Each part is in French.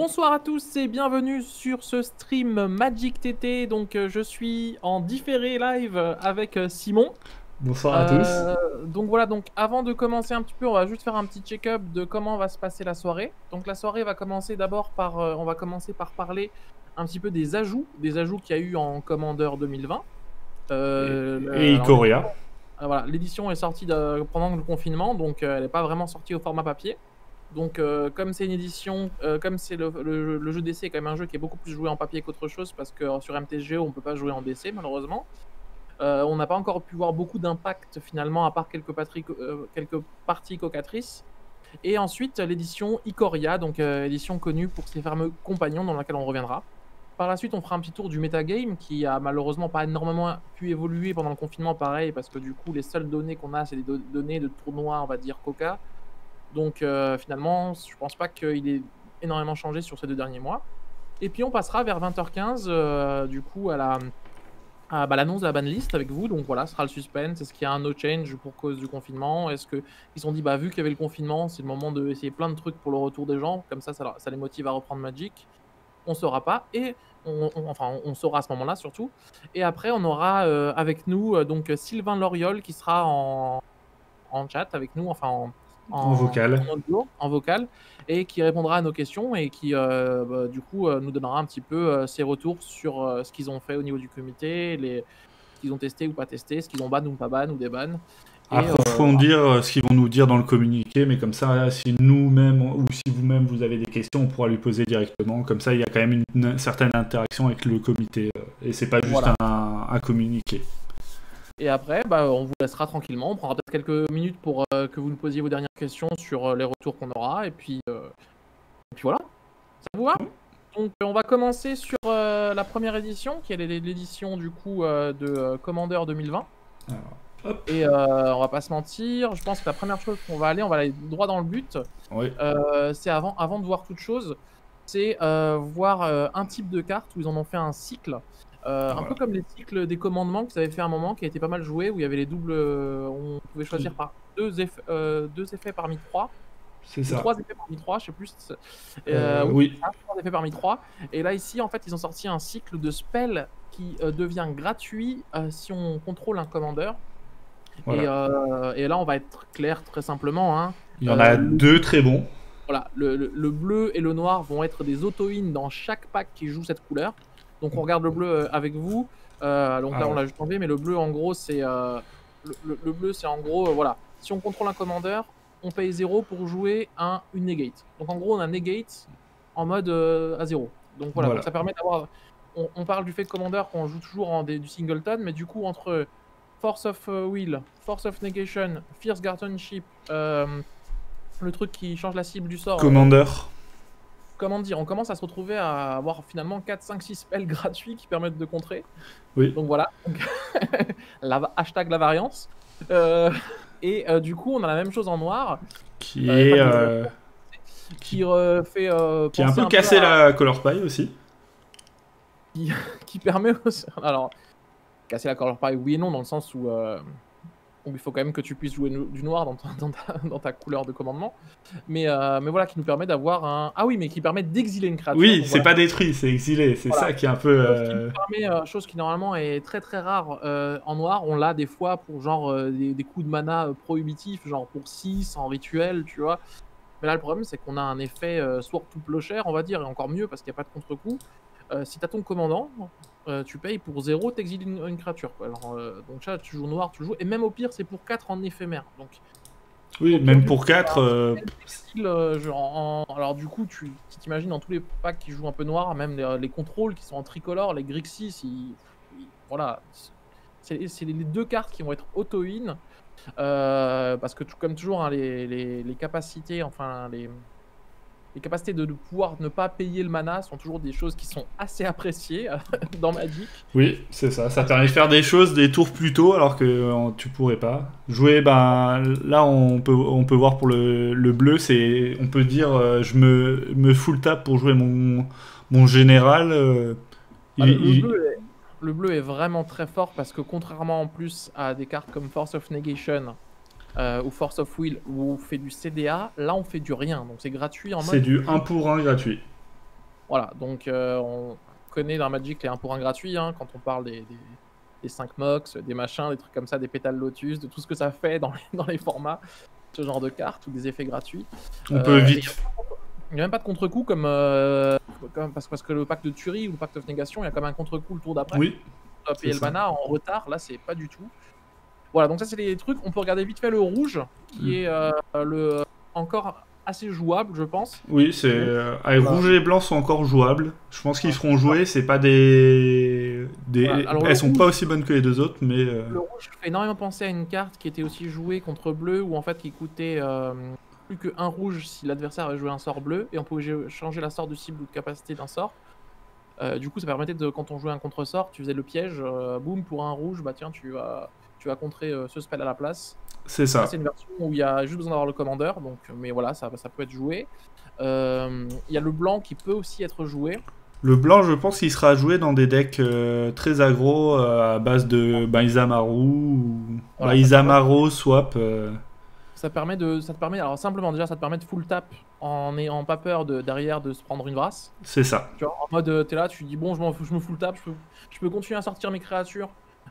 Bonsoir à tous et bienvenue sur ce stream Magic TT. Donc je suis en différé live avec Simon. Bonsoir à tous. Donc voilà, donc avant de commencer un petit peu, on va juste faire un petit check-up de comment va se passer la soirée. Donc la soirée va commencer d'abord par, on va commencer par parler un petit peu des ajouts qu'il y a eu en Commander 2020. Et Alors Ikoria. voilà, l'édition est sortie pendant le confinement, donc elle n'est pas vraiment sortie au format papier. Donc comme c'est une édition, comme c'est le jeu DC est quand même un jeu qui est beaucoup plus joué en papier qu'autre chose, parce que sur MTGO on peut pas jouer en DC malheureusement. On n'a pas encore pu voir beaucoup d'impact finalement, à part quelques parties cocatrices. Et ensuite l'édition Ikoria, donc édition connue pour ses fameux compagnons dans laquelle on reviendra. Par la suite, on fera un petit tour du metagame qui a malheureusement pas énormément pu évoluer pendant le confinement, pareil, parce que du coup les seules données qu'on a c'est des données de tournois, on va dire Coca. Donc finalement, je pense pas qu'il ait énormément changé sur ces 2 derniers mois. Et puis on passera vers 20h15 du coup à l'annonce de la banlist avec vous. Donc voilà, ce sera le suspense. Est-ce qu'il y a un no change pour cause du confinement? Est-ce qu'ils se sont dit, bah vu qu'il y avait le confinement, c'est le moment d'essayer plein de trucs pour le retour des gens, comme ça les motive à reprendre Magic? On saura pas. Et on saura à ce moment-là surtout. Et après on aura avec nous donc Sylvain Loriol qui sera en chat avec nous, enfin En vocal. audio, en vocal, et qui répondra à nos questions et qui du coup nous donnera un petit peu ses retours sur ce qu'ils ont fait au niveau du comité, ce qu'ils ont testé ou pas testé, ce qu'ils ont ban ou pas ban ou des bans. Et Approfondir ce qu'ils vont nous dire dans le communiqué, mais comme ça, si nous-mêmes ou si vous-même vous avez des questions, on pourra lui poser directement. Comme ça, il y a quand même une certaine interaction avec le comité. Et c'est pas juste voilà. un communiqué. Et après, on vous laissera tranquillement. On prendra peut-être quelques minutes pour que vous nous posiez vos dernières questions sur les retours qu'on aura. Et puis voilà, ça vous va? Donc on va commencer sur la première édition, qui est l'édition du coup de Commander 2020. Alors, et on va pas se mentir, je pense que la première chose qu'on va aller droit dans le but. oui. C'est avant de voir toute chose, c'est voir un type de carte où ils en ont fait un cycle. Un peu comme les cycles des commandements que vous avez fait à un moment, qui a été pas mal joué, où il y avait les doubles, on pouvait choisir par deux effets parmi 3. C'est Ou ça. 3 effets parmi 3, je sais plus. Oui. 3 effets parmi 3. Et là, ici, en fait, ils ont sorti un cycle de spell qui devient gratuit si on contrôle un commandeur. Voilà. Et là, on va être clair très simplement. Hein. Il y en a deux très bons. Voilà, le bleu et le noir vont être des auto-in dans chaque pack qui joue cette couleur. Donc, on regarde le bleu avec vous. Donc là, on l'a juste enlevé, mais le bleu, en gros, c'est le bleu, c'est en gros, voilà. Si on contrôle un commandeur, on paye 0 pour jouer une negate. Donc en gros, on a negate en mode à 0. Donc voilà, donc ça permet d'avoir... On parle du fait de commandeur qu'on joue toujours en du singleton, mais du coup, entre Force of Will, Force of Negation, Fierce Guardianship, le truc qui change la cible du sort... Commander. Comment dire, on commence à se retrouver à avoir finalement 4, 5, 6 spells gratuits qui permettent de contrer. Oui. Donc voilà, hashtag la variance. Et du coup, on a la même chose en noir. Qui est... qui a un peu cassé la color pie aussi. Qui permet aussi... Alors, casser la color pie, oui et non, dans le sens où il faut quand même que tu puisses jouer du noir dans ta couleur de commandement. Mais voilà, qui nous permet d'avoir un... Ah oui, mais qui permet d'exiler une créature. Oui, c'est pas détruit, c'est exilé. C'est ça qui est un peu... Chose qui normalement est très très rare en noir. On l'a des fois pour genre des coups de mana prohibitifs, genre pour 6 en rituel, tu vois. Mais là, le problème, c'est qu'on a un effet sword to plowshare, on va dire, et encore mieux parce qu'il n'y a pas de contre-coup. Si tu as ton commandant, tu payes pour 0, t'exiles une créature. Quoi. Alors, donc ça, tu joues noir, tu joues. Et même au pire, c'est pour 4 en éphémère. Donc, oui, même pour 4... alors du coup, tu t'imagines dans tous les packs qui jouent un peu noir, même les contrôles qui sont en tricolore, les Grixis, voilà. C'est les 2 cartes qui vont être auto-in. Parce que comme toujours, hein, les capacités, enfin les capacités de pouvoir ne pas payer le mana sont toujours des choses qui sont assez appréciées dans Magic. Oui, c'est ça. Ça permet de faire des choses des tours plus tôt alors que tu pourrais pas. Jouer, là on peut voir pour le bleu, c'est on peut dire je me full tap pour jouer mon général. Le bleu est vraiment très fort parce que contrairement en plus à des cartes comme Force of Negation ou Force of Will où on fait du CDA, là on fait du rien, donc c'est gratuit en mode... C'est du 1 pour 1 gratuit. Voilà, donc on connaît dans Magic les 1 pour 1 gratuits, hein, quand on parle des 5 mox, des machins, des trucs comme ça, des pétales lotus, de tout ce que ça fait dans dans les formats, ce genre de cartes ou des effets gratuits. On peut Et vite. il y a même pas de contre-coup comme, parce que le pacte de Tuerie ou le pacte of Négation, il y a quand même un contre-coup le tour d'après. Oui, Tu dois payer c'est le ça. mana en retard, là c'est pas du tout. Voilà, donc ça c'est les trucs. On peut regarder vite fait le rouge, qui est encore assez jouable, je pense. Oui, c'est Même rouge et blanc sont encore jouables. Je pense qu'ils feront jouer. C'est pas des, voilà. Alors elles sont pas aussi bonnes que les deux autres, mais le rouge fait énormément penser à une carte qui était aussi jouée contre bleu, où en fait qui coûtait plus que 1 rouge si l'adversaire avait joué un sort bleu, et on pouvait changer la sort de cible ou de capacité d'un sort. Du coup, ça permettait de, quand on jouait un contre-sort, tu faisais le piège, boum, pour 1 rouge, bah tiens, tu vas contrer ce spell à la place. c'est Là, ça. c'est une version où il y a juste besoin d'avoir le commandeur, donc, mais voilà, ça peut être joué. Il y a le blanc qui peut aussi être joué. Le blanc, je pense qu'il sera joué dans des decks très aggro à base de Izamaru ou Voilà, Izamaru swap. ça te permet, alors simplement déjà, ça te permet de full tap en n'ayant pas peur derrière de se prendre une brasse. C'est ça. Tu vois, en mode, t'es là, tu dis bon, je me full tap, je peux continuer à sortir mes créatures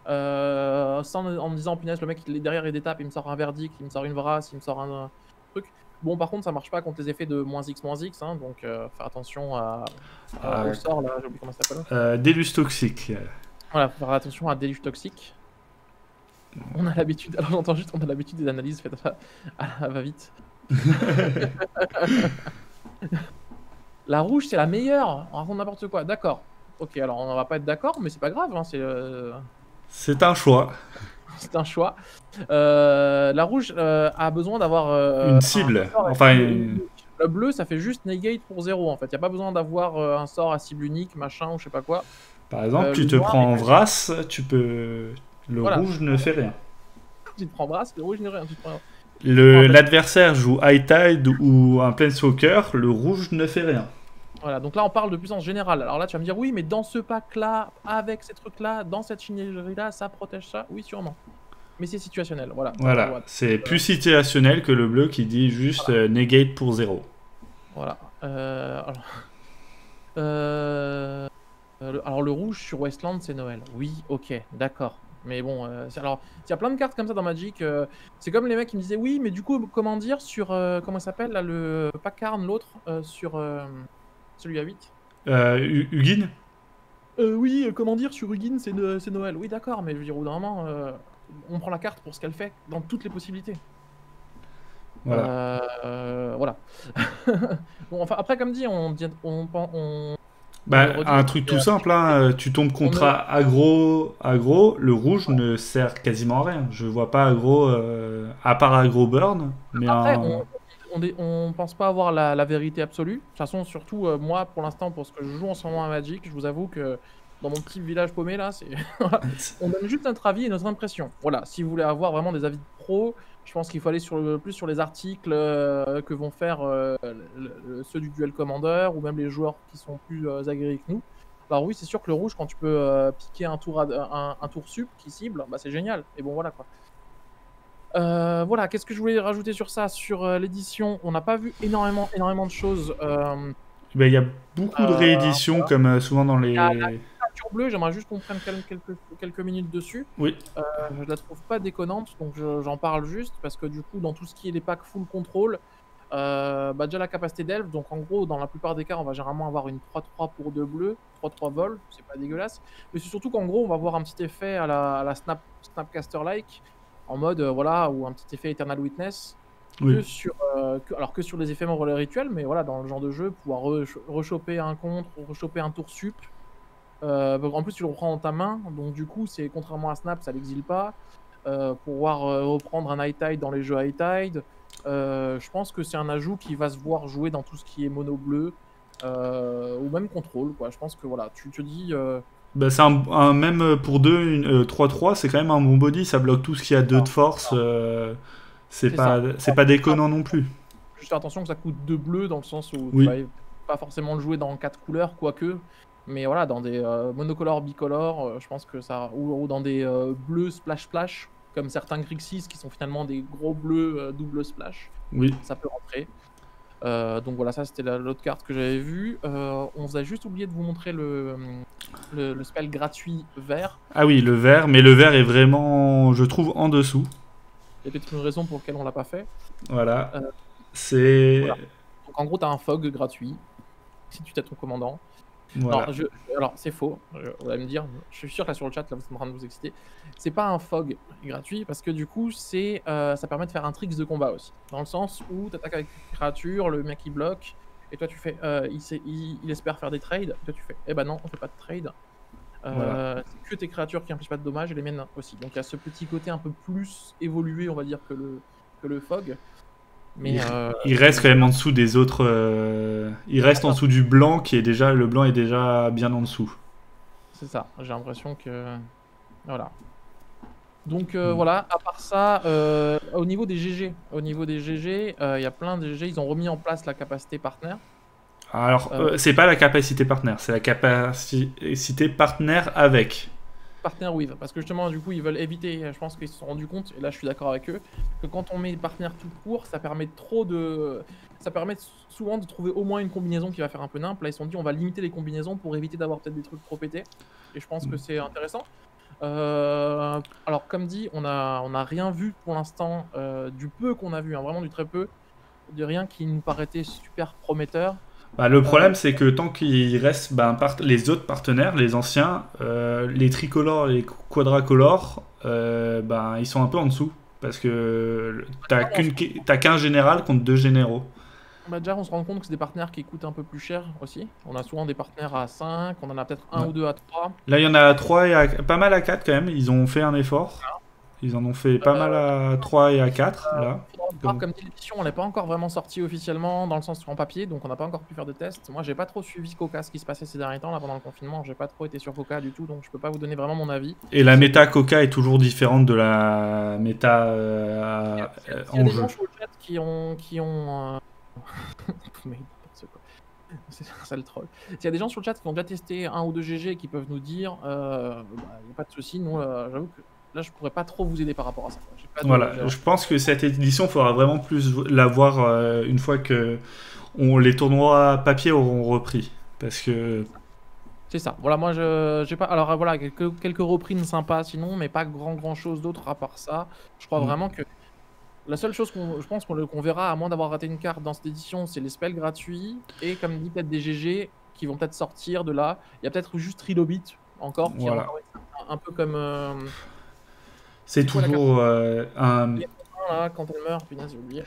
en me disant punaise, le mec il est derrière et détape, il me sort un verdict, il me sort une brasse, il me sort un truc. Bon, par contre, ça marche pas contre les effets de -X, hein, donc faire attention au sort là, j'ai oublié comment ça s'appelle. Délus toxique. Voilà, faut faire attention à déluge toxique. On a l'habitude, alors j'entends juste, on a l'habitude des analyses faites à va vite. La rouge, c'est la meilleure. On raconte n'importe quoi. D'accord. Ok, alors on va pas être d'accord, mais c'est pas grave. Hein, C'est un choix. c'est un choix. La rouge a besoin d'avoir Une cible. Enfin, le bleu, ça fait juste negate pour 0 en fait. Il n'y a pas besoin d'avoir un sort à cible unique, machin ou je sais pas quoi. par exemple, tu le te noir, prends en Vras, tu peux. Le voilà. rouge ne fait rien. Tu te prends brasse, le rouge n'est rien. L'adversaire joue High Tide ou un Planeswalker, le rouge ne fait rien. Voilà, donc là on parle de puissance générale. Alors là tu vas me dire oui, mais dans ce pack-là, avec ces trucs-là, dans cette chinégerie-là, ça protège ça? Oui, sûrement. Mais c'est situationnel, voilà. Voilà, c'est plus situationnel que le bleu qui dit juste voilà. negate pour 0. Voilà. Alors le rouge sur Westland, c'est Noël. Oui, ok, d'accord. Mais bon, alors, il y a plein de cartes comme ça dans Magic. C'est comme les mecs qui me disaient oui, mais du coup, comment dire sur. Comment il s'appelle là, le. Pas Karn, l'autre, sur. Celui à 8. Hugin Oui, comment dire sur Hugin, c'est Noël. Oui, d'accord, mais je veux dire, au bout d'un moment, on prend la carte pour ce qu'elle fait, dans toutes les possibilités. Voilà. Voilà. Bon, enfin, après, comme dit, un truc tout simple, hein, tu tombes contre aggro, le rouge ne sert quasiment à rien. Je vois pas aggro, à part aggro burn. Mais après, on pense pas avoir la vérité absolue. De toute façon, surtout, moi, pour l'instant, pour ce que je joue en ce moment à Magic, je vous avoue que dans mon petit village paumé, là, on donne juste notre avis et notre impression. Voilà, si vous voulez avoir vraiment des avis de pro, je pense qu'il faut aller plus sur les articles que vont faire ceux du Duel Commander ou même les joueurs qui sont plus aguerris que nous. Alors oui, c'est sûr que le rouge, quand tu peux piquer un tour sup qui cible, bah, c'est génial. Et bon, voilà quoi. Voilà, qu'est-ce que je voulais rajouter sur ça? Sur l'édition, on n'a pas vu énormément de choses. Il y a beaucoup de rééditions, comme souvent dans les... La créature bleue, j'aimerais juste qu'on prenne quelques minutes dessus. Oui. Je la trouve pas déconnante, donc j'en parle juste, parce que du coup, dans tout ce qui est les packs full control, déjà la capacité d'elfe, donc en gros, dans la plupart des cas, on va généralement avoir une 3-3 pour 2 bleus, 3-3 vol, c'est pas dégueulasse. Mais c'est surtout qu'en gros, on va avoir un petit effet à la Snapcaster-like, en mode, voilà, ou un petit effet Eternal Witness, Oui. que sur les éphémères rituels, mais voilà, dans le genre de jeu, pouvoir rechoper un contre, rechoper un tour sup. En plus, tu le reprends dans ta main, donc du coup, c'est contrairement à Snap, ça l'exile pas. Pouvoir reprendre un High Tide dans les jeux High Tide. Je pense que c'est un ajout qui va se voir jouer dans tout ce qui est mono bleu ou même contrôle, quoi. Je pense que voilà, tu te dis. C'est même pour 2, 3-3, c'est quand même un bon body, ça bloque tout ce qui a 2 de force. C'est pas déconnant non plus. Juste faire attention que ça coûte 2 bleus dans le sens où oui. tu vas pas forcément le jouer dans 4 couleurs, quoique. Mais voilà, dans des monocolores, bicolores, je pense que ça. Ou dans des bleus splash, comme certains Grixis qui sont finalement des gros bleus double splash. Oui. Ça peut rentrer. Donc voilà, ça c'était l'autre carte que j'avais vue. On vous a juste oublié de vous montrer le spell gratuit vert. Ah oui, le vert, mais le vert est vraiment, je trouve, en dessous. Il y a peut-être une raison pour laquelle on l'a pas fait. Voilà. Euh, C'est... voilà. Donc en gros, tu as un fog gratuit si tu t'as ton commandant. Voilà. Non, alors c'est faux, on va me dire, je suis sûr que là sur le chat, là, vous êtes en train de vous exciter. C'est pas un fog gratuit parce que du coup, ça permet de faire un tricks de combat aussi. Dans le sens où tu attaques avec une créature, le mec il bloque, et toi tu fais, il espère faire des trades, et toi tu fais, eh ben non, on fait pas de trade. Voilà. C'est que tes créatures qui impliquent pas de dommages et les miennes aussi. Donc il y a ce petit côté un peu plus évolué, on va dire, que le fog. Mais il reste quand même en dessous des autres. Il reste en attends, dessous du blanc qui est déjà. Le blanc est déjà bien en dessous. c'est ça, j'ai l'impression que. Voilà. Donc voilà, à part ça, au niveau des GG, il y a plein de GG, ils ont remis en place la capacité partenaire. Alors, Euh, c'est pas la capacité partenaire, c'est la capacité partenaire avec. Partenaire with, parce que justement, du coup, ils veulent éviter, je pense qu'ils se sont rendus compte, et là je suis d'accord avec eux, que quand on met partenaire tout court, ça permet souvent de trouver au moins une combinaison qui va faire un peu nimp. Là, ils se sont dit, on va limiter les combinaisons pour éviter d'avoir peut-être des trucs trop pétés, et je pense que c'est intéressant. Alors, comme dit, on a rien vu pour l'instant, du peu qu'on a vu, hein, vraiment du très peu, de rien qui nous paraissait super prometteur. Bah, le problème, c'est que tant qu'il reste les autres partenaires, les anciens, les tricolores, les quadracolores, ils sont un peu en dessous. Parce que t'as qu'un général contre 2 généraux. Bah déjà, on se rend compte que c'est des partenaires qui coûtent un peu plus cher aussi. On a souvent des partenaires à 5, on en a peut-être un Ouais. ou deux à 3. Là, il y en a 3 et pas mal à 4 quand même. Ils ont fait un effort. Ils en ont fait pas mal à 3 et à 4 là. Comme dit l'édition, on n'est pas encore vraiment sorti officiellement dans le sens en papier, donc on n'a pas encore pu faire de tests. Moi, j'ai pas trop suivi Coca, ce qui se passait ces derniers temps là pendant le confinement. J'ai pas trop été sur Coca du tout, donc je peux pas vous donner vraiment mon avis. Et la méta Coca est toujours différente de la méta Il y a en des jeu. gens sur le chat qui ont mais n'importe quoi. C'est ça le troll. S'il y a des gens sur le chat qui ont déjà testé un ou deux GG et qui peuvent nous dire, il n'y a pas de souci. Nous, j'avoue que là, je pourrais pas trop vous aider par rapport à ça. Voilà, je pense que cette édition, il faudra vraiment plus la voir une fois que les tournois papier auront repris. Parce que. C'est ça. Voilà, moi, j'ai pas. Alors, voilà, quelques reprises sympas sinon, mais pas grand chose d'autre à part ça. Je crois vraiment que la seule chose je pense qu'on verra, à moins d'avoir raté une carte dans cette édition, c'est les spells gratuits et, comme dit, peut-être des GG qui vont peut-être sortir de là. Il y a peut-être juste Trilobit encore, qui est encore un peu comme. C'est toujours un. Là, quand elle meurt, punaise, j'ai oublié.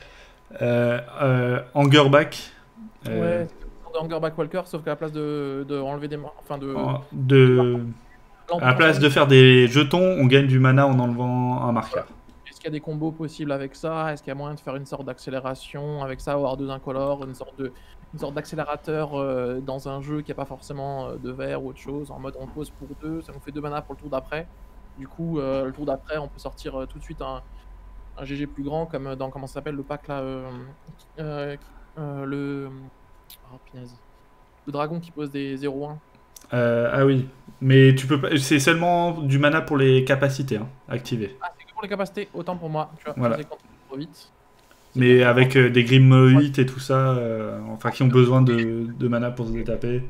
Angerback. Ouais, c'est Angerback Walker, sauf qu'à la place de enlever des morts. Enfin, à la place de faire des jetons, on gagne du mana en enlevant un marqueur. Est-ce qu'il y a des combos possibles avec ça? Est-ce qu'il y a moyen de faire une sorte d'accélération avec ça, avoir deux incolores, une sorte d'accélérateur dans un jeu qui n'a pas forcément de vert ou autre chose, en mode on pose pour 2, ça nous fait 2 mana pour le tour d'après. Du coup, le tour d'après, on peut sortir tout de suite un GG plus grand, comme dans, comment ça s'appelle, le pack là, oh, punaise. Le dragon qui pose des 0-1. Ah oui, mais tu peux pas. C'est seulement du mana pour les capacités activées. Ah, c'est que pour les capacités, autant pour moi. Tu vois, voilà. quand trop vite. Mais avec des Grimoïdes et tout ça, enfin qui ont besoin de mana pour se taper.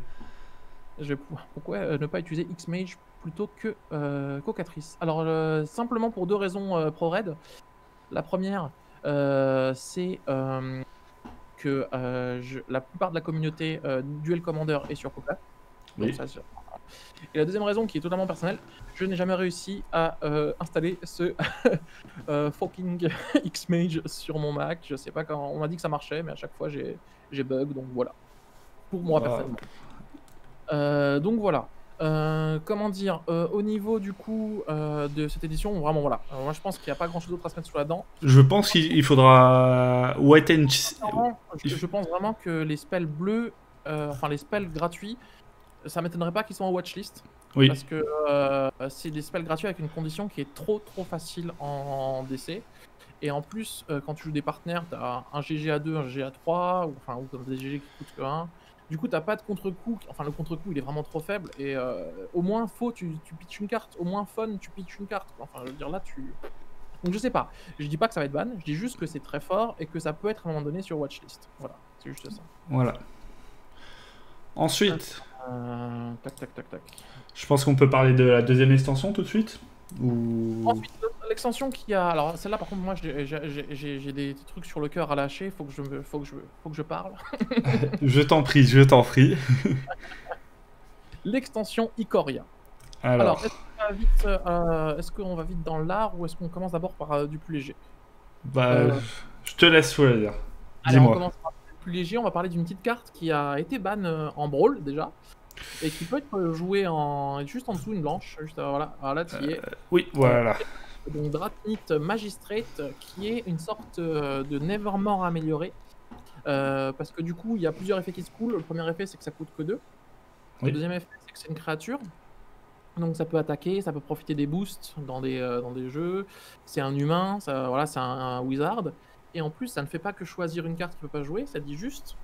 Pourquoi ne pas utiliser X-Mage plutôt que Cocatrice? Alors, simplement pour deux raisons pro-raid. La première, c'est que la plupart de la communauté Duel Commander est sur Coca. Oui. Donc, ça, et la deuxième raison, qui est totalement personnelle, je n'ai jamais réussi à installer ce fucking X-Mage sur mon Mac. Je sais pas quand. On m'a dit que ça marchait, mais à chaque fois j'ai bug, donc voilà. Pour moi, personnellement. Donc voilà. Comment dire, au niveau du coup de cette édition, vraiment voilà. Moi je pense qu'il n'y a pas grand chose d'autre à se mettre sous la dent. Je pense qu'il faudra White and je pense vraiment que les spells bleus, enfin les spells gratuits, ça m'étonnerait pas qu'ils soient en watchlist. Oui. Parce que c'est des spells gratuits avec une condition qui est trop facile en DC. Et en plus, quand tu joues des partenaires, tu as un GG à 2, un GG à 3, ou des GG qui coûtent que 1. Du coup, t'as pas de contre-coup. Enfin, le contre-coup, il est vraiment trop faible. Et au moins faux, tu pitches une carte. Au moins fun, tu pitches une carte. Enfin, je veux dire, là, Donc je sais pas, je dis pas que ça va être ban, je dis juste que c'est très fort et que ça peut être à un moment donné sur watchlist. Voilà, c'est juste ça. Voilà. Ensuite, tac, tac, tac, tac. je pense qu'on peut parler de la deuxième extension tout de suite. Ou... Ensuite, l'extension qui a... Alors celle-là par contre, moi j'ai des trucs sur le cœur à lâcher, faut que je parle. Je t'en prie, je t'en prie. L'extension Ikoria. Alors est-ce qu'on va vite dans l'art ou est-ce qu'on commence d'abord par du plus léger? Bah, je te laisse choisir. Allez, on Dis-moi. commence par du plus léger, on va parler d'une petite carte qui a été ban en Brawl déjà. Et qui peut être jouée juste en dessous, une blanche. Juste, voilà, là tu y es. Oui, voilà. Donc Drathnyth Magistrate, qui est une sorte de Nevermore amélioré. Parce que du coup, il y a plusieurs effets qui se coulent. Le premier effet, c'est que ça coûte que 2. Oui. Le deuxième effet, c'est que c'est une créature. Donc ça peut attaquer, ça peut profiter des boosts dans des jeux. C'est un humain, voilà, c'est un wizard. Et en plus, ça ne fait pas que choisir une carte qui ne peut pas jouer, ça dit juste...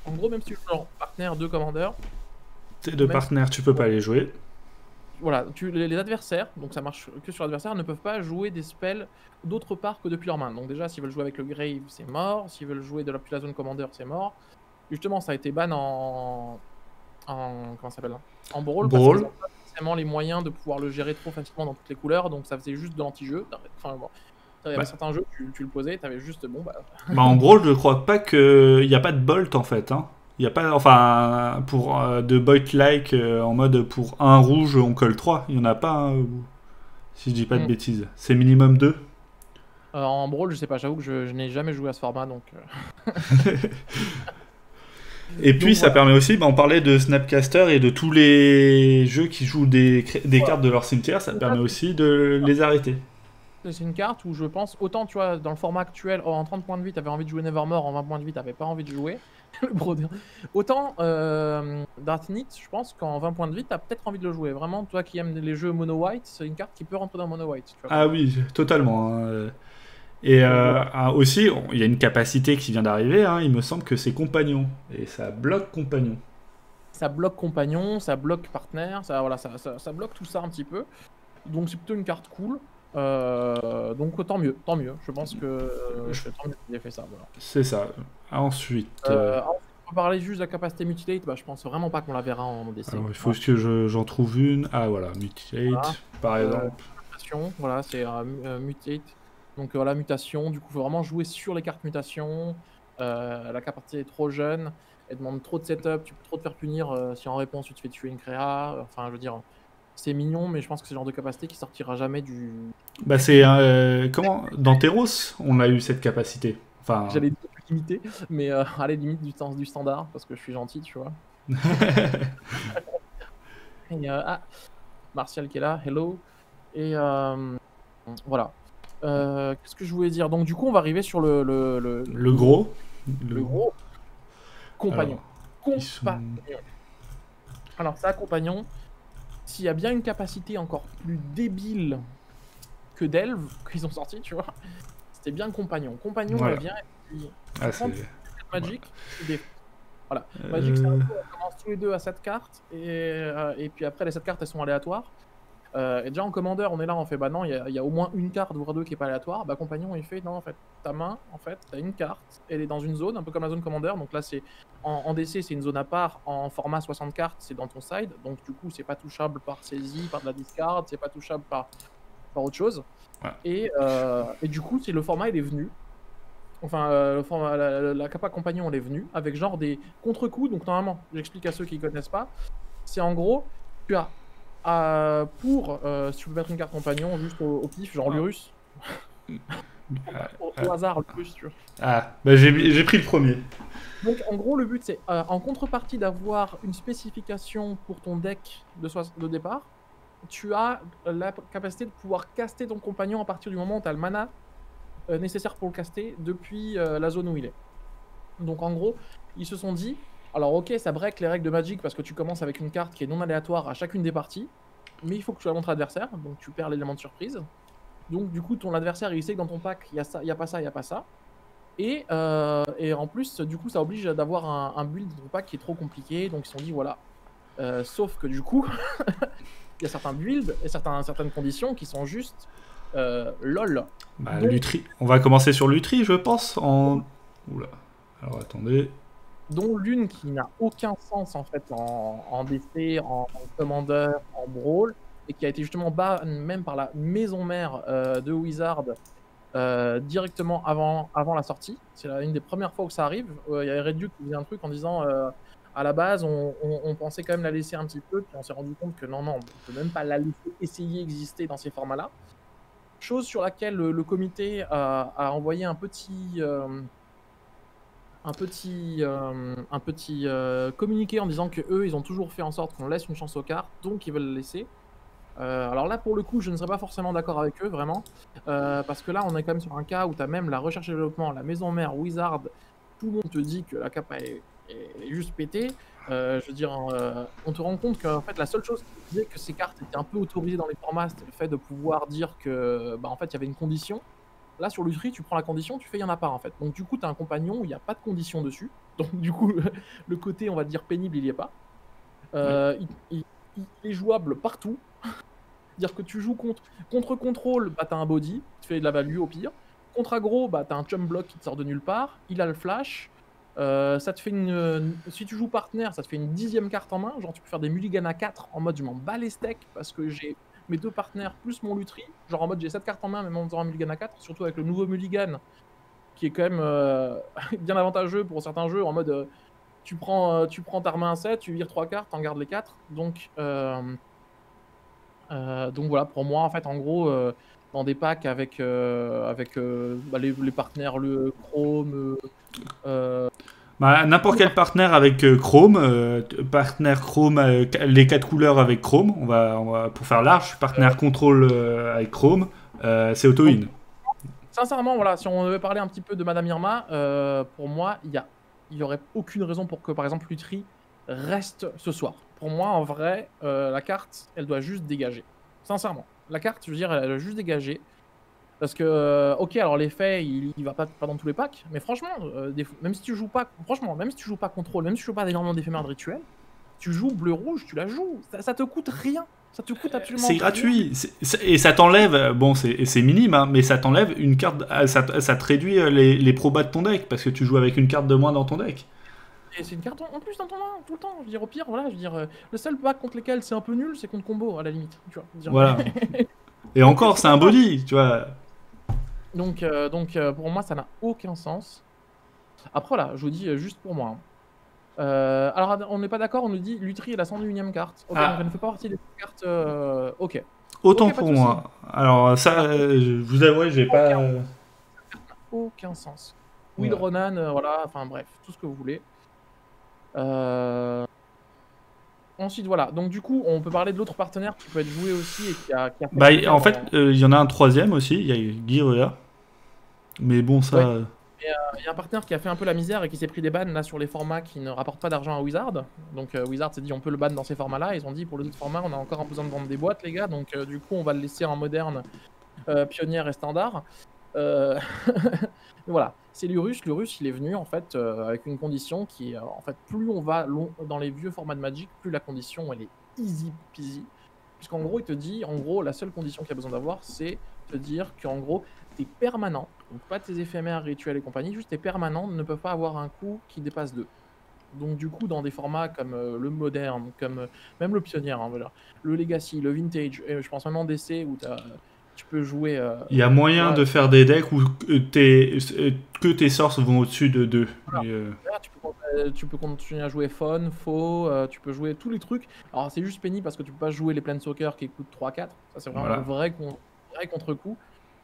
En gros, même si tu joues en partenaire 2 commandeurs... Tes deux partenaires, tu peux pas les jouer. Voilà, les adversaires, donc ça marche que sur l'adversaire, ne peuvent pas jouer des spells d'autre part que depuis leur main. Donc déjà, s'ils veulent jouer avec le Grave, c'est mort. S'ils veulent jouer depuis la zone commander, c'est mort. Justement, ça a été ban comment ça s'appelle, en Brawl, parce qu'ils n'ont pas forcément les moyens de pouvoir le gérer trop facilement dans toutes les couleurs, donc ça faisait juste de l'anti-jeu. Enfin, bon, il y avait certains jeux, tu le posais, tu avais juste... Bon, bah en Brawl, je crois pas qu'il n'y a pas de bolt en fait. Hein. Il n'y a pas, enfin, pour de bolt-like en mode pour un rouge, on colle 3. Il n'y en a pas, hein, si je dis pas de bêtises. C'est minimum 2. En Brawl, je sais pas, j'avoue que je n'ai jamais joué à ce format, donc... Et puis donc, ça permet aussi, on parlait de Snapcaster et de tous les jeux qui jouent des cartes de leur cimetière, ça permet aussi de les arrêter. C'est une carte où je pense, autant tu vois, dans le format actuel, en 30 points de vie, t'avais envie de jouer Nevermore, en 20 points de vie, t'avais pas envie de jouer. Autant Drathnyth, je pense qu'en 20 points de vie, t'as peut-être envie de le jouer. Vraiment, toi qui aimes les jeux mono-white, c'est une carte qui peut rentrer dans mono-white. Ah oui, totalement. Hein. Et aussi, il y a une capacité qui vient d'arriver, hein, il me semble que c'est compagnon. Et ça bloque compagnon. Ça bloque compagnon, ça bloque partenaire, voilà, ça bloque tout ça un petit peu. Donc c'est plutôt une carte cool. Donc tant mieux. Je pense que tant mieux qu'il ait fait ça. Voilà. C'est ça. Ensuite... on peut parler juste de la capacité Mutilate, je pense vraiment pas qu'on la verra en ODC. Alors, il faut que j'en trouve une. Ah voilà, Mutilate, voilà. Par exemple. Voilà, c'est Mutate. Donc voilà, mutation, du coup, il faut vraiment jouer sur les cartes mutation. La capacité est trop jeune, elle demande trop de setup, tu peux trop te faire punir si en réponse tu te fais tuer une créa. Enfin, je veux dire, c'est mignon, mais je pense que c'est le genre de capacité qui sortira jamais du... Bah c'est... comment dans Teros, on a eu cette capacité. Enfin... J'allais dire plus limité, mais allez, limite du standard, parce que je suis gentil, tu vois. Et, Martial qui est là, hello. Et voilà. Qu'est-ce que je voulais dire? Donc du coup on va arriver sur le gros. Le gros compagnon. Alors ça, compagnon, s'il y a bien une capacité encore plus débile que Delve qu'ils ont sorti, tu vois, c'était bien compagnon. Compagnon, elle vient et puis Magic, voilà. Magic, c'est un coup, on commence tous les deux à 7 cartes et puis après les 7 cartes elles sont aléatoires. Et déjà en commandeur, on est là, on fait bah non, il y a au moins une carte, voire deux qui est pas aléatoire. Bah compagnon, il fait non, en fait, ta main, en fait, t'as une carte, elle est dans une zone, un peu comme la zone commandeur. Donc là, c'est en DC, c'est une zone à part, en format 60 cartes, c'est dans ton side. Donc du coup, c'est pas touchable par saisie, par de la discard, c'est pas touchable par autre chose. Ouais. Et du coup, c'est le format, il est venu. Enfin, le format, la capa compagnon, elle est venue avec genre des contre-coups. Donc normalement, j'explique à ceux qui connaissent pas, c'est en gros, tu as si tu peux mettre une carte compagnon juste au pif, genre Lurus. au hasard, Lurus, tu vois. Ah, bah j'ai pris le premier. Donc en gros, le but c'est en contrepartie d'avoir une spécification pour ton deck de départ, tu as la capacité de pouvoir caster ton compagnon à partir du moment où tu as le mana nécessaire pour le caster depuis la zone où il est. Donc en gros, ils se sont dit, alors ok, ça break les règles de Magic parce que tu commences avec une carte qui est non aléatoire à chacune des parties, mais il faut que tu la montres à l'adversaire, donc tu perds l'élément de surprise. Donc du coup, ton adversaire, il sait que dans ton pack, il y a ça, il y a pas ça, il y a pas ça. Et en plus, du coup, ça oblige d'avoir un build dans ton pack qui est trop compliqué, donc ils se sont dit, voilà. Sauf que du coup, il y a certains builds et certaines conditions qui sont juste LOL. Bah, Donc, Lutri. On va commencer sur Lutri, je pense. Oula. Alors attendez. dont l'une qui n'a aucun sens en fait en DC, en Commander, en Brawl, et qui a été justement ban même par la maison mère de Wizard directement avant la sortie. C'est une des premières fois où ça arrive. Il y avait Red Duke qui faisait un truc en disant à la base, on pensait quand même la laisser un petit peu, puis on s'est rendu compte que non, on peut même pas la laisser essayer exister dans ces formats-là. Chose sur laquelle le comité a envoyé un petit communiqué en disant que eux, ils ont toujours fait en sorte qu'on laisse une chance aux cartes, donc ils veulent le laisser. Alors là, pour le coup, je ne serais pas forcément d'accord avec eux, vraiment, parce que là, on est quand même sur un cas où tu as même la recherche et développement, la maison mère, Wizard, tout le monde te dit que la capa est juste pétée. Je veux dire, on te rend compte qu'en fait, la seule chose qui disait que ces cartes étaient un peu autorisées dans les formats, c'était le fait de pouvoir dire que, bah, en fait, il y avait une condition. Là, sur Lutri, tu prends la condition, tu fais, il n'y en a pas, en fait. Donc, du coup, tu as un compagnon où il n'y a pas de condition dessus. Donc, du coup, le côté, on va dire, pénible, il n'y est pas. Il est jouable partout. Dire que tu joues contre contrôle, bah, tu as un body, qui te fait de la value au pire. Contre aggro, bah, tu as un chum block qui te sort de nulle part. Il a le flash. Ça te fait si tu joues partenaire, ça te fait une 10e carte en main. Genre, tu peux faire des mulligans à 4 en mode je m'en bats les steaks parce que j'ai mes 2 partenaires plus mon Lutri. Genre en mode j'ai 7 cartes en main, même en faisant un mulligan à 4. Surtout avec le nouveau mulligan qui est quand même bien avantageux pour certains jeux. En mode tu prends ta main à 7, tu vires 3 cartes, t'en gardes les 4. Donc voilà, pour moi, en fait, en gros, dans des packs avec bah, les partenaires, le Chrome. Bah, n'importe quel partenaire avec Chrome, partenaire Chrome, les 4 couleurs avec Chrome, pour faire large, partenaire contrôle avec Chrome, c'est auto-in. Sincèrement, voilà, si on devait parler un petit peu de Madame Irma, pour moi, il y aurait aucune raison pour que, par exemple, Lutri reste ce soir. Pour moi, en vrai, la carte, elle doit juste dégager. Sincèrement, la carte, je veux dire, elle doit juste dégager. Parce que, ok, alors l'effet, il va pas dans tous les packs, mais franchement, même si tu joues pas, contrôle, même si tu joues pas énormément d'éphémères de rituel, tu joues bleu-rouge, tu la joues, ça te coûte rien. Ça te coûte absolument rien. C'est gratuit, et ça t'enlève, bon, c'est minime, hein, mais ça t'enlève une carte, ça te réduit les probas de ton deck, parce que tu joues avec une carte de moins dans ton deck. Et c'est une carte en plus dans ton main, tout le temps. Je veux dire, au pire, voilà, je veux dire, le seul pack contre lesquels c'est un peu nul, c'est contre combo, à la limite. Tu vois, voilà. Et encore, c'est un body, tu vois. Donc pour moi, ça n'a aucun sens. Après, voilà, je vous dis juste pour moi. Alors, on n'est pas d'accord, on nous dit Lutri est la 101e carte. Ok, donc elle ne fait pas partie des cartes. Ok. Autant pour moi. Alors, ça, je vous avoue, j'ai pas. Aucun sens. Will Ronan, voilà, enfin bref, tout ce que vous voulez. Ensuite, voilà. Donc, du coup, on peut parler de l'autre partenaire qui peut être joué aussi et qui a fait bah, en fait, il y en a un troisième aussi, il y a Guy. Mais bon, ça. Ouais. Il y a un partenaire qui a fait un peu la misère et qui s'est pris des bans là sur les formats qui ne rapportent pas d'argent à Wizard. Donc Wizard s'est dit on peut le ban dans ces formats-là. Ils ont dit pour les autres formats on a encore besoin de vendre des boîtes les gars. Donc du coup on va le laisser en moderne, pionnière et standard. Voilà, c'est l'Urus. L'Urus il est venu en fait avec une condition qui est en fait plus on va dans les vieux formats de Magic, plus la condition elle est easy peasy. Puisqu'en gros il te dit, en gros la seule condition qu'il y a besoin d'avoir c'est te dire qu'en gros t'es permanent. Donc pas tes éphémères, rituels et compagnie, juste tes permanents ne peuvent pas avoir un coût qui dépasse 2. Donc du coup, dans des formats comme le moderne, comme même le pionnier, hein, voilà, le legacy, le vintage, et je pense même en DC où tu peux jouer... il y a moyen de faire des decks où que tes sources vont au-dessus de 2. Voilà. Tu peux continuer à jouer fun, faux, tu peux jouer tous les trucs. Alors c'est juste pénible parce que tu peux pas jouer les Planeswalkers qui coûtent 3-4. Ça c'est vraiment le vrai contre-coup.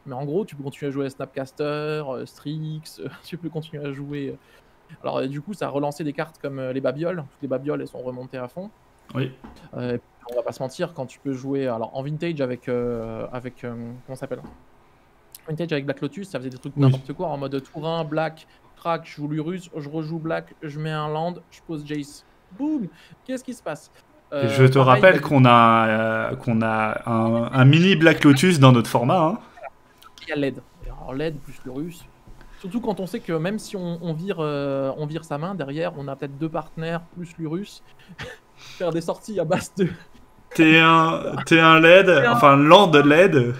Mais en gros, tu peux continuer à jouer à Snapcaster, Strix, tu peux continuer à jouer... Alors du coup, ça a relancé des cartes comme les Babioles. Toutes les Babioles, elles sont remontées à fond. Oui. On va pas se mentir, quand tu peux jouer... Alors en Vintage avec... comment ça s'appelle? Vintage avec Black Lotus, ça faisait des trucs n'importe quoi, en mode Tourin, Black, Crack, je joue l'Urus, je rejoue Black, je mets un land, je pose Jace. Boum! Qu'est-ce qui se passe? Je te rappelle qu'on a un mini Black Lotus dans notre format, hein. Il y a LED. Alors LED plus l'Urus. Surtout quand on sait que même si on vire sa main, derrière, on a peut-être 2 partenaires plus l'Urus. Faire des sorties à base de... T'es un LED, enfin land LED.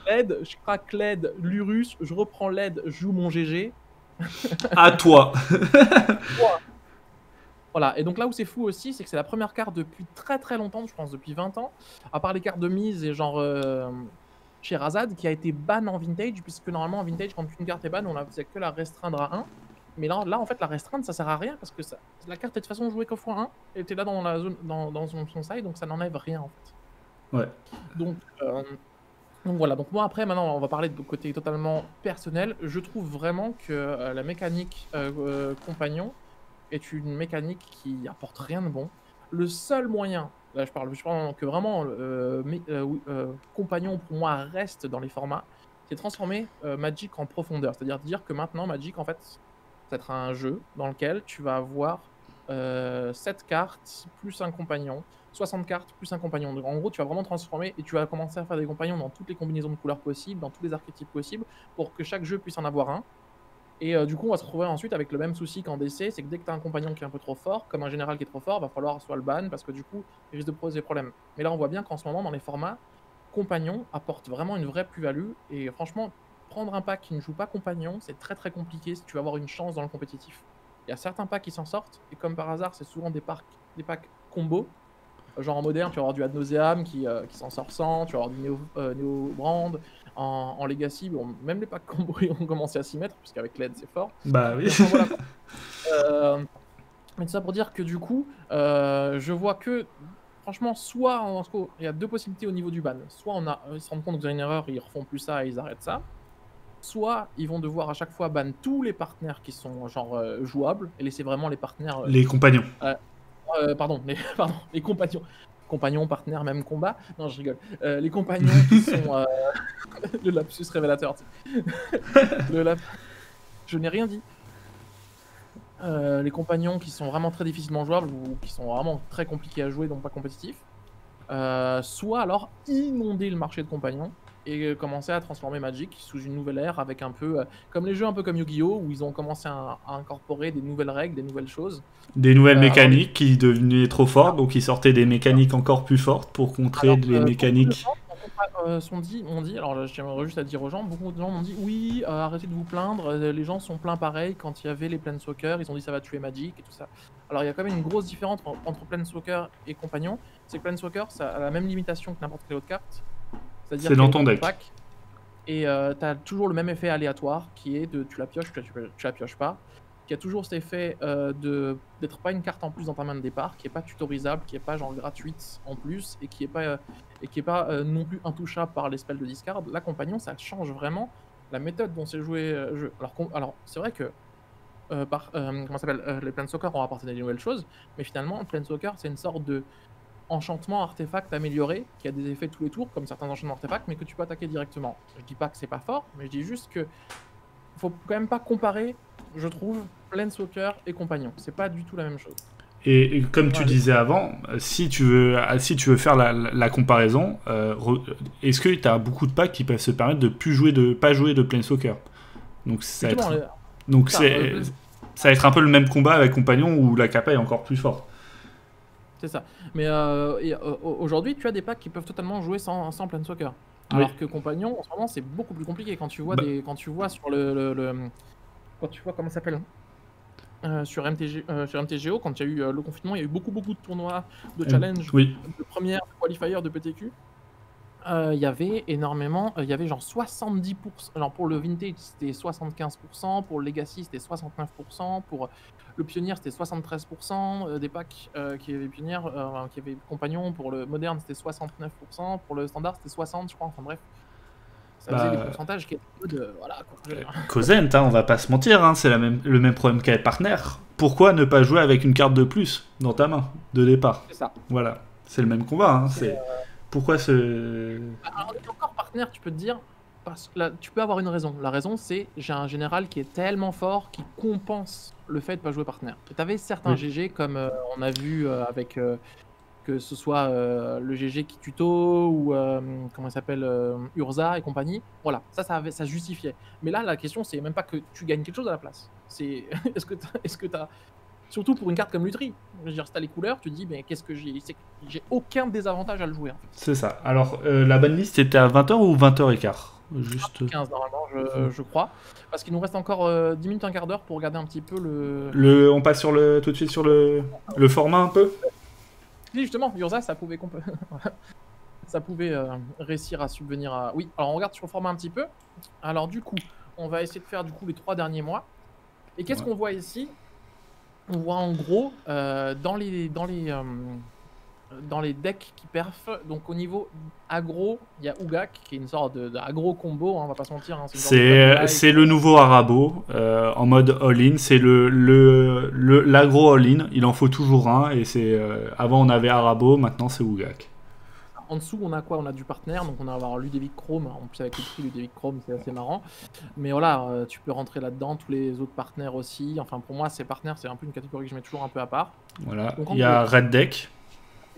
LED, je craque LED, Lurus, je reprends LED, je joue mon GG. À toi. Voilà, et donc là où c'est fou aussi, c'est que c'est la première carte depuis très très longtemps, je pense depuis 20 ans, à part les cartes de mise et genre Sherazade, qui a été ban en Vintage, puisque normalement en Vintage, quand une carte est ban, on ne faisait que la restreindre à 1. Mais là, en fait, la restreindre, ça sert à rien, parce que la carte est de toute façon jouée qu'au fois 1, elle était là dans la zone, dans son side, donc ça n'enlève rien en fait. Ouais. Donc voilà, donc moi après, maintenant, on va parler de côté totalement personnel. Je trouve vraiment que la mécanique compagnon est une mécanique qui apporte rien de bon. Le seul moyen, là je parle que vraiment compagnon pour moi reste dans les formats, c'est transformer Magic en profondeur. C'est-à-dire dire que maintenant Magic en fait, ça va être un jeu dans lequel tu vas avoir 7 cartes plus un compagnon, 60 cartes plus un compagnon. Donc en gros, tu vas vraiment transformer et tu vas commencer à faire des compagnons dans toutes les combinaisons de couleurs possibles, dans tous les archétypes possibles, pour que chaque jeu puisse en avoir un. Et du coup, on va se retrouver ensuite avec le même souci qu'en DC, c'est que dès que tu as un compagnon qui est un peu trop fort, comme un général qui est trop fort, va falloir soit le ban, parce que du coup, il risque de poser des problèmes. Mais là, on voit bien qu'en ce moment, dans les formats, compagnon apporte vraiment une vraie plus-value. Et franchement, prendre un pack qui ne joue pas compagnon, c'est très très compliqué si tu veux avoir une chance dans le compétitif. Il y a certains packs qui s'en sortent, et comme par hasard, c'est souvent des packs combo. Genre en moderne, tu vas avoir du Ad Nauseam qui s'en sort sans, tu vas avoir du Neo Brand. En Legacy, bon, même les packs combo ont commencé à s'y mettre, puisqu'avec LED c'est fort. Bah oui. Enfin, voilà. Mais tout ça pour dire que du coup, je vois que, franchement, soit il y a deux possibilités au niveau du ban. Soit ils se rendent compte qu'ils ont une erreur, ils refont plus ça et ils arrêtent ça. Soit ils vont devoir à chaque fois ban tous les partenaires qui sont genre jouables et laisser vraiment les partenaires. Les compagnons. Pardon, les compagnons. Compagnons, partenaires, même combat. Non, je rigole. Les compagnons qui sont... le lapsus révélateur. Je n'ai rien dit. Les compagnons qui sont vraiment très difficilement jouables ou qui sont vraiment très compliqués à jouer, donc pas compétitifs. Soit alors inonder le marché de compagnons et commencer à transformer Magic sous une nouvelle ère avec un peu... comme les jeux un peu comme Yu-Gi-Oh! Où ils ont commencé à incorporer des nouvelles règles, des nouvelles choses. Des nouvelles mécaniques qui devenaient trop fortes, donc ils sortaient des mécaniques encore plus fortes pour contrer les mécaniques. On dit, alors j'aimerais juste à dire aux gens, beaucoup de gens m'ont dit oui, arrêtez de vous plaindre, les gens sont pleins pareil quand il y avait les Planeswalkers, ils ont dit ça va tuer Magic et tout ça. Alors il y a quand même une grosse différence entre Planeswalker et Compagnon, c'est que Planeswalker ça a la même limitation que n'importe quelle autre carte, c'est-à-dire dans ton deck. Et tu as toujours le même effet aléatoire qui est de tu la pioches, tu la pioches pas, qui a toujours cet effet d'être pas une carte en plus dans ta main de départ, qui est pas tutorisable, qui est pas genre gratuite en plus, et qui est pas non plus intouchable par les spells de discard. La compagnon, ça change vraiment la méthode dont c'est joué. Alors c'est vrai que comment ça s'appelle, les Planeswalkers ont apporté des nouvelles choses, mais finalement, Planeswalker, c'est une sorte de enchantement artefact amélioré qui a des effets tous les tours, comme certains enchantements artefacts, mais que tu peux attaquer directement. Je dis pas que c'est pas fort, mais je dis juste que faut quand même pas comparer, je trouve, Planeswalker et compagnon. C'est pas du tout la même chose. Et comme tu disais avant, si tu veux faire la comparaison, est-ce que tu as beaucoup de packs qui peuvent se permettre de pas jouer de Planeswalker? Donc ça va être un peu le même combat avec compagnon où la capa est encore plus forte. C'est ça. Mais aujourd'hui, tu as des packs qui peuvent totalement jouer sans Planeswalker. Alors que compagnon, en ce moment, c'est beaucoup plus compliqué. Quand tu vois sur quand tu vois comment ça s'appelle sur MTGO, quand il y a eu le confinement, il y a eu beaucoup de tournois, de challenge, de première, de qualifier, de PTQ. Il y avait énormément, il y avait genre 70%, genre pour le Vintage c'était 75%, pour le Legacy c'était 69%, pour le Pionnier c'était 73%, des packs qui avaient Pionnier, qui avaient Compagnon, pour le Moderne c'était 69%, pour le Standard c'était 60% je crois, enfin bref. Ça faisait des pourcentages qui étaient de... Voilà, Cosent, on va pas se mentir, hein, c'est le même problème qu'avec Partner. Pourquoi ne pas jouer avec une carte de plus dans ta main, de départ? C'est ça. Voilà, c'est le même combat, hein, pourquoi ce... Alors, encore partenaire, tu peux te dire, parce que là, tu peux avoir une raison. La raison, c'est j'ai un général qui est tellement fort qui compense le fait de pas jouer partenaire. Tu avais certains GG, comme on a vu avec que ce soit le GG qui tuto ou comment il s'appelle, Urza et compagnie. Voilà, ça justifiait. Mais là, la question, c'est même pas que tu gagnes quelque chose à la place. C'est est-ce que t'as surtout pour une carte comme Lutri. Je veux dire, si t'as les couleurs, tu te dis, mais qu'est-ce que j'ai aucun désavantage à le jouer. En fait. C'est ça. Alors, la banlist était à 20h ou 20h15? Juste... 15 normalement, je crois. Parce qu'il nous reste encore 10 minutes, un quart d'heure pour regarder un petit peu On passe tout de suite sur le format un peu. Oui, justement, Urza, ça pouvait, ça pouvait réussir à subvenir à... Oui, alors on regarde sur le format un petit peu. Alors du coup, on va essayer de faire du coup les 3 derniers mois. Et qu'est-ce qu'on voit ici? On voit en gros dans les decks qui perfent, donc au niveau aggro, il y a Ugak qui est une sorte d'aggro combo, hein, on va pas se mentir. Hein, c'est le nouveau Arabo en mode all-in, c'est l'agro all-in, il en faut toujours un, et c'est avant on avait Arabo, maintenant c'est Ugak. En dessous, on a quoi? On a du partenaire, donc on va avoir Ludovic Chrome. En plus, avec le prix Ludovic Chrome, c'est assez marrant. Mais voilà, tu peux rentrer là-dedans, tous les autres partenaires aussi. Enfin, pour moi, ces partenaires, c'est un peu une catégorie que je mets toujours un peu à part. Voilà, il y a Red Deck.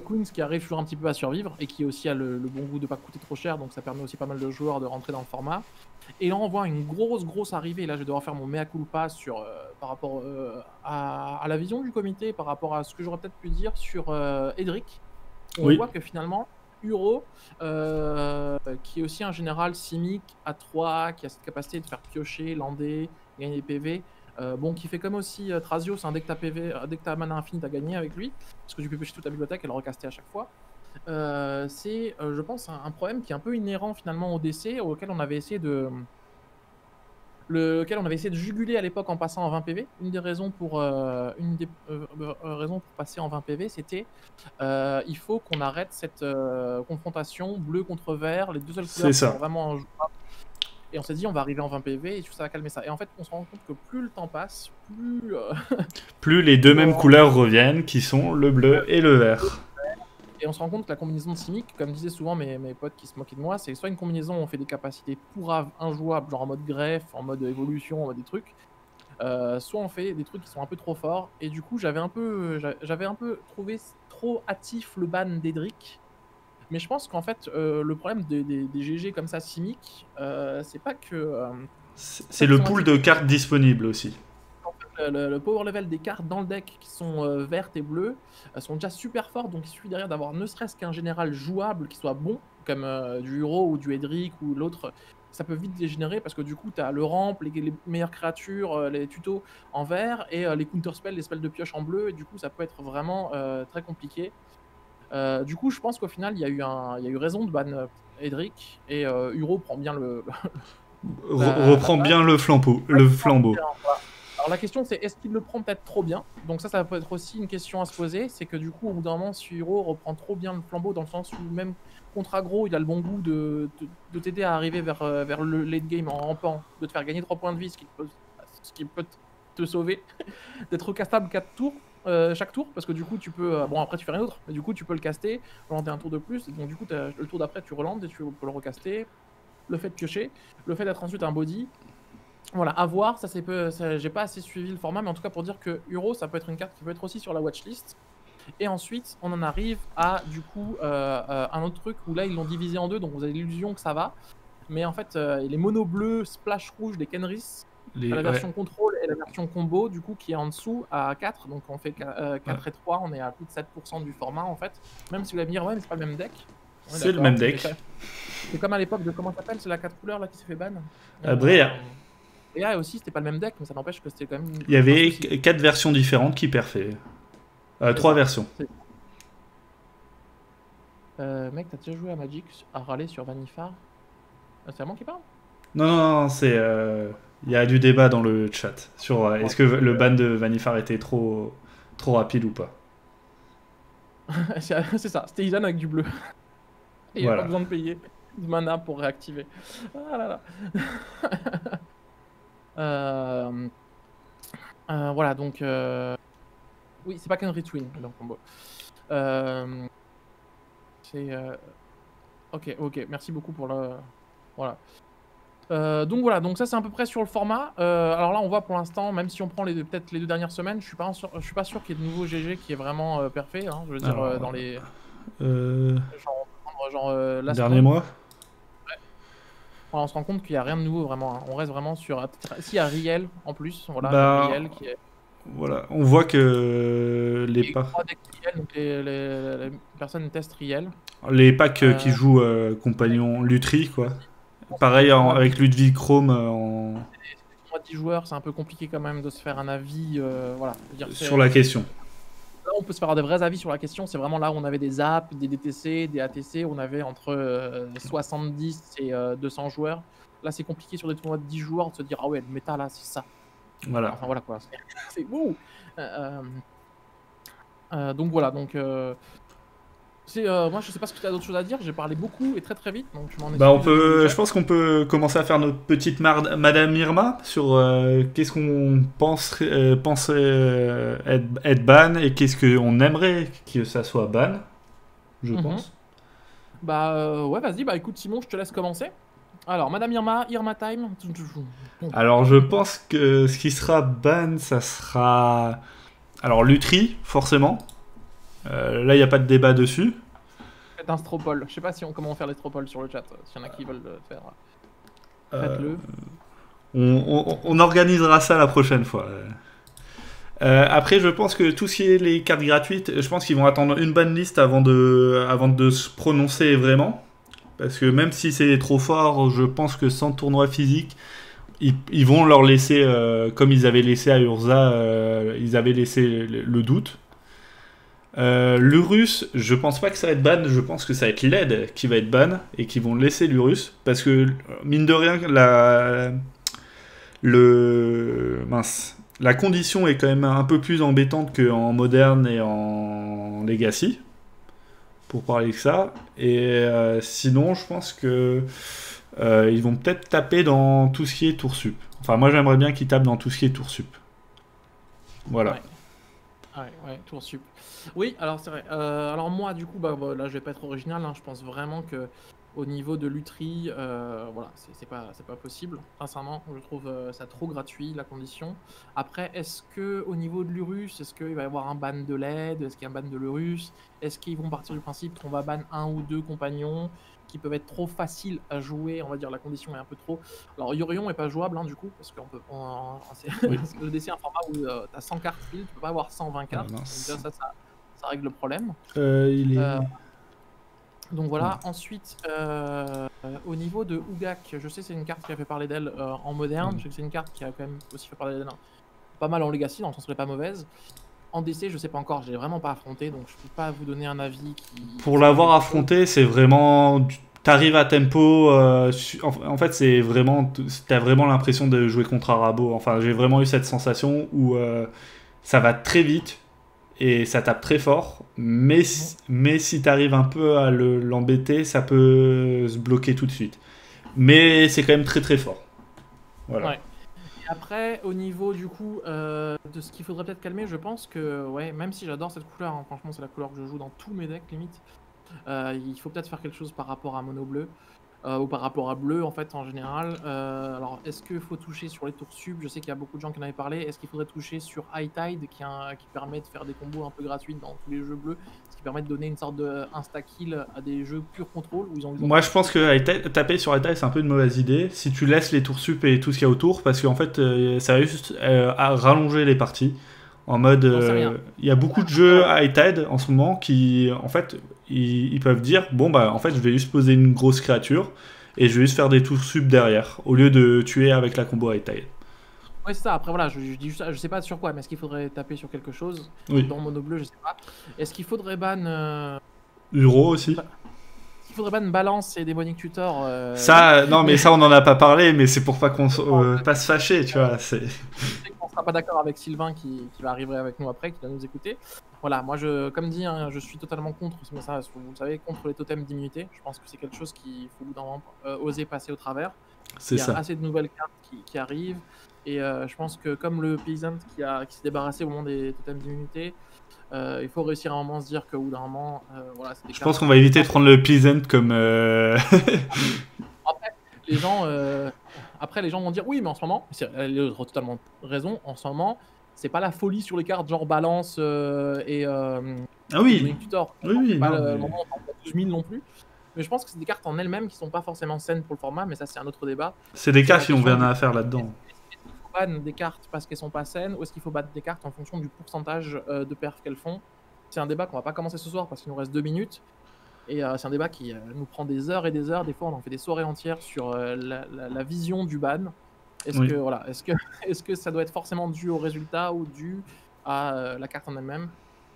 Queens qui arrive toujours un petit peu à survivre et qui aussi a le bon goût de ne pas coûter trop cher, donc ça permet aussi pas mal de joueurs de rentrer dans le format. Et là, on voit une grosse arrivée. Et là, je vais devoir faire mon mea culpa par rapport à la vision du comité, par rapport à ce que j'aurais peut-être pu dire sur Edric. On voit que finalement, Uro, qui est aussi un général simique à 3, qui a cette capacité de faire piocher, lander, gagner des PV. Bon, qui fait comme aussi Thrasios, hein, dès que t'as mana infinie, t'as gagné avec lui, parce que tu peux piocher toute ta bibliothèque et le recaster à chaque fois. C'est, je pense, un problème qui est un peu inhérent finalement au DC, auquel on avait essayé de juguler à l'époque en passant en 20 PV. Une des raisons pour passer en 20 PV, c'était il faut qu'on arrête cette confrontation bleu contre vert, les deux seules couleurs qui sont vraiment jouables. Et on s'est dit on va arriver en 20 PV et ça va calmer ça. Et en fait on se rend compte que plus le temps passe, plus les deux mêmes couleurs reviennent, qui sont le bleu et le vert. Et on se rend compte que la combinaison de Simic, comme disaient souvent mes potes qui se moquaient de moi, c'est soit une combinaison où on fait des capacités pourraves injouables, genre en mode greffe, en mode évolution, en mode des trucs, soit on fait des trucs qui sont un peu trop forts. Et du coup j'avais un peu trouvé trop hâtif le ban d'Edric. Mais je pense qu'en fait, le problème des GG comme ça, Simic, c'est pas que... c'est le pool de cartes disponibles aussi. En fait, le power level des cartes dans le deck qui sont vertes et bleues sont déjà super fortes, donc il suffit derrière d'avoir ne serait-ce qu'un général jouable qui soit bon, comme du Uro ou du Edric ou l'autre. Ça peut vite dégénérer parce que du coup, tu as le ramp, les meilleures créatures, les tutos en vert et les counter spells, les spells de pioche en bleu, et du coup, ça peut être vraiment très compliqué. Du coup, je pense qu'au final, il y a eu raison de ban Edric, et Uro prend bien reprend bien le flambeau. Alors la question, c'est est-ce qu'il le prend peut-être trop bien? Donc ça peut être aussi une question à se poser, c'est que du coup, au bout d'un moment, si Uro reprend trop bien le flambeau, dans le sens où même contre aggro, il a le bon goût de t'aider à arriver vers le late game en rampant, de te faire gagner 3 points de vie, ce qui peut te sauver, d'être recastable 4 tours. Chaque tour, parce que du coup tu peux, bon après tu fais rien d'autre, mais du coup tu peux le caster, relancer un tour de plus, et donc du coup le tour d'après tu relances et tu peux le recaster, le fait de piocher, le fait d'être ensuite un body, voilà, à voir, ça c'est peu, j'ai pas assez suivi le format, mais en tout cas pour dire que Uro ça peut être une carte qui peut être aussi sur la watchlist. Et ensuite on en arrive à du coup un autre truc où là ils l'ont divisé en deux, donc vous avez l'illusion que ça va, mais en fait les mono bleus, splash rouge, des Kenris, la version contrôle et la version combo, du coup, qui est en dessous à 4. Donc on fait 4 et 3, on est à plus de 7% du format en fait. Même si vous allez me dire, ouais, mais c'est pas le même deck. C'est le même deck. C'est comme à l'époque de, comment ça s'appelle, c'est la 4 couleurs là qui s'est fait ban. Brea. Brea aussi, c'était pas le même deck, mais ça n'empêche que c'était quand même. Il y avait 4 versions différentes qui perfaient. 3 versions. Mec, t'as déjà joué à Magic à râler sur Vanifar? C'est à moi qui parle? Non, c'est. Il y a du débat dans le chat sur est-ce que le ban de Vanifar était trop rapide ou pas. C'est ça, c'était Isan avec du bleu. Et il n'y a pas besoin de payer de mana pour réactiver. Ah là là. Voilà, donc... Oui, c'est pas qu'un retwin dans le combo. Ok, merci beaucoup pour le... Voilà. Donc voilà, donc ça c'est à peu près sur le format. Alors là on voit pour l'instant, même si on prend peut-être les 2 dernières semaines, je suis pas sûr qu'il y ait de nouveau GG qui est vraiment parfait, hein, je veux dire dans les... genre dernier mois. Ouais. Voilà, on se rend compte qu'il n'y a rien de nouveau vraiment, hein. On reste vraiment sur... S'il y a Riel en plus, voilà, Riel qui est... Voilà, on voit que les packs... Donc les personnes testent Riel. Les packs qui jouent compagnon Lutri, quoi. Pareil avec Ludwig Chrome en... Moi, 10 joueurs, c'est un peu compliqué quand même de se faire un avis. Voilà. Sur la question. Là, on peut se faire des vrais avis sur la question. C'est vraiment là où on avait des apps, des DTC, des ATC. On avait entre 70 et 200 joueurs. Là, c'est compliqué sur des tournois de 10 joueurs de se dire ah ouais, le méta là, c'est ça. Voilà. Enfin voilà quoi. C'est wouh. Donc voilà. Donc moi, je sais pas ce que tu as d'autres choses à dire. J'ai parlé beaucoup et très très vite. Donc je m'en excuse. Bah je pense qu'on peut commencer à faire notre petite Madame Irma sur qu'est-ce qu'on pense être ban et qu'est-ce qu'on aimerait que ça soit ban, je pense. Bah ouais, vas-y. Bah écoute, Simon, je te laisse commencer. Alors, Madame Irma, Irma Time. Alors, je pense que ce qui sera ban, ça sera... Alors, Lutri, forcément. Là, il n'y a pas de débat dessus. Faites un stropole. Je sais pas comment faire les stropoles sur le chat. S'il y en a qui veulent le faire, faites-le. On organisera ça la prochaine fois. Après, je pense que tout ce qui est les cartes gratuites, je pense qu'ils vont attendre une bonne liste avant de se prononcer vraiment. Parce que même si c'est trop fort, je pense que sans tournoi physique, ils vont leur laisser, comme ils avaient laissé à Urza, ils avaient laissé le doute. L'Urus, je pense pas que ça va être ban, je pense que ça va être LED qui va être ban et qui vont laisser l'Urus. Parce que, mine de rien, la condition est quand même un peu plus embêtante qu'en moderne et en legacy. Pour parler de ça. Et sinon, je pense que ils vont peut-être taper dans tout ce qui est tour sup. Enfin, moi, j'aimerais bien qu'ils tapent dans tout ce qui est tour sup. Voilà. Ouais, tour sup. Oui, alors c'est vrai. Alors moi, du coup, là, je vais pas être original. Hein, je pense vraiment que au niveau de l'Utri, voilà, c'est pas possible. Sincèrement, je trouve ça trop gratuit, la condition. Après, est-ce que au niveau de l'Urus, est-ce qu'il va y avoir un ban de LED? Est-ce qu'il y a un ban de l'Urus? Est-ce qu'ils vont partir du principe qu'on va ban un ou deux compagnons qui peuvent être trop faciles à jouer? On va dire la condition est un peu trop. Alors Yorion est pas jouable, hein, du coup, parce que le DC est un format où tu as 100 cartes pile, tu peux pas avoir 120 cartes. Donc déjà, ça règle le problème. Donc voilà, ensuite, au niveau de Ugak, je sais que c'est une carte qui a fait parler d'elle en moderne, je sais que c'est une carte qui a quand même aussi fait parler d'elle pas mal en Legacy, dans le sens où elle est pas mauvaise. En DC, je sais pas encore, je l'ai vraiment pas affronté, donc je peux pas vous donner un avis Pour l'avoir affronté, c'est vraiment... T'arrives à tempo, en fait c'est vraiment... T'as vraiment l'impression de jouer contre Arabo, enfin j'ai vraiment eu cette sensation où ça va très vite, et ça tape très fort, mais si t'arrives un peu à l'embêter, ça peut se bloquer tout de suite. Mais c'est quand même très très fort. Voilà. Ouais. Et après, au niveau du coup de ce qu'il faudrait peut-être calmer, je pense que, ouais, même si j'adore cette couleur, hein, franchement c'est la couleur que je joue dans tous mes decks limite, il faut peut-être faire quelque chose par rapport à mono bleu. Ou par rapport à bleu en fait en général. Alors est-ce qu'il faut toucher sur les tours sub? Je sais qu'il y a beaucoup de gens qui en avaient parlé. Est-ce qu'il faudrait toucher sur High Tide qui permet de faire des combos un peu gratuits dans tous les jeux bleus, ce qui permet de donner une sorte de insta-kill à des jeux pur contrôle où ils ont Moi je pense que taper sur High Tide c'est un peu une mauvaise idée si tu laisses les tours sup et tout ce qu'il y a autour, parce qu'en fait ça va juste à rallonger les parties. En mode, il y a beaucoup de jeux High Tide en ce moment qui, en fait, ils peuvent dire bon bah en fait je vais juste poser une grosse créature et je vais juste faire des tours sub derrière au lieu de tuer avec la combo High Tide. Ouais c'est ça. Après voilà, je dis juste ça, je sais pas sur quoi, mais est-ce qu'il faudrait taper sur quelque chose dans mono bleu, je sais pas. Est-ce qu'il faudrait ban Uro aussi? Il faudrait ban Balance et Demonic Tutor. Ça, non mais ça on en a pas parlé, mais c'est pour pas qu'on pas se fâcher, tu vois. On sera pas d'accord avec Sylvain qui va arriver avec nous après, qui va nous écouter. Voilà, moi comme dit, hein, je suis totalement contre, mais ça, vous le savez, contre les totems d'immunité. Je pense que c'est quelque chose qu'il faut oser passer au travers. Il y a assez de nouvelles cartes qui arrivent, et je pense que comme le Peasant qui s'est débarrassé au moment des totems d'immunité, il faut réussir à un moment se dire qu'au bout d'un moment, voilà, c'est des cartes. Je pense qu'on va éviter de prendre le Peasant comme... Après, les gens vont dire oui, mais en ce moment, elle a totalement raison, en ce moment, c'est pas la folie sur les cartes genre Balance et ah oui, Tutor. Oui, pas le moment où on 12 000 non plus. Mais je pense que c'est des cartes en elles-mêmes qui sont pas forcément saines pour le format, mais ça c'est un autre débat. C'est des cartes qui n'ont rien à faire là-dedans. Est-ce qu'il faut ban des cartes parce qu'elles sont pas saines, ou est-ce qu'il faut battre des cartes en fonction du pourcentage de perf qu'elles font? C'est un débat qu'on va pas commencer ce soir parce qu'il nous reste 2 minutes. Et c'est un débat qui nous prend des heures et des heures. Des fois, on en fait des soirées entières sur la vision du ban. Est-ce Oui. que, voilà, est-ce que ça doit être forcément dû au résultat ou dû à la carte en elle-même?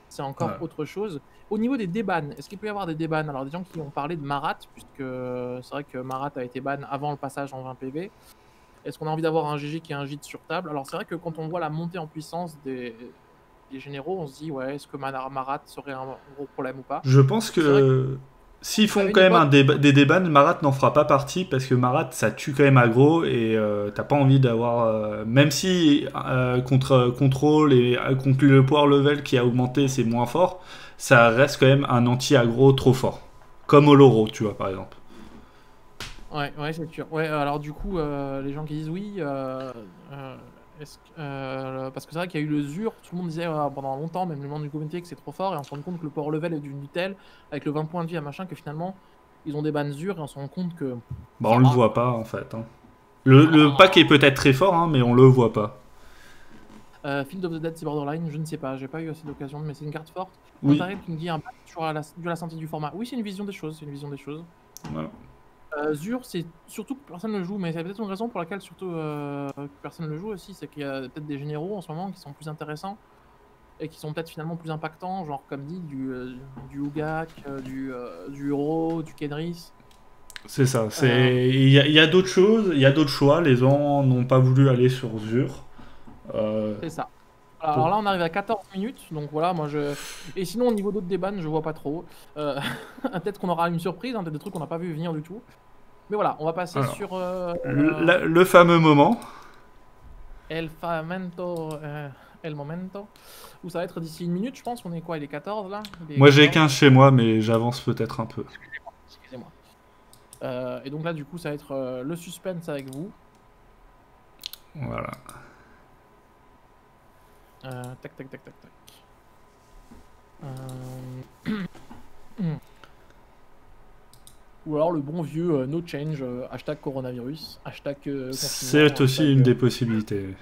C'est encore Voilà. autre chose. Au niveau des débans, est-ce qu'il peut y avoir des débans? Alors, des gens qui ont parlé de Marat, puisque c'est vrai que Marat a été ban avant le passage en 20 PV. Est-ce qu'on a envie d'avoir un GG qui est un gîte sur table? Alors, c'est vrai que quand on voit la montée en puissance des généraux, on se dit, ouais, est-ce que Marat serait un gros problème ou pas? Je pense C'est vrai que s'ils qu'à font une quand même époque, des débats, Marat n'en fera pas partie parce que Marat ça tue quand même aggro et t'as pas envie d'avoir. Même si contre contrôle et contre le power level qui a augmenté c'est moins fort, ça reste quand même un anti-aggro trop fort. Comme Oloro, tu vois par exemple. ouais, ouais, c'est sûr. Ouais, alors du coup, les gens qui disent oui, parce que c'est vrai qu'il y a eu le Zur, tout le monde disait pendant longtemps, même le monde du communauté, que c'est trop fort, et on se rend compte que le power level est d'une tel, avec le 20 points de vie à machin, que finalement, ils ont des bans Zur, et on se rend compte que Bah on ça le va, voit quoi. pas en fait. Hein. Le pack est peut-être très fort, hein, mais on le voit pas. Field of the Dead, c'est Borderline, je ne sais pas, j'ai pas eu assez d'occasion, mais c'est une carte forte. Oui. Ontario qui me dit un ban sur la santé du format. Oui, c'est une vision des choses, c'est une vision des choses. Voilà. Zur, c'est surtout que personne ne le joue, mais c'est peut-être une raison pour laquelle surtout que personne ne le joue aussi, c'est qu'il y a peut-être des généraux en ce moment qui sont plus intéressants et qui sont peut-être finalement plus impactants, genre comme dit du Ugak, du Uro, du Kenris. C'est ça. Euh, Il y a d'autres choses, il y a d'autres choix. Les gens n'ont pas voulu aller sur Zur. c'est ça. Alors Pour... là, on arrive à 14 minutes, donc voilà, moi je. Et sinon, au niveau d'autres débats, je vois pas trop. Peut-être qu'on aura une surprise, hein, peut-être des trucs qu'on n'a pas vu venir du tout. Mais voilà, on va passer Alors, sur le fameux moment. El Famento, El Momento, où ça va être d'ici une minute, je pense. On est quoi? Il est 14 là? Il est Moi j'ai 14. 15 chez moi, mais j'avance peut-être un peu. Excusez-moi. Et donc là, du coup, ça va être le suspense avec vous. Voilà. Tac, tac, tac, tac, tac. Ou alors le bon vieux no change, hashtag coronavirus, hashtag confinement, C'est aussi hashtag, une des possibilités.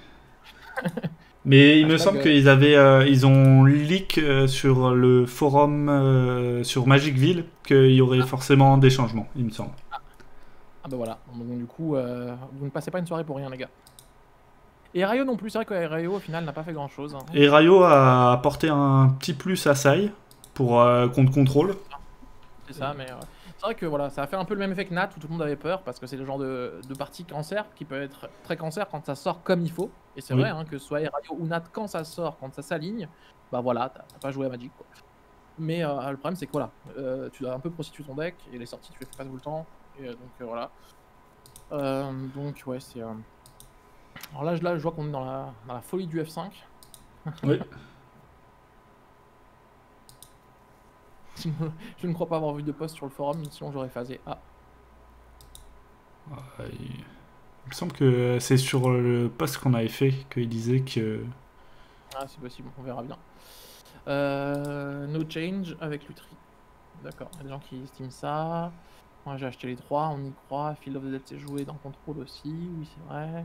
Mais il me semble hashtag, ils ont leak sur le forum sur Magicville qu'il y aurait forcément des changements, il me semble. ah bah voilà, donc du coup, vous ne passez pas une soirée pour rien, les gars. Et Rayo non plus, c'est vrai que Rayo au final n'a pas fait grand chose. Hein. Et Rayo a apporté un petit plus à Sai pour contre contrôle. C'est ça, mais c'est vrai que voilà, ça a fait un peu le même effet que Nat où tout le monde avait peur parce que c'est le genre de partie cancer qui peut être très cancer quand ça sort comme il faut. Et c'est Oui. vrai hein, que ce soit Rayo ou Nat, quand ça sort, quand ça s'aligne, bah voilà, t'as pas joué à Magic quoi. Mais le problème c'est que voilà, tu dois un peu prostituer ton deck et les sorties tu les fais pas tout le temps. Et donc voilà. Donc ouais, c'est. Alors là, je vois qu'on est dans la folie du F5. Oui. Je ne crois pas avoir vu de post sur le forum, sinon j'aurais phasé. Ah, Il me semble que c'est sur le post qu'on avait fait qu'il disait que. ah c'est possible, on verra bien. No change avec Lutri. D'accord, il y a des gens qui estiment ça. Moi j'ai acheté les 3, on y croit. Field of the Dead c'est joué dans Control aussi, oui c'est vrai.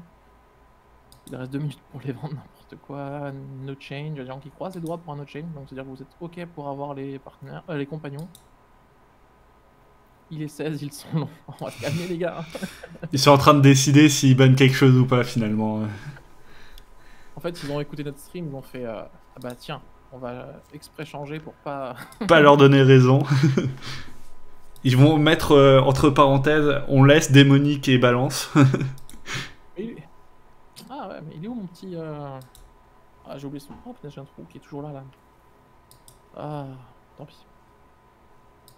Il reste 2 minutes pour les vendre, n'importe quoi. No change, il y a des gens qui croisent les doigts pour un no change, donc c'est-à-dire que vous êtes ok pour avoir les partenaires, les compagnons. Il est 16, ils sont longs. On va se calmer les gars. Ils sont en train de décider s'ils bannent quelque chose ou pas finalement. En fait, ils ont écouté notre stream, ils ont fait ah bah tiens, on va exprès changer pour pas. Pas leur donner raison. Ils vont mettre entre parenthèses, on laisse démonique et balance. Ah ouais, mais il est où mon petit. Ah, j'ai oublié son. Oh putain, j'ai un trou qui est toujours là. Ah, tant pis.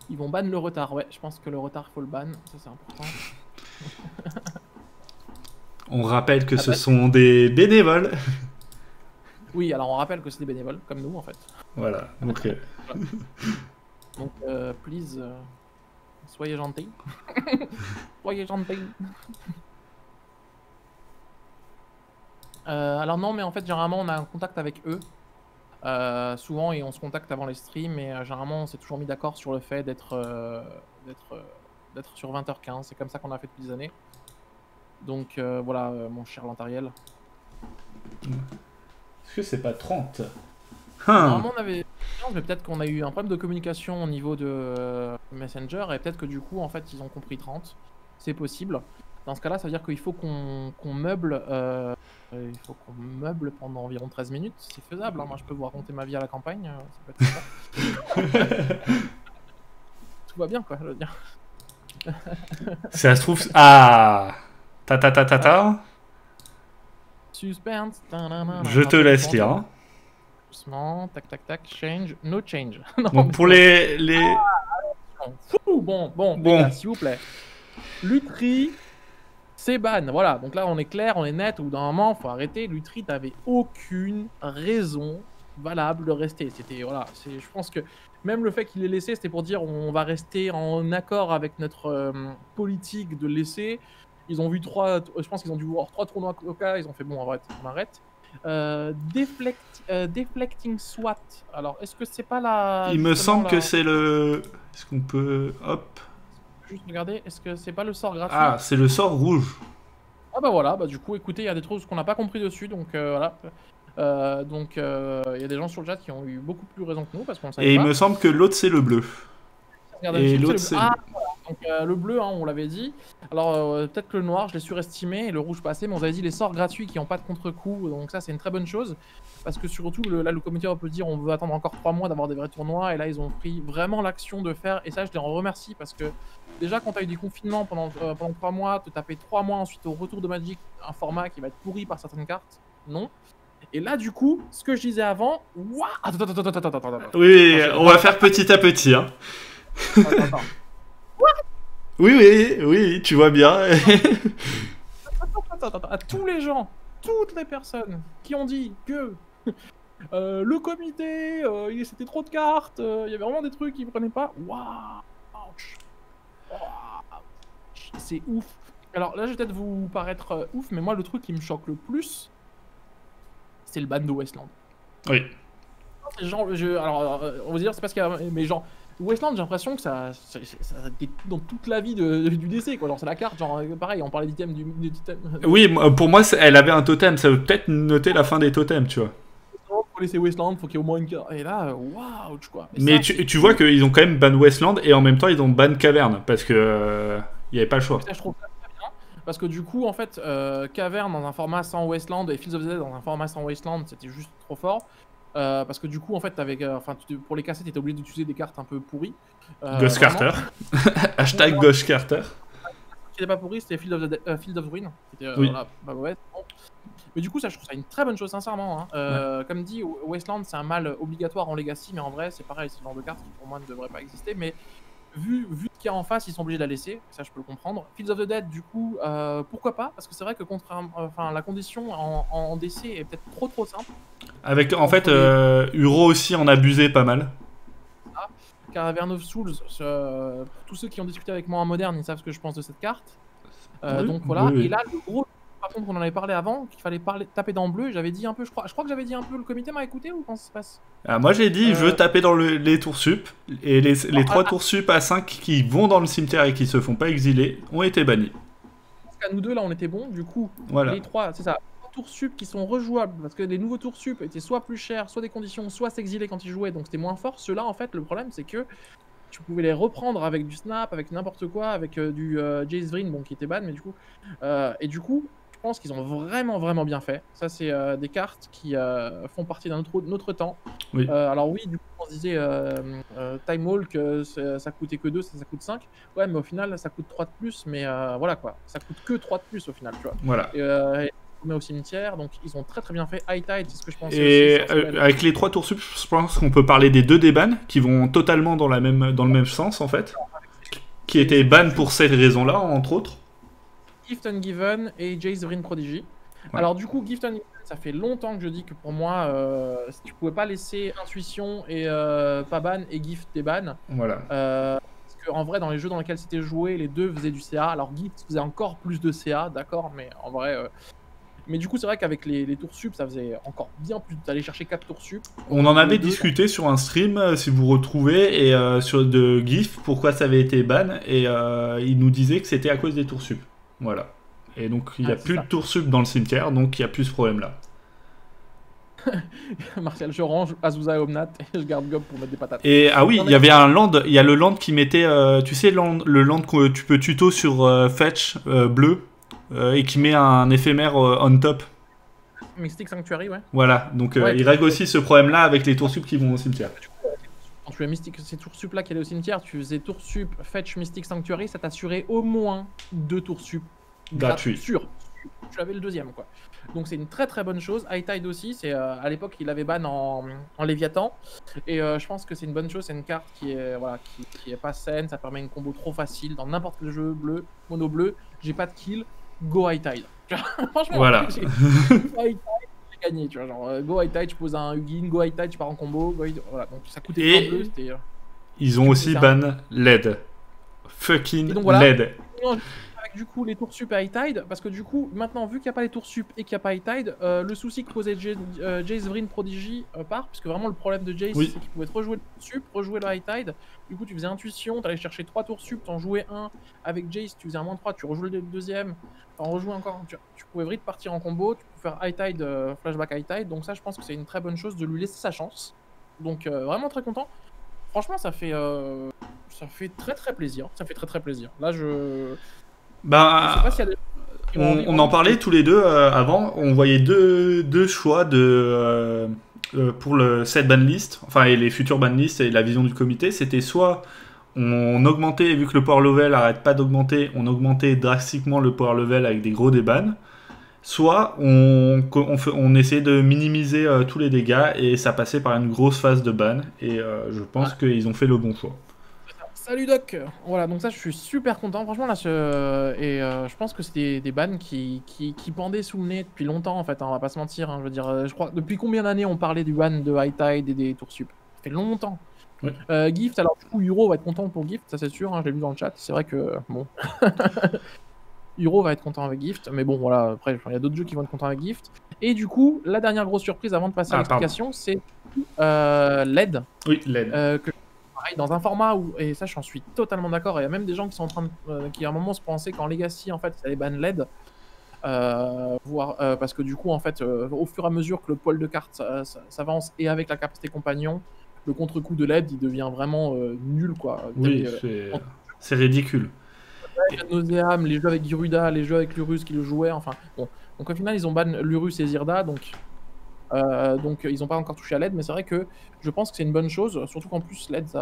Ils vont ban le retard, ouais, je pense que le retard faut le ban, ça c'est important. On rappelle que ce sont des bénévoles. Oui, alors on rappelle que c'est des bénévoles, comme nous en fait. Voilà, donc. Donc, please, soyez gentils. Soyez gentils. Alors non, mais en fait, généralement, on a un contact avec eux. Souvent, et on se contacte avant les streams, et généralement, on s'est toujours mis d'accord sur le fait d'être sur 20h15. C'est comme ça qu'on a fait depuis des années. Donc voilà, mon cher Lantariel. Est-ce que c'est pas 30? Normalement, on avait mais peut-être qu'on a eu un problème de communication au niveau de Messenger et peut-être que du coup, en fait, ils ont compris 30. C'est possible. Dans ce cas-là, ça veut dire qu'il faut qu'on meuble. Il faut qu'on meuble pendant environ 13 minutes. C'est faisable. Hein. Moi, je peux vous raconter ma vie à la campagne. Ça peut être sympa. Tout va bien, quoi, je veux dire. Ça se trouve... Ah ta. Suspense. Je te laisse lire. Hein. Doucement, tac, tac, tac, change, no change. Non, bon, pour les... Fou, bon. Les gars, s'il vous plaît. Lutri, c'est ban. Voilà, donc là, on est clair, on est net. Au bout d'un moment, faut arrêter. Lutri, t'avais aucune raison valable de rester. C'était, voilà, je pense que même le fait qu'il l'ait laissé, c'était pour dire on va rester en accord avec notre politique de laisser. Ils ont vu je pense qu'ils ont dû voir 3 tournois Coca, ils ont fait bon, on arrête. Deflecting SWAT. Alors, est-ce que c'est pas la... Il me semble que c'est le... Est-ce qu'on peut... Hop. Juste regarder, est-ce que c'est pas le sort gratuit? Ah, c'est le sort rouge. Ah bah voilà, bah du coup, écoutez, il y a des choses qu'on n'a pas compris dessus, donc voilà. Donc, il y a des gens sur le chat qui ont eu beaucoup plus raison que nous, parce qu'on le savait pas. Et il me semble que l'autre, c'est le bleu. Et l'autre, c'est... Ah, voilà. Donc le bleu, hein, on l'avait dit. Alors peut-être que le noir, je l'ai surestimé, et le rouge passé, mais on avait dit les sorts gratuits qui n'ont pas de contre-coup, donc ça c'est une très bonne chose. Parce que surtout, là le comité peut dire on veut attendre encore 3 mois d'avoir des vrais tournois, et là ils ont pris vraiment l'action de faire, et ça je les en remercie, parce que déjà quand tu as eu des confinements pendant 3 mois, te taper 3 mois ensuite au retour de Magic, un format qui va être pourri par certaines cartes, non. Et là, du coup, ce que je disais avant... Ouah, attends. Oui, on va faire petit à petit, hein. Attends. Oui, tu vois bien. Attends. À tous les gens, toutes les personnes qui ont dit que le comité, c'était trop de cartes, il y avait vraiment des trucs qu'ils ne prenaient pas. Waouh, c'est ouf. Alors là, je vais peut-être vous paraître ouf, mais moi, le truc qui me choque le plus, c'est le ban de Wasteland. Oui. Genre, alors, on va dire, c'est parce qu'il y a... Mais genre, Wasteland, j'ai l'impression que ça dans toute la vie du DC, quoi. Genre, c'est la carte, genre, pareil, on parlait d'item du totem. Oui, pour moi, elle avait un totem. Ça veut peut-être noter la fin des totems, tu vois. Pour laisser Wasteland, faut qu'il y ait au moins une carte. Et là, waouh, quoi. Mais ça, tu vois qu'ils ont quand même ban Wasteland et en même temps, ils ont ban Caverne parce que il n'y avait pas le choix. Ça, je trouve ça très bien. Parce que du coup, en fait, Caverne dans un format sans Wasteland et Fields of the Dead dans un format sans Wasteland, c'était juste trop fort. Parce que du coup, en fait, pour les casser, t'étais obligé d'utiliser des cartes un peu pourries. Ghost Carter. Hashtag Ghost Carter. Ce qui n'était pas pourri, c'était Field of Ruin. C'était, oui. Voilà, bah ouais, bon. Mais du coup, ça, je trouve ça une très bonne chose, sincèrement. Hein. Comme dit, Wasteland, c'est un mal obligatoire en Legacy, mais en vrai, c'est pareil, c'est le genre de carte qui pour moi ne devrait pas exister. Mais vu ce qu'il y a en face, ils sont obligés de la laisser. Ça, je peux le comprendre. Fields of the Dead, du coup, pourquoi pas? Parce que c'est vrai que la condition en DC est peut-être trop simple. Avec, en fait, Uro aussi en abusait pas mal. Cavern of Souls, pour tous ceux qui ont discuté avec moi en moderne, ils savent ce que je pense de cette carte. Donc voilà, oui. Et là, le gros, par contre, on en avait parlé avant, qu'il fallait taper dans le bleu, j'avais dit un peu, je crois que j'avais dit un peu, le comité m'a écouté ou comment ça se passe? Moi j'ai dit, je veux taper dans les tours sup, et les 3 tours sup à 5 qui vont dans le cimetière et qui se font pas exiler ont été bannis. Parce qu'à nous deux, là, on était bons, du coup, voilà. Les 3, c'est ça. Tours sup qui sont rejouables parce que les nouveaux tours sup étaient soit plus chers, soit des conditions, soit s'exiler quand ils jouaient, donc c'était moins fort. Ceux-là, en fait, le problème c'est que tu pouvais les reprendre avec du snap, avec n'importe quoi, avec du Jace Vryn, bon, qui était ban, mais du coup, et du coup, je pense qu'ils ont vraiment bien fait. Ça, c'est des cartes qui font partie d'un autre temps. Oui. Alors oui, du coup, on se disait Time Walk, ça coûtait que 2, ça coûte 5. Ouais, mais au final, ça coûte 3 de plus, mais voilà quoi, ça coûte que 3 de plus au final, tu vois. Voilà. Met au cimetière, donc ils ont très bien fait. High Tide, c'est ce que je pensais. Et aussi, avec les 3 tours sup, je pense qu'on peut parler des 2 débans qui vont totalement dans le même sens en fait, qui étaient ban pour cette raison-là, entre autres. Gift Ungiven et Jace Vryn Prodigy. Ouais. Alors du coup, Gift Ungiven, ça fait longtemps que je dis que pour moi, tu pouvais pas laisser Intuition et pas ban et Gift des ban. Voilà. Parce qu'en vrai, dans les jeux dans lesquels c'était joué, les deux faisaient du CA. Alors Gift faisait encore plus de CA, d'accord, mais en vrai... Mais du coup, c'est vrai qu'avec les tours sup, ça faisait encore bien plus d'aller chercher 4 tours sup. On en avait discuté sur un stream, si vous retrouvez, et sur de GIF, pourquoi ça avait été ban, et il nous disait que c'était à cause des tours sup. Voilà. Et donc, il n'y a plus de tours sup dans le cimetière, donc il n'y a plus ce problème-là. Martial, je range Azusa et Omnat et je garde Gob pour mettre des patates. Et ah oui, Non, il mais y avait un land, il y a le land qui mettait, tu sais, le land que tu peux tuto sur fetch bleu et qui met un éphémère on top. Mystic Sanctuary, ouais. Voilà, donc Ouais, il règle aussi ce problème-là avec les tours sub qui vont au cimetière. quand tu as Mystic, ces tours sup là qui allaient au cimetière, tu faisais tour sup, fetch Mystic Sanctuary, ça t'assurait au moins 2 tours sup. Gratuit. Sûr. Tu avais le deuxième, quoi. Donc c'est une très très bonne chose. High Tide aussi, c'est à l'époque il avait ban en Léviathan. Et je pense que c'est une bonne chose, c'est une carte qui est, voilà, qui est pas saine, ça permet une combo trop facile dans n'importe quel jeu bleu, mono bleu, j'ai pas de kill, go High Tide. Franchement, Voilà. j'ai High Tide, j'ai gagné, tu vois, genre go High Tide, je pose un Hugin, go High Tide, je pars en combo, voilà, donc ça coûtait Et bleu, c'était... ils ont aussi ban LED. Fucking LED. Avec du coup les tours sup et High Tide, parce que du coup, maintenant, vu qu'il n'y a pas les tours sup et qu'il n'y a pas High Tide, le souci que posait Jace Vryn Prodigy part, parce que vraiment le problème de Jace, Oui. c'est qu'il pouvait rejouer le sup, rejouer le High Tide. Du coup, tu faisais intuition, tu allais chercher 3 tours sup, t'en jouais un avec Jace, tu faisais un -3, tu rejouais le deuxième, t'en rejouais encore, tu pouvais vite partir en combo, tu pouvais faire High Tide, flashback High Tide, donc ça, je pense que c'est une très bonne chose de lui laisser sa chance. Donc, vraiment très content. Franchement, ça fait très très plaisir. Ça fait très très plaisir. Là, je sais pas s'il y a des... on en parlait tous les deux avant. On voyait deux choix pour le set ban list, enfin et les futurs ban list et la vision du comité. C'était soit on augmentait, vu que le power level arrête pas d'augmenter, on augmentait drastiquement le power level avec des gros débans. Soit on essayait de minimiser tous les dégâts et ça passait par une grosse phase de ban. Et je pense qu'ils ont fait le bon choix. Salut Doc. Voilà, donc ça, je suis super content. Franchement, là, je pense que c'est des bans qui pendaient sous le nez depuis longtemps, en fait. Hein, on va pas se mentir. Hein, je veux dire, je crois, depuis combien d'années on parlait du ban de High Tide et des tours sup? Ça fait longtemps. Oui. Gift, alors du coup, Uro va être content pour Gift, ça c'est sûr. Hein, je l'ai vu dans le chat. C'est vrai que, bon... Uro va être content avec Gift, mais bon, voilà, après, il y a d'autres jeux qui vont être contents avec Gift. Et du coup, la dernière grosse surprise avant de passer à l'explication, c'est LED. Oui, LED. Que, pareil, dans un format où, et ça, j'en suis totalement d'accord, il y a même des gens qui sont en train de, qui à un moment se pensaient qu'en Legacy, en fait, ça allait ban LED. Parce que du coup, en fait, au fur et à mesure que le poil de carte s'avance et avec la capacité compagnon, le contre-coup de LED, il devient vraiment nul, quoi. Oui, c'est ridicule. Nauseam, les jeux avec Giruda, les jeux avec Lurus qui le jouaient, enfin bon. Donc au final ils ont ban Lurus et Zirda, donc ils n'ont pas encore touché à LED, mais c'est vrai que je pense que c'est une bonne chose, surtout qu'en plus LED c'est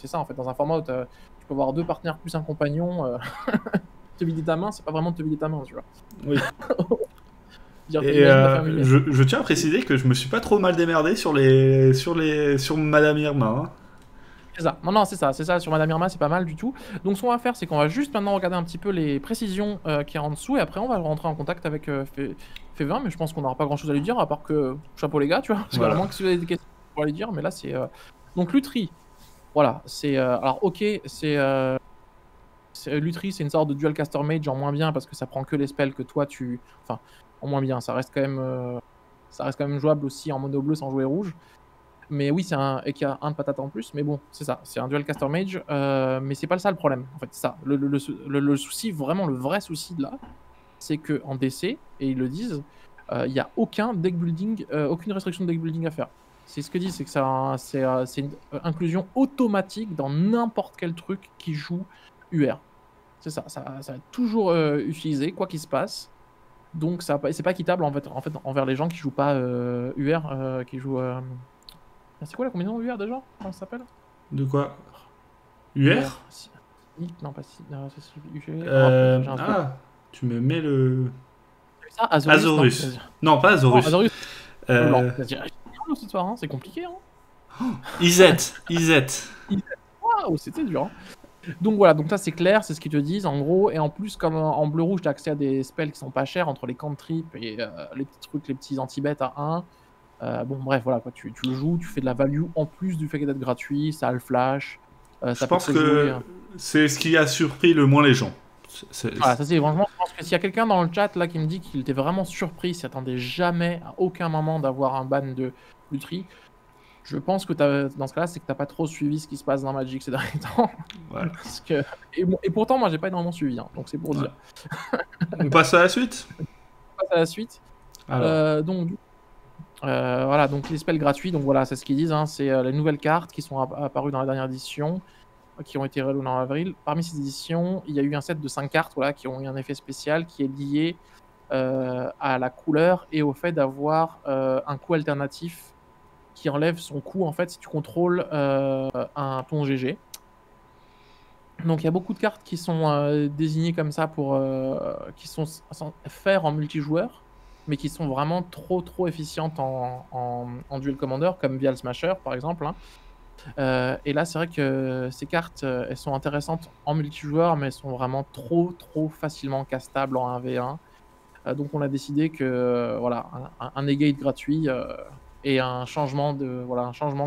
ça en fait, dans un format où tu peux avoir 2 partenaires plus un compagnon, te vider ta main, c'est pas vraiment te vider ta main, tu vois. Oui. Dire, et je tiens à préciser que je me suis pas trop mal démerdé sur Madame Irma. Hein. C'est ça. Non, c'est ça. Sur Madame Irma, c'est pas mal du tout. Donc, ce qu'on va faire, c'est qu'on va juste maintenant regarder un petit peu les précisions qu'il y a en dessous. Et après, on va rentrer en contact avec F20. Mais je pense qu'on n'aura pas grand chose à lui dire, à part que chapeau les gars, tu vois. Parce qu'à moins que si vous avez des questions pour lui dire, mais là, c'est. Donc, Lutri. Voilà. C'est. Alors, ok, Lutri, c'est une sorte de dual caster mage en moins bien parce que ça prend que les spells que toi tu. Enfin, en moins bien. Ça reste quand même jouable aussi en mono bleu sans jouer rouge. Mais oui, et qu'il y a un de patate en plus, mais bon, c'est ça, c'est un dual caster mage, mais c'est pas ça le problème, en fait, c'est ça. Le souci, vraiment le vrai souci de là, c'est qu'en DC, et ils le disent, il n'y a aucun deck building, aucune restriction de deck building à faire. C'est ce que disent, c'est que c'est une inclusion automatique dans n'importe quel truc qui joue UR. C'est ça, ça va être toujours utilisé, quoi qu'il se passe. Donc c'est pas équitable en fait, envers les gens qui jouent pas UR, qui jouent... C'est quoi la combinaison UR déjà? Comment ça s'appelle? De quoi? UR? Non, pas si. C'est UR. Tu me mets le. Ça, Azorus. Non, pas Azorus. Non, Azorus. Ce soir, hein, c'est compliqué. Hein. Izet. Waouh, c'était dur. Hein. Donc voilà, donc ça c'est clair, c'est ce qu'ils te disent en gros. Et en plus, comme en bleu-rouge, tu as accès à des spells qui sont pas chers entre les cantrips et les petits trucs, les petits anti-bêtes à 1. Bon bref voilà quoi, tu le joues, tu fais de la value en plus du fait d'être gratuit, ça a le flash. Je pense que c'est ce qui a surpris le moins les gens. Voilà, ça c'est franchement, je pense que s'il y a quelqu'un dans le chat là qui me dit qu'il était vraiment surpris, s'il attendait jamais à aucun moment d'avoir un ban de Lutri, je pense que dans ce cas-là, c'est que t'as pas trop suivi ce qui se passe dans Magic ces derniers temps. Voilà. Parce que... et pourtant moi j'ai pas énormément suivi, hein, donc c'est pour dire. On passe à la suite. On passe à la suite. Donc Voilà, donc les spells gratuits, donc voilà, c'est ce qu'ils disent, hein, c'est les nouvelles cartes qui sont apparues dans la dernière édition, qui ont été relouées en avril. Parmi ces éditions, il y a eu un set de 5 cartes voilà, qui ont eu un effet spécial qui est lié à la couleur et au fait d'avoir un coût alternatif qui enlève son coût en fait si tu contrôles ton GG. Donc il y a beaucoup de cartes qui sont désignées comme ça pour qui sont faire en multijoueur, mais qui sont vraiment trop efficientes en duel commander, comme Vial Smasher par exemple. Hein. Et là, c'est vrai que ces cartes, elles sont intéressantes en multijoueur, mais elles sont vraiment trop facilement castables en 1v1. Donc on a décidé que voilà, un negate gratuit et un changement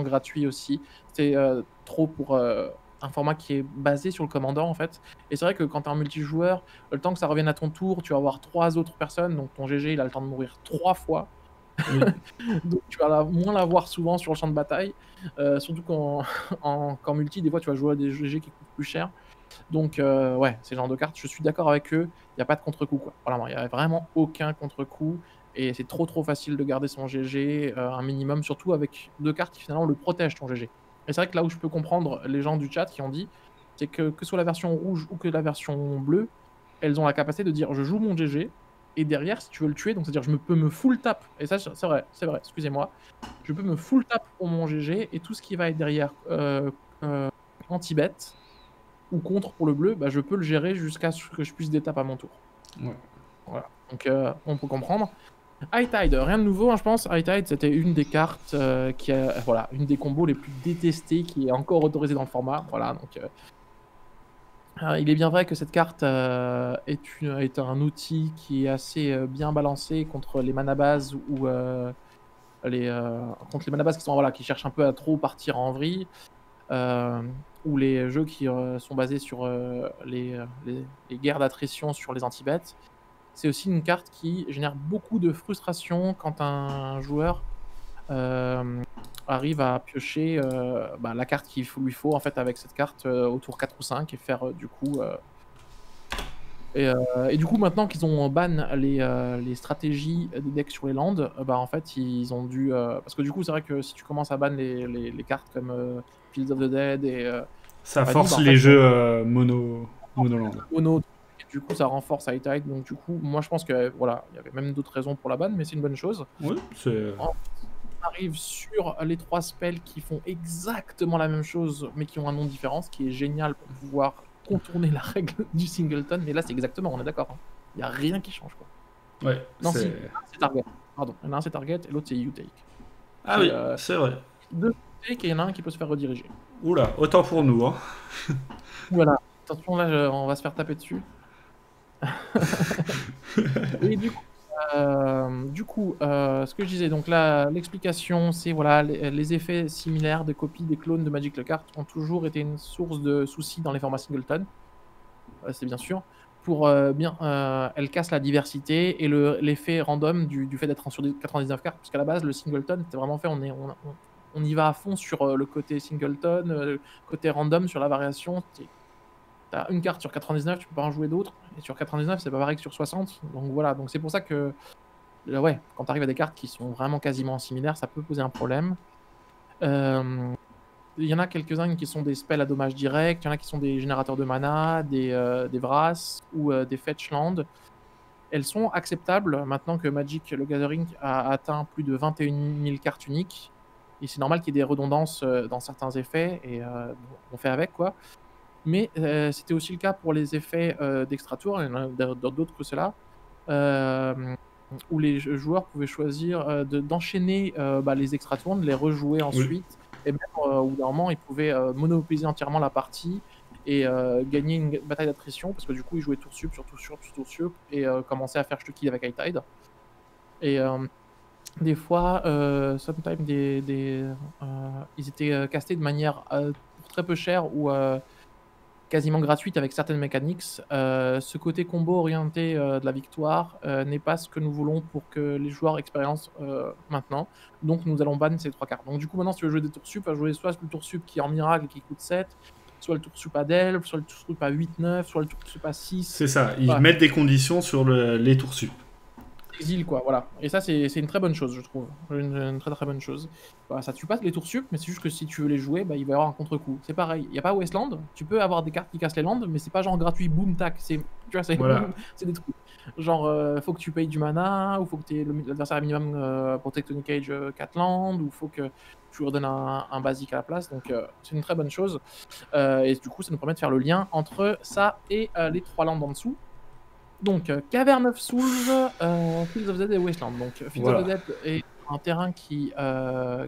gratuit aussi. C'est trop pour un format qui est basé sur le commandant en fait. Et c'est vrai que quand tu es en multijoueur, le temps que ça revienne à ton tour, tu vas avoir 3 autres personnes, donc ton GG il a le temps de mourir 3 fois. Oui. Donc tu vas moins l'avoir souvent sur le champ de bataille, surtout qu'en multi, des fois tu vas jouer à des GG qui coûtent plus cher. Donc ouais, ces genres de cartes, je suis d'accord avec eux, il n'y a pas de contre-coup quoi. Voilà, il n'y a vraiment aucun contre-coup et c'est trop facile de garder son GG un minimum, surtout avec 2 cartes qui finalement le protègent ton GG. Et c'est vrai que là où je peux comprendre les gens du chat qui ont dit, c'est que ce soit la version rouge ou que la version bleue, elles ont la capacité de dire je joue mon GG et derrière si tu veux le tuer, donc c'est-à-dire je peux me full tap, et ça c'est vrai, excusez-moi, je peux me full tap pour mon GG et tout ce qui va être derrière anti-bet ou contre pour le bleu, bah, je peux le gérer jusqu'à ce que je puisse détape à mon tour. Ouais. Voilà. Donc on peut comprendre. High Tide, rien de nouveau, hein, je pense. High Tide, c'était une des cartes qui a, voilà, une des combos les plus détestées qui est encore autorisée dans le format. Voilà, donc il est bien vrai que cette carte est un outil qui est assez bien balancé contre les mana bases ou contre les mana bases qui sont voilà, qui cherchent un peu à trop partir en vrille. Ou les jeux qui sont basés sur les guerres d'attrition sur les anti-bêtes. C'est aussi une carte qui génère beaucoup de frustration quand un joueur arrive à piocher la carte qu'il lui faut en fait avec cette carte au tour 4 ou 5 et faire du coup et du coup, maintenant qu'ils ont ban les stratégies des decks sur les landes, en fait, ils ont dû parce que du coup, c'est vrai que si tu commences à ban les cartes comme Fields of the Dead et Ça compagnie, force en les fait, jeux monoland. mono, et du coup, ça renforce High Tide. Donc du coup, moi, je pense que voilà, il y avait même d'autres raisons pour la ban, mais c'est une bonne chose. Oui, c'est... On arrive sur les 3 spells qui font exactement la même chose, mais qui ont un nom différent, ce qui est génial pour pouvoir contourner la règle du singleton. Mais là, c'est exactement, on est d'accord. Hein. Il n'y a rien qui change, quoi. Ouais, Non, si, c'est Target. Pardon, il y en a un, c'est Target, et l'autre, c'est You Take. Ah oui, c'est vrai. 2 take, et il y en a un qui peut se faire rediriger. Oula, autant pour nous, hein. Voilà. Attention, là, on va se faire taper dessus. Et du coup, ce que je disais, donc là, l'explication, c'est voilà, les effets similaires de copies des clones de Magic the Card ont toujours été une source de soucis dans les formats singleton. C'est bien sûr. Elle casse la diversité et l'effet random du fait d'être sur 99 cartes, parce qu'à la base, le singleton, c'était vraiment fait, on y va à fond sur le côté singleton, le côté random sur la variation. T'as une carte sur 99, tu peux pas en jouer d'autres, et sur 99, c'est pas pareil que sur 60. Donc voilà, donc c'est pour ça que ouais, quand tu arrives à des cartes qui sont vraiment quasiment similaires, ça peut poser un problème. Il y en a quelques-uns qui sont des spells à dommage direct, il y en a qui sont des générateurs de mana, des Vras ou des Fetch Land. Elles sont acceptables maintenant que Magic the Gathering a atteint plus de 21 000 cartes uniques. Et c'est normal qu'il y ait des redondances dans certains effets, et on fait avec, quoi. Mais c'était aussi le cas pour les effets d'extra tour, il y en a d'autres que cela, où les joueurs pouvaient choisir d'enchaîner les extra tours, de les rejouer ensuite, et même au bout d'un moment, ils pouvaient monopoliser entièrement la partie et gagner une bataille d'attrition, parce que du coup, ils jouaient tour sup sur tour sup sur tour sup, et commençaient à faire kill avec High Tide. Et des fois, sometimes, ils étaient castés de manière pour très peu cher ou quasiment gratuite avec certaines mécaniques. Ce côté combo orienté de la victoire n'est pas ce que nous voulons pour que les joueurs expérimentent maintenant. Donc nous allons ban ces 3 cartes. Donc du coup maintenant si tu veux jouer des tours sup, tu vas jouer soit le tour sup qui est en miracle et qui coûte 7, soit le tour sup à Delve, soit le tour sup à 8-9, soit le tour sup à 6. C'est ça, ils mettent des conditions sur les tours sup. exil, quoi, voilà. Et ça, c'est une très bonne chose, je trouve. Une très très bonne chose. Voilà, ça tue pas les tours sup, mais c'est juste que si tu veux les jouer, bah, il va y avoir un contre-coup. C'est pareil, il n'y a pas Wasteland, tu peux avoir des cartes qui cassent les landes, mais c'est pas genre gratuit, boum, tac. Tu vois, Voilà. c'est des trucs. Genre, faut que tu payes du mana, ou faut que tu aies l'adversaire à minimum pour Tectonic Age 4 landes, ou faut que tu redonnes un basique à la place. Donc, c'est une très bonne chose. Et du coup, ça nous permet de faire le lien entre ça et les 3 landes en dessous. Donc, Cavern of Souls, Fields of the Dead et Wasteland. Donc, Fields of the Voilà. Dead est un terrain qui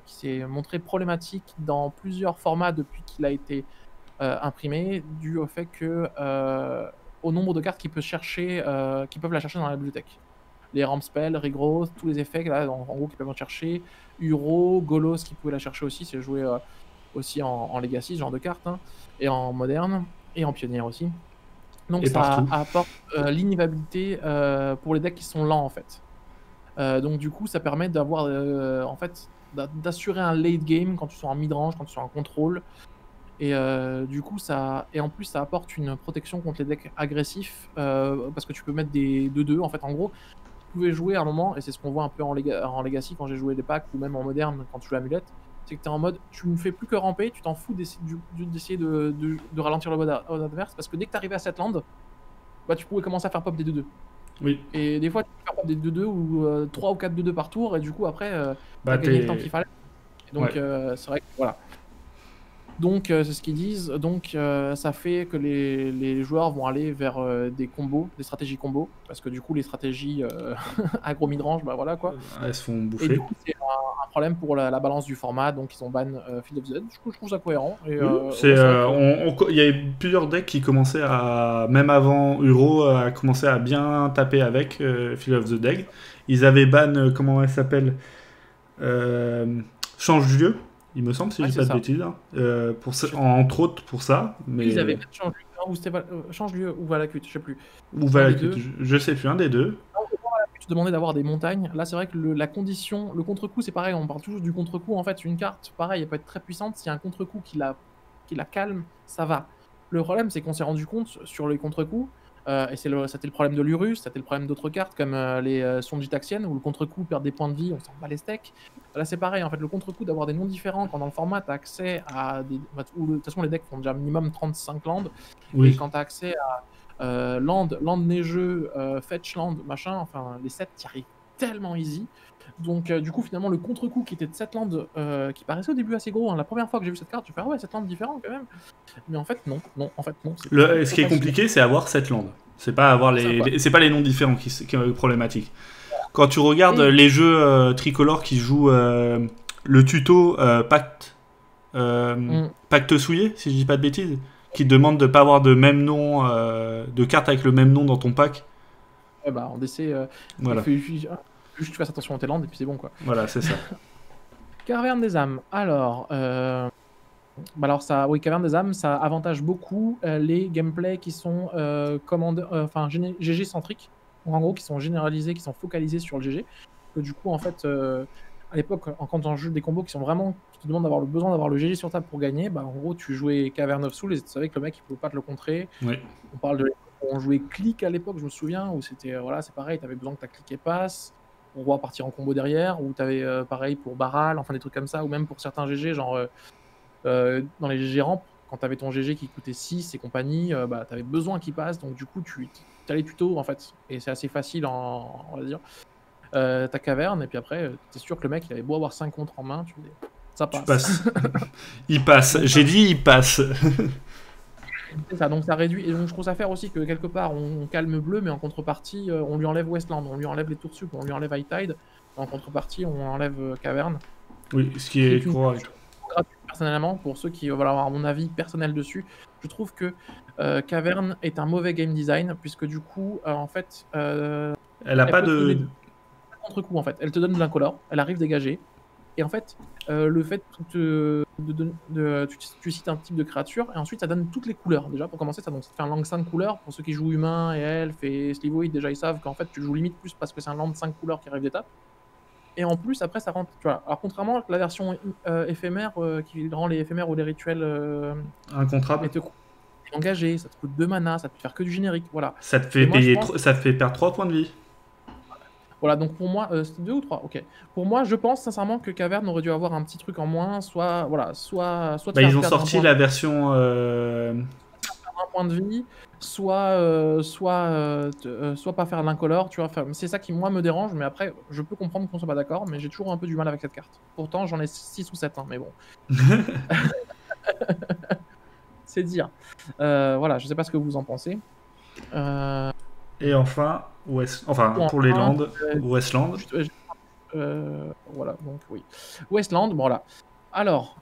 s'est montré problématique dans plusieurs formats depuis qu'il a été imprimé, dû au fait que au nombre de cartes qu'il peut chercher, qui peuvent la chercher dans la bibliothèque. Les Ramp Spell, Regrowth, tous les effets là, en gros, qui peuvent en chercher. Uro, Golos qui pouvait la chercher aussi, c'est joué aussi en Legacy, ce genre de cartes, hein, et en moderne, et en pionnière aussi. Donc Et ça partout. apporte l'inivabilité pour les decks qui sont lents en fait. Donc du coup ça permet d'avoir en fait d'assurer un late game quand tu sois en mid-range, quand tu sois en contrôle. Et du coup en plus ça apporte une protection contre les decks agressifs parce que tu peux mettre des 2-2 en fait. En gros tu pouvais jouer à un moment, et c'est ce qu'on voit un peu en Legacy quand j'ai joué les packs, ou même en moderne quand tu joues Amulette, c'est que tu es en mode tu ne fais plus que ramper, tu t'en fous d'essayer de ralentir le mode adverse, parce que dès que tu arrivais à cette land, bah, tu pouvais commencer à faire pop des 2-2. Oui. Et des fois, tu peux faire pop des 2-2 ou 3 ou 4 2-2 par tour, et du coup, après, Bah, t'as gagné le temps qu'il fallait. Et donc, Ouais. c'est vrai que voilà. Donc, c'est ce qu'ils disent. Donc, ça fait que les joueurs vont aller vers des combos, des stratégies combos, parce que du coup, les stratégies aggro mid-range, bah voilà quoi. Elles se font Et du bouffer. coup, c'est un problème pour la balance du format, donc ils ont ban Field of the Dead. Du coup, je trouve ça cohérent. Et Oui, ouais, c'est vrai que. il y a plusieurs decks qui commençaient à, même avant Uro, à commencer à bien taper avec Field of the Dead. Ils avaient ban, comment elle s'appelle, Change du lieu, il me semble, si Ouais, je dis c'est pas de ça. bêtises, hein. Entre autres pour ça, Oui, ils avaient mais peut-être changé ou c'était change lieu ou Valakut, je sais plus. ou Un des Valakut, deux. je sais plus, un des deux. Tu demandais d'avoir des montagnes. Là, c'est vrai que la condition, le contre-coup, c'est pareil. On parle toujours du contre-coup. En fait, une carte, pareil, elle peut être très puissante. S'il y a un contre-coup qui la calme, ça va. Le problème, c'est qu'on s'est rendu compte sur les contre-coups, et c'était le problème de l'Urus, c'était le problème d'autres cartes comme les Sonjitaxiennes, où le contre-coup perd des points de vie, on s'en bat les steaks. Là, c'est pareil. En fait, le contre-coup d'avoir des noms différents quand dans le format, tu as accès à des. De toute façon, les decks font déjà minimum 35 landes. Et Oui. quand tu as accès à land neigeux, fetch land, machin, enfin les sets qui arrivent tellement easy. Donc du coup finalement le contre-coup qui était de cette land qui paraissait au début assez gros, hein. La première fois que j'ai vu cette carte, je fais ah ouais, cette land différente quand même. Mais en fait non, en fait non, c'est trop Ce trop qui est facile. compliqué, c'est avoir cette land. C'est pas avoir C'est ça quoi. c'est pas les noms différents qui est problématique. Quand tu regardes Et les jeux tricolores qui jouent le tuto mm, Pacte souillé, si je dis pas de bêtises, qui te demande de pas avoir de même nom, de carte avec le même nom dans ton pack. ouais, bah en DC, Voilà, juste que tu fasses attention à tes landes et puis c'est bon quoi. voilà, c'est ça. Caverne des âmes. Alors, bah alors ça, oui, Caverne des âmes, ça avantage beaucoup les gameplays qui sont enfin GG centriques, en gros qui sont généralisés, qui sont focalisés sur le GG. Que du coup, en fait, à l'époque, quand on joue des combos qui sont vraiment, qui te demandent d'avoir le besoin d'avoir le GG sur table pour gagner, bah en gros, tu jouais Cavern of Souls et tu savais que le mec il pouvait pas te le contrer. Oui. On parle de l'époque où on jouait clic à l'époque, je me souviens, où c'était voilà, c'est pareil, tu avais besoin que ta clique et passe. On va partir en combo derrière, ou tu avais pareil pour Baral, enfin des trucs comme ça, ou même pour certains GG, genre dans les GG ramp, quand tu avais ton GG qui coûtait 6 et compagnie, bah, tu avais besoin qu'il passe, donc du coup, tu allais plutôt, en fait, et c'est assez facile, on va dire, ta caverne, et puis après, tu es sûr que le mec, il avait beau avoir 5 contres en main, tu dis, ça Tu passe. passes. Il passe. Donc, J'ai dit il passe. c'est ça, donc ça réduit, et donc je trouve ça faire aussi que quelque part, on calme bleu, mais en contrepartie, on lui enlève Westland, on lui enlève les tours sup, on lui enlève High Tide, en contrepartie, on enlève caverne, Oui, ce qui qui est est une correct. gratuit personnellement, pour ceux qui veulent avoir mon avis personnel dessus. Je trouve que Cavern est un mauvais game design, puisque du coup, en fait, Elle a elle pas peut te donner de. de contre-coup, en fait. Elle te donne de l'incolore, elle arrive dégagée. Et en fait, le fait tu cites un type de créature, et ensuite ça donne toutes les couleurs. Déjà, pour commencer, ça te fait un land 5 couleurs. Pour ceux qui jouent humain et elfe et slivoid, déjà ils savent qu'en fait tu joues limite plus parce que c'est un land 5 couleurs qui arrive d'étape. Et en plus, après, ça rentre. Tu vois, alors, contrairement à la version éphémère qui rend les éphémères ou les rituels Incontrable. et te coûte engagé, ça te coûte 2 mana, ça te fait faire que du générique. Voilà. Ça te Et fait moi, je payer, pense. ça te fait perdre 3 points de vie. Voilà, donc pour moi, c'était 2 ou 3? OK. Pour moi, je pense sincèrement que Cavern aurait dû avoir un petit truc en moins, soit voilà, soit te Bah, faire ils ont perdre un sorti point la version. de vie, soit pas faire l'incolore, tu vois? Enfin, c'est ça qui, moi, me dérange, mais après, je peux comprendre qu'on soit pas d'accord, mais j'ai toujours un peu du mal avec cette carte. Pourtant, j'en ai 6 ou 7, hein, mais bon, c'est dire. Voilà, je sais pas ce que vous en pensez. Heu, Et enfin, enfin, ou pour les enfin, Landes, Westland. juste, voilà, donc oui. Westland, bon voilà. Alors,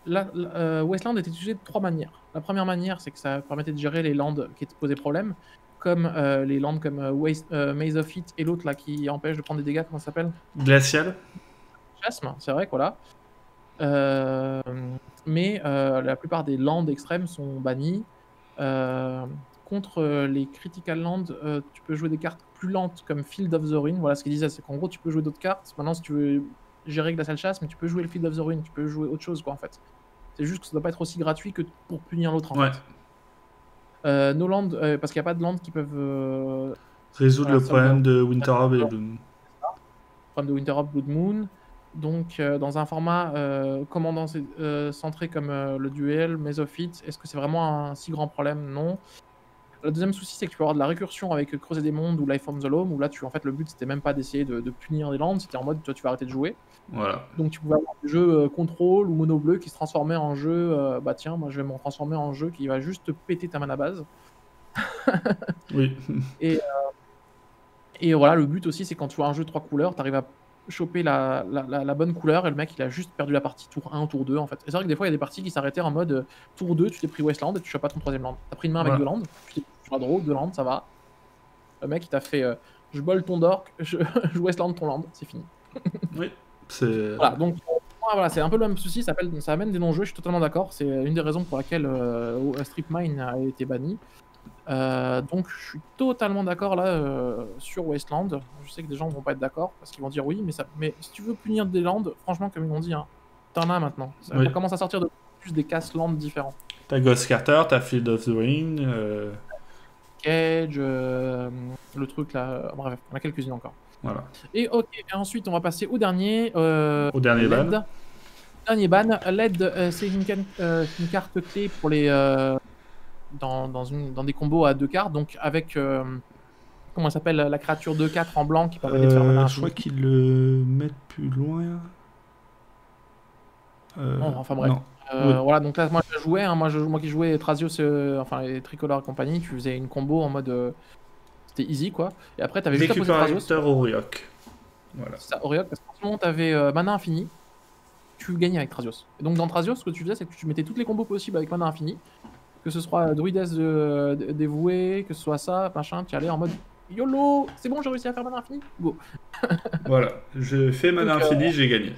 Westland est utilisé de 3 manières. La première manière, c'est que ça permettait de gérer les landes qui te posaient problème, comme, les landes comme, Maze of Heat et l'autre là qui empêche de prendre des dégâts, comment ça s'appelle? Glacial. Chasme, c'est vrai que voilà. Mais, la plupart des landes extrêmes sont bannis. Contre, les critical lands, tu peux jouer des cartes plus lentes comme Field of the Ruin. Voilà ce qu'il disait, c'est qu'en gros tu peux jouer d'autres cartes. Maintenant si tu veux gérer Glacial Chasse, mais tu peux jouer le Field of the Ruin, tu peux jouer autre chose quoi en fait. C'est juste que ça doit pas être aussi gratuit que pour punir l'autre en Ouais. fait. No land, parce qu'il y a pas de landes qui peuvent, Résoudre voilà, le solve problème de Winter Orb et Bloom. problème de Winter of Blood Moon. Donc, dans un format commandant centré comme le duel, Maze of Heat, est-ce que c'est vraiment un si grand problème? Non. Le deuxième souci, c'est que tu peux avoir de la récursion avec Creuser des mondes ou Life from the Loam, où là, en fait, le but, c'était même pas d'essayer de punir des landes, c'était en mode, toi, tu vas arrêter de jouer. Voilà. Donc, tu pouvais avoir des jeux contrôle ou mono bleu qui se transformaient en jeu, bah tiens, moi, je vais m'en transformer en jeu qui va juste te péter ta mana base. Oui. Et, et voilà, le but aussi, c'est quand tu vois un jeu 3 couleurs, tu arrives à choper la bonne couleur et le mec, il a juste perdu la partie tour 1 ou tour 2, en fait. Et c'est vrai que des fois, il y a des parties qui s'arrêtaient en mode tour 2, tu t'es pris Westland et tu chopes pas ton troisième land. T'as pris une main avec Voilà. 2 lands, tu t'es pris draw, 2 lands, ça va. Le mec, il t'a fait je bol ton dork, je Westland ton land, c'est fini. Oui. C'est. Voilà, donc voilà, c'est un peu le même souci, ça amène des non-jeux, je suis totalement d'accord. C'est une des raisons pour laquelle Strip Mine a été banni. Donc je suis totalement d'accord là sur Wasteland. Je sais que des gens vont pas être d'accord parce qu'ils vont dire oui, mais si tu veux punir des lands, franchement, comme ils l'ont dit, hein, t'en as maintenant. Ça Oui. commence à sortir de plus des casse lands différents. T'as Ghost Carter, t'as Field of the Ring. Cage, le truc là, bref, on a quelques-unes encore. Voilà. Et ok, et ensuite on va passer au dernier. Au dernier LED. ban. Dernier ban. LED, c'est une carte clé pour les. Dans des combos à 2 cartes, donc avec. Comment ça s'appelle, la créature 2-4 en blanc qui permet de faire mana Je crois infini. qu'ils le mettent plus loin. Non, enfin bref. Non. Oui. Voilà, donc là, moi je jouais, hein, moi qui jouais Trazios, enfin les Tricolores et compagnie, tu faisais une combo en mode. C'était easy quoi. Et après, t'avais juste à poser Trazios. Récupérateur Auriok. Voilà. C'est ça, Auriok, parce qu'en ce moment, t'avais mana infini, tu gagnais avec Trazios. Et donc dans Trazios, ce que tu faisais, c'est que tu mettais toutes les combos possibles avec mana infini. Que ce soit druidesse dévouée, que ce soit ça, machin, tu allais en mode YOLO, c'est bon, j'ai réussi à faire mana infini, go. Voilà, je fais mana infini, j'ai gagné.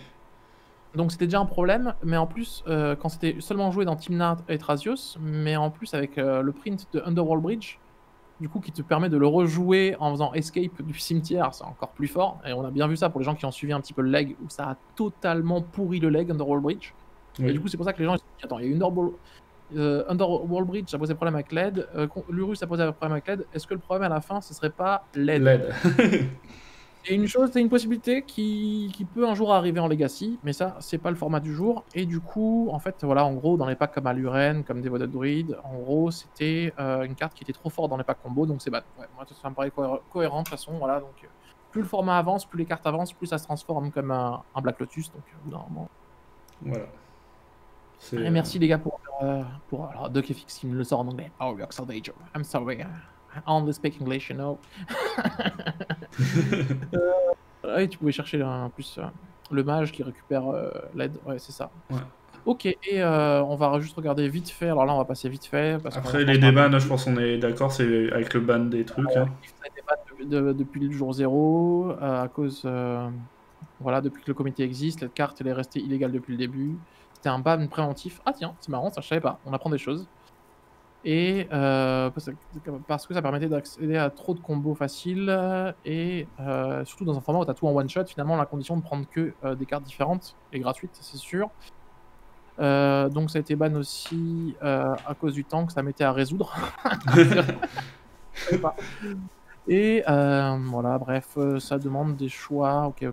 Donc c'était déjà un problème, mais en plus, quand c'était seulement joué dans Tymna et Trazios, mais en plus avec le print de Underworld Bridge, du coup qui te permet de le rejouer en faisant escape du cimetière, c'est encore plus fort. Et on a bien vu ça pour les gens qui ont suivi un petit peu le leg, où ça a totalement pourri le leg Underworld Bridge. Oui. Et du coup c'est pour ça que les gens ils se disent, attends, il y a une Underworld Bridge, ça posait problème avec LED, Lurus, ça posait problème avec LED, est-ce que le problème à la fin, ce serait pas LED? C'est une chose, c'est une possibilité qui peut un jour arriver en Legacy, mais ça, c'est pas le format du jour. Et du coup, en fait, voilà, en gros, dans les packs comme Aluren, comme Devoted Druid, en gros, c'était une carte qui était trop forte dans les packs combo, donc c'est bad. Ouais, moi, ça me paraît cohérent de toute façon, voilà. Donc, plus le format avance, plus les cartes avancent, plus ça se transforme comme un Black Lotus, donc normalement. Voilà. Et merci les gars pour alors DuckFX qui me le sort en anglais. Oh, Rock Salvage. I'm sorry. I only speak English, you know. Ouais, tu pouvais chercher en plus le mage qui récupère l'aide. Ouais, c'est ça. Ouais. Ok, et on va juste regarder vite fait. Alors là, on va passer vite fait. Parce après, les débans, je pense qu'on est d'accord, c'est avec le ban des trucs. Hein. Les débats depuis le jour 0, à cause. Voilà, depuis que le comité existe, la carte elle est restée illégale depuis le début. C'était un ban préventif. Ah tiens, c'est marrant, ça je savais pas. On apprend des choses. Et parce que ça permettait d'accéder à trop de combos faciles et surtout dans un format où tu as tout en one shot, finalement la condition de prendre que des cartes différentes et gratuites, c'est sûr. Donc ça a été ban aussi à cause du temps que ça mettait à résoudre. Et voilà, bref, ça demande des choix. Ok. En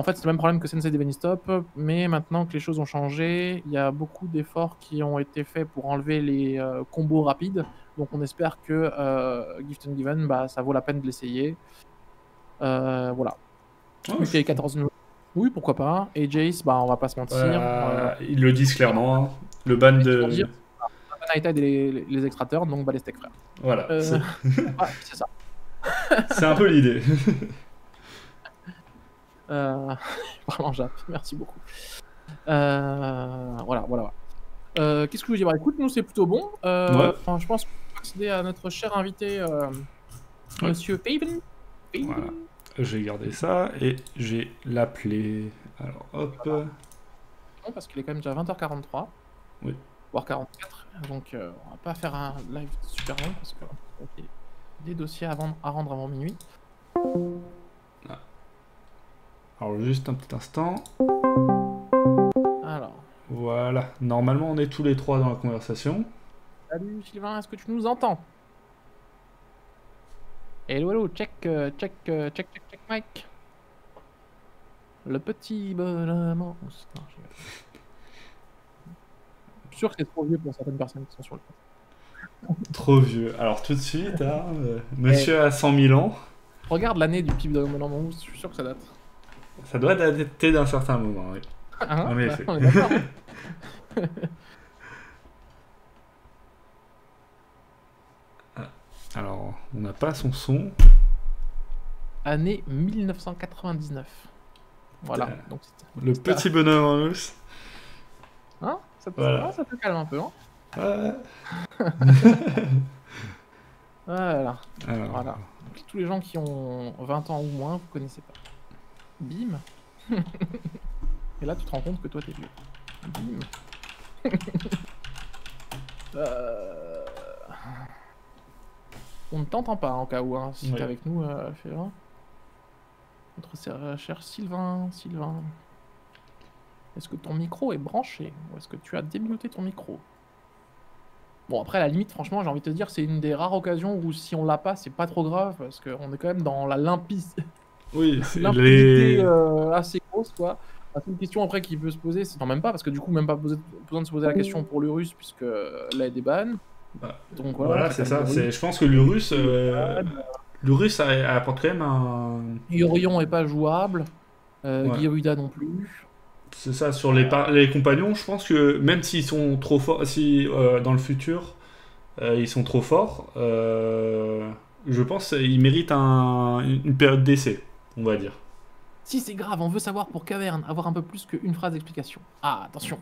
fait, c'est le même problème que Sensei Stop, mais maintenant que les choses ont changé, il y a beaucoup d'efforts qui ont été faits pour enlever les combos rapides. Donc on espère que Gift and Given, bah, ça vaut la peine de l'essayer. Voilà. Oh, UK 14 minutes. Oui, pourquoi pas. Et Jace, bah, on va pas se mentir. ils le disent clairement. Hein. Le ban de. United et les extracteurs, donc bah, les steaks frères. Voilà. C'est ça. C'est un peu l'idée. Vraiment, Jap, merci beaucoup. Voilà. Qu'est-ce que je veux dire? Bah, écoute, nous c'est plutôt bon. Ouais. Je pense qu'on peut accéder à notre cher invité, Monsieur Paven. Voilà. J'ai gardé ça et j'ai l'appelé. Alors hop. Voilà. Non, parce qu'il est quand même déjà 20h43. Oui. Voire 44. Donc on va pas faire un live super long parce que okay, des dossiers à rendre avant minuit. Ah. Alors juste un petit instant. Alors. Voilà. Normalement on est tous les trois dans la conversation. Salut Sylvain, est-ce que tu nous entends? Hello, check Mike. Le petit bonhomme. Non, je suis sûr que c'est trop vieux pour certaines personnes qui sont sur le podcast. Trop vieux. Alors tout de suite, hein, monsieur a 100 000 ans. Regarde l'année du petit bonhomme, je suis sûr que ça date. Ça doit dater d'un certain moment, oui. Hein, en effet. On est d'accord, hein. Alors, on n'a pas son son. Année 1999. Voilà. Donc, le petit bonhomme en mousse. Hein, ça te calme un peu, hein. Ouais. Voilà. Alors. Voilà. Donc, tous les gens qui ont 20 ans ou moins, vous connaissez pas. Bim. Et là, tu te rends compte que toi, t'es vieux. Bim. On ne t'entend pas, en cas où, hein, si t'es avec nous, Févin. Notre cher Sylvain. Est-ce que ton micro est branché? Ou est-ce que tu as démuté ton micro? Bon, après, à la limite, franchement, j'ai envie de te dire, c'est une des rares occasions où si on l'a pas, c'est pas trop grave, parce qu'on est quand même dans la limpidité assez grosse, quoi. La seule question après qui peut se poser, c'est... Non, même pas, parce que du coup, même pas besoin de se poser la question pour l'Urus, puisque l'aide est ban. Donc voilà, c'est ça. Je pense que l'Urus apporte quand même un... Yorion est pas jouable, Gyruda non plus. C'est ça, sur les compagnons, je pense que même s'ils sont trop forts, si dans le futur ils sont trop forts, je pense qu'ils méritent une période d'essai, on va dire. Si c'est grave, on veut savoir pour Caverne, avoir un peu plus qu'une phrase d'explication. Ah, attention.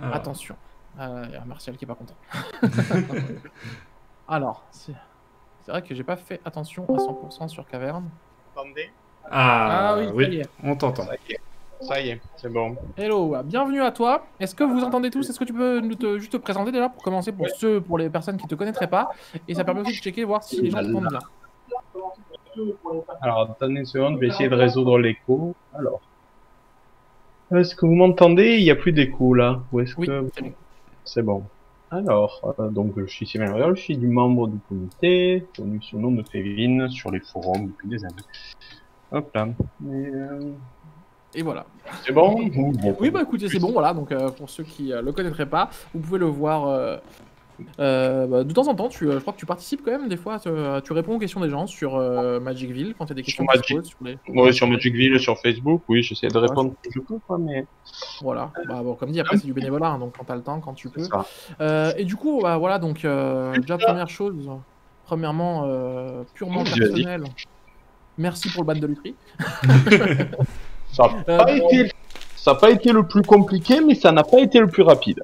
Alors. Attention. Il y a Martial qui est pas content. Alors, c'est vrai que j'ai pas fait attention à 100% sur Caverne. Attendez. Ah oui, on t'entend. Ça y est, c'est bon. Hello, bienvenue à toi. Est-ce que vous entendez tous? Est-ce que tu peux juste te présenter déjà pour commencer pour les personnes qui te connaîtraient pas? Et ça permet aussi de checker, voir si les gens t'entendent bien. Alors, attendez une seconde, je vais essayer de résoudre l'écho. Alors, est-ce que vous m'entendez? Il n'y a plus d'écho là. Ou est-ce que... C'est bon. Alors, donc je suis Sylvain Loriol, je suis du membre du comité, connu sous le nom de Févin sur les forums depuis des années. Hop là. Et voilà. C'est bon? Oui, bah écoutez, c'est bon, voilà. Donc pour ceux qui le connaîtraient pas, vous pouvez le voir de temps en temps. Je crois que tu participes quand même des fois. Tu réponds aux questions des gens sur Magicville quand il y a des questions qui se posent. Oui, sur Magicville, sur Facebook, oui, j'essaie de répondre quand je peux, quoi, mais... Voilà, bah, bon, comme dit, après c'est du bénévolat, hein, donc quand t'as le temps, quand tu peux. Et du coup, bah, voilà, donc déjà première chose, premièrement, purement personnel, merci pour le ban de Lutri. Ça n'a pas été le plus compliqué, mais ça n'a pas été le plus rapide.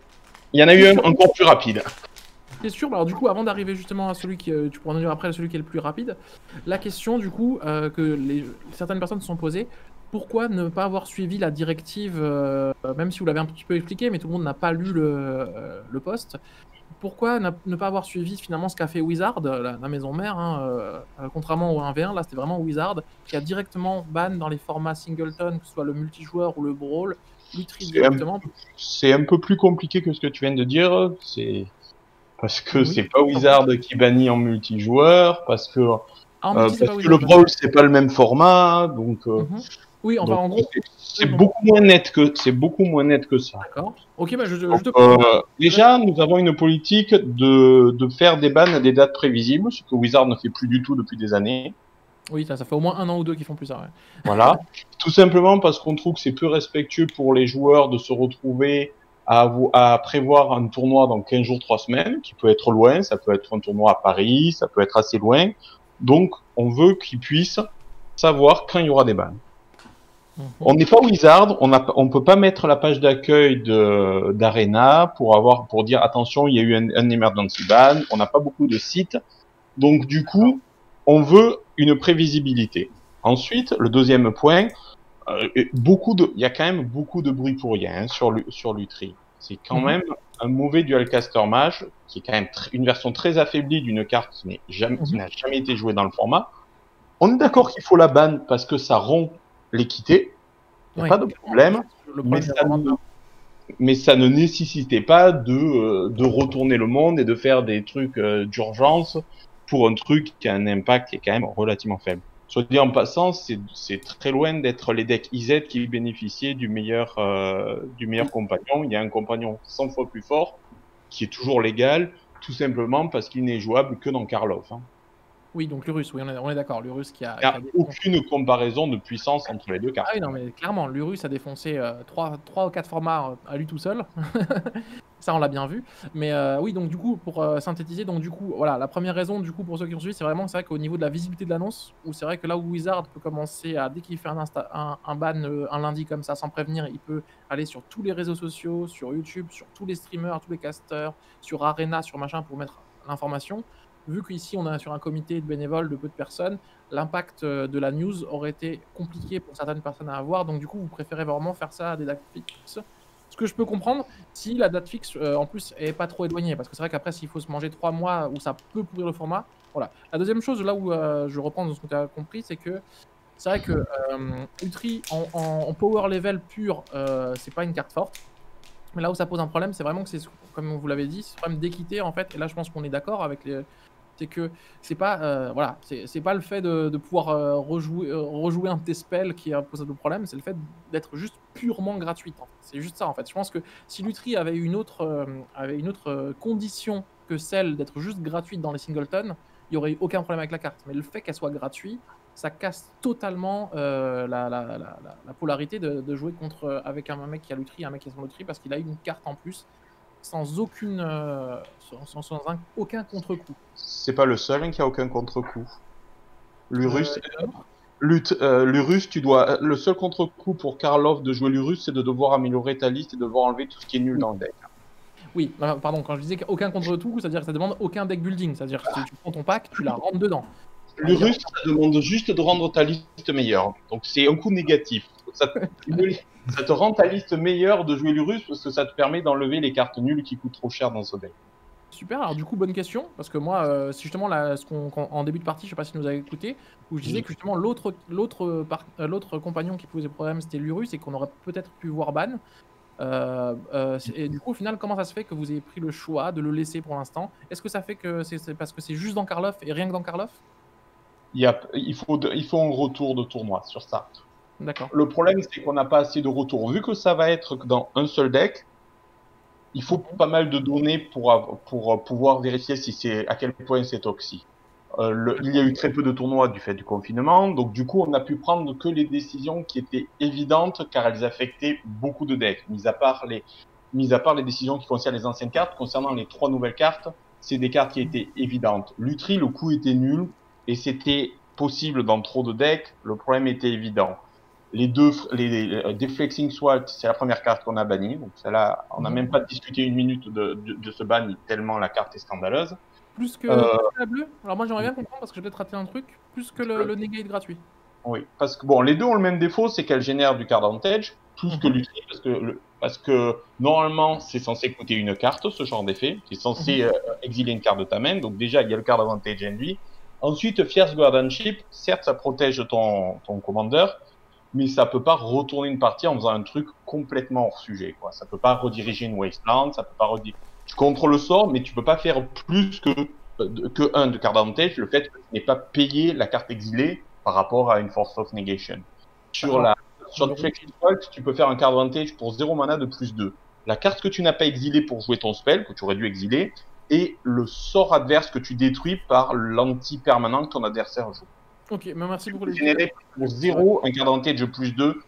Il y en a eu un encore plus rapide. C'est sûr, alors du coup, avant d'arriver justement à celui qui, tu pourras nous dire après celui qui est le plus rapide, la question du coup que certaines personnes se sont posées, pourquoi ne pas avoir suivi la directive, même si vous l'avez un petit peu expliqué, mais tout le monde n'a pas lu le post, pourquoi ne pas avoir suivi finalement ce qu'a fait Wizard, la maison mère, hein, contrairement au 1v1, là c'était vraiment Wizard, qui a directement ban dans les formats singleton, que ce soit le multijoueur ou le brawl, Lutri directement. C'est un peu plus compliqué que ce que tu viens de dire, c'est... Parce que c'est pas Wizard qui bannit en multijoueur, parce que, parce que le Brawl c'est pas le même format, donc. Oui, enfin en gros. C'est beaucoup moins net que ça. D'accord. Ok, bah je te déjà, nous avons une politique de faire des bans à des dates prévisibles, ce que Wizard ne fait plus du tout depuis des années. Oui, ça fait au moins 1 an ou 2 qu'ils font plus ça. Ouais. Voilà. Tout simplement parce qu'on trouve que c'est peu respectueux pour les joueurs de se retrouver à prévoir un tournoi dans 15 jours, 3 semaines, qui peut être loin, ça peut être un tournoi à Paris, ça peut être assez loin. Donc, on veut qu'ils puissent savoir quand il y aura des bans. On n'est pas Wizard, on peut pas mettre la page d'accueil d'Arena pour dire attention, il y a eu un emergency ban. On n'a pas beaucoup de sites, donc du coup, on veut une prévisibilité. Ensuite, le deuxième point, il y a quand même beaucoup de bruit pour rien hein, sur Lutri. C'est quand même un mauvais Dualcaster Mage, qui est quand même une version très affaiblie d'une carte qui n'a jamais été jouée dans le format. On est d'accord qu'il faut la ban parce que ça rompt l'équité, il n'y a pas de problème, mais ça ne nécessitait pas de retourner le monde et de faire des trucs d'urgence pour un truc qui a un impact qui est quand même relativement faible. Soit dit en passant, c'est très loin d'être les decks IZ qui bénéficiaient du meilleur compagnon. Il y a un compagnon 100 fois plus fort qui est toujours légal, tout simplement parce qu'il n'est jouable que dans Karlov. Hein. Oui, donc Lurus, oui, on est d'accord. Lurus qui a. Il n'y a aucune comparaison de puissance entre les deux cartes. Ah oui, non, mais clairement, Lurus a défoncé 3 ou 4 formats à lui tout seul. Ça, on l'a bien vu. Mais oui, donc du coup, pour synthétiser, donc du coup, voilà, la première raison, du coup, pour ceux qui ont suivi, c'est vrai qu'au niveau de la visibilité de l'annonce, où c'est vrai que là où Wizard peut commencer dès qu'il fait un ban un lundi comme ça, sans prévenir, il peut aller sur tous les réseaux sociaux, sur YouTube, sur tous les streamers, tous les casters, sur Arena, sur machin, pour mettre l'information. Vu qu'ici on est sur un comité de bénévoles de peu de personnes, l'impact de la news aurait été compliqué pour certaines personnes à avoir. Donc du coup, vous préférez vraiment faire ça à des dates fixes. Ce que je peux comprendre, si la date fixe en plus est pas trop éloignée, parce que c'est vrai qu'après s'il faut se manger 3 mois où ça peut pourrir le format, voilà. La deuxième chose, là où je reprends de ce que tu as compris, c'est que c'est vrai que Lutri en power level pur, c'est pas une carte forte. Mais là où ça pose un problème, c'est vraiment que c'est, comme vous l'avez dit, c'est un problème d'équité en fait. Et là, je pense qu'on est d'accord avec les. C'est que c'est pas voilà, c'est pas le fait de pouvoir rejouer un de tes spells qui pose le problème, c'est le fait d'être juste purement gratuite. En fait. C'est juste ça en fait. Je pense que si Lutri avait une autre condition que celle d'être juste gratuite dans les singletons, il n'y aurait eu aucun problème avec la carte. Mais le fait qu'elle soit gratuite, ça casse totalement la polarité de jouer avec un mec qui a Lutri et un mec qui a son Lutri parce qu'il a une carte en plus sans aucun contre-coup. C'est pas le seul qui a aucun contre-coup. Lurus, Lurus, le seul contre-coup pour Karlov de jouer Lurus, c'est de devoir améliorer ta liste et de devoir enlever tout ce qui est nul dans le deck. Oui, pardon, quand je disais aucun contre-coup, c'est-à-dire que ça demande aucun deck building, c'est-à-dire que si tu prends ton pack, tu la rentres dedans. Lurus, ça demande juste de rendre ta liste meilleure, donc c'est un coup négatif. Ça te rend ta liste meilleure de jouer Lurus parce que ça te permet d'enlever les cartes nulles qui coûtent trop cher dans ce deck. Super, alors du coup, bonne question, parce que moi, c'est justement en début de partie, je sais pas si vous avez écouté, où je disais que justement l'autre compagnon qui posait problème, c'était Lurus, et qu'on aurait peut-être pu voir ban. Et du coup, au final, comment ça se fait que vous ayez pris le choix de le laisser pour l'instant? Est-ce que ça fait que c'est parce que c'est juste dans Karlov et rien que dans Karlov? Il faut un retour de tournoi sur ça. D'accord. Le problème, c'est qu'on n'a pas assez de retours. Vu que ça va être dans un seul deck, il faut pas mal de données pour pouvoir vérifier à quel point c'est toxique. Il y a eu très peu de tournois du fait du confinement, donc du coup, on n'a pu prendre que les décisions qui étaient évidentes car elles affectaient beaucoup de decks, mis à part les décisions qui concernent les anciennes cartes. Concernant les 3 nouvelles cartes, c'est des cartes qui étaient évidentes. Lutri, le coup était nul et c'était possible dans trop de decks. Le problème était évident. Les Deflexing Swat, c'est la première carte qu'on a bannie. Donc celle-là, on n'a même pas discuté une minute de ce ban, tellement la carte est scandaleuse. Plus que la bleue? Alors moi j'aimerais bien comprendre parce que j'ai peut-être raté un truc. Plus que le negate gratuit. Oui, parce que bon, les deux ont le même défaut, c'est qu'elles génèrent du card advantage, plus que Lutri, parce que normalement c'est censé coûter une carte, ce genre d'effet. C'est censé exiler une carte de ta main, donc déjà il y a le card advantage en lui. Ensuite, Fierce Guardianship, certes ça protège ton commandeur, mais ça peut pas retourner une partie en faisant un truc complètement hors sujet, quoi. Ça peut pas rediriger une Wasteland, ça peut pas Tu contrôles le sort, mais tu peux pas faire plus que 1 de card advantage, le fait que tu n'aies pas payé la carte exilée par rapport à une Force of Negation. Sur Deflecting Strike, tu peux faire un card advantage pour 0 mana de plus 2. La carte que tu n'as pas exilée pour jouer ton spell, que tu aurais dû exiler, et le sort adverse que tu détruis par l'anti-permanent que ton adversaire joue. Ok, mais merci beaucoup. Générer pour 0 un card advantage de plus 2,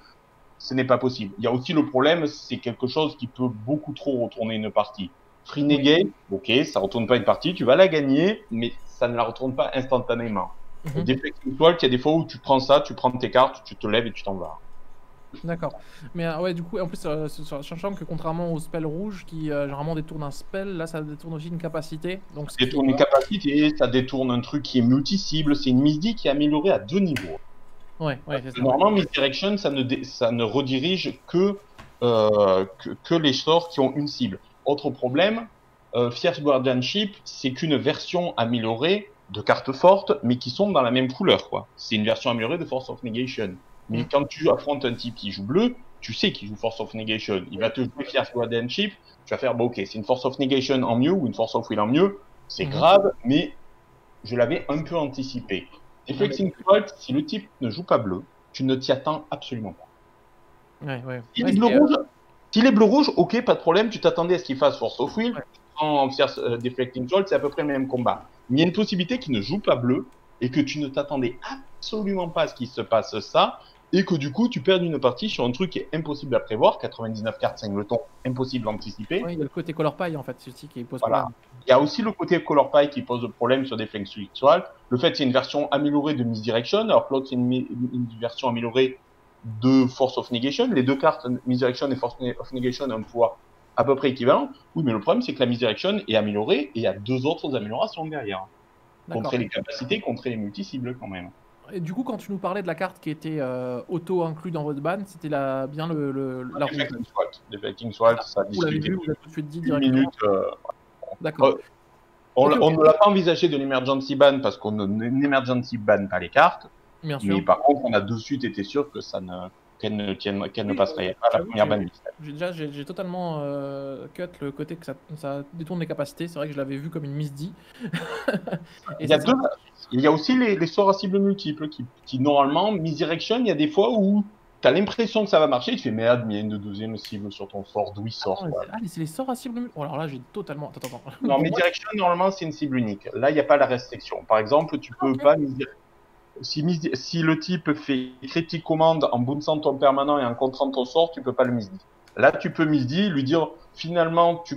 ce n'est pas possible. Il y a aussi le problème, c'est quelque chose qui peut beaucoup trop retourner une partie. Free negate, ok, ça retourne pas une partie, tu vas la gagner, mais ça ne la retourne pas instantanément. Deflecting Strike, il y a des fois où tu prends ça, tu prends tes cartes, tu te lèves et tu t'en vas. D'accord. Mais ouais, du coup, en plus, sachant que contrairement au spell rouge qui généralement détourne un spell, là ça détourne aussi une capacité. Donc, ça détourne une capacité, ça détourne un truc qui est multi-cible, c'est une misdi qui est améliorée à 2 niveaux. Ouais, c'est ça. Normalement, Misdirection, ça ne redirige que les sorts qui ont une cible. Autre problème, Fierce Guardianship, c'est qu'une version améliorée de cartes fortes, mais qui sont dans la même couleur, quoi. C'est une version améliorée de Force of Negation. Mais quand tu affrontes un type qui joue bleu, tu sais qu'il joue Force of Negation. Il va te jouer Fierce Guardianship, tu vas faire, bon, ok, c'est une Force of Negation en mieux ou une Force of Will en mieux, c'est grave, mais je l'avais un peu anticipé. Deflecting Strike, si le type ne joue pas bleu, tu ne t'y attends absolument pas. S'il est bleu-rouge, ok, pas de problème, tu t'attendais à ce qu'il fasse Force of Will, en Deflecting Strike, c'est à peu près le même combat. Mais il y a une possibilité qu'il ne joue pas bleu, et que tu ne t'attendais absolument pas à ce qu'il se passe ça, et que du coup, tu perds une partie sur un truc qui est impossible à prévoir, 99 cartes singleton, impossible d'anticiper. Oui, il y a le côté color pie en fait, c'est aussi qui pose problème. Il y a aussi le côté color pie qui pose problème sur Deflecting Strike. Le fait qu'il y ait une version améliorée de Misdirection, alors que l'autre c'est une version améliorée de Force of Negation. Les deux cartes, Misdirection et Force of Negation, ont un pouvoir à peu près équivalent. Oui, mais le problème c'est que la Misdirection est améliorée et il y a 2 autres améliorations derrière. Contrer les capacités, contrer les multi-cibles quand même. Et du coup, quand tu nous parlais de la carte qui était auto-inclus dans votre ban, c'était bien la rouge. Deflecting Strike, ça vous l'avez vu, vous avez tout de suite dit directement. Une minute. D'accord. On ne l'a pas envisagé de l'emergency ban parce qu'on n'emergency ban pas les cartes. Bien sûr. Mais par contre, on a de suite été sûr que qu'elle ne passerait pas la première ban liste. J'ai totalement cut le côté que ça détourne les capacités. C'est vrai que je l'avais vu comme une misdi. Il y a aussi les sorts à cible multiples qui normalement, Misdirection, il y a des fois où tu as l'impression que ça va marcher, tu fais merde, mais il y a une deuxième cible sur ton sort, d'où il sort. C'est les sorts à cible multiple. Oh, alors là, j'ai totalement. Attends. Non, Misdirection, normalement, c'est une cible unique. Là, il n'y a pas la restriction. Par exemple, tu peux pas si le type fait critique commande en bounçant ton permanent et en contrant ton sort, tu peux pas le misdi. Là, tu peux misdi, lui dire finalement tu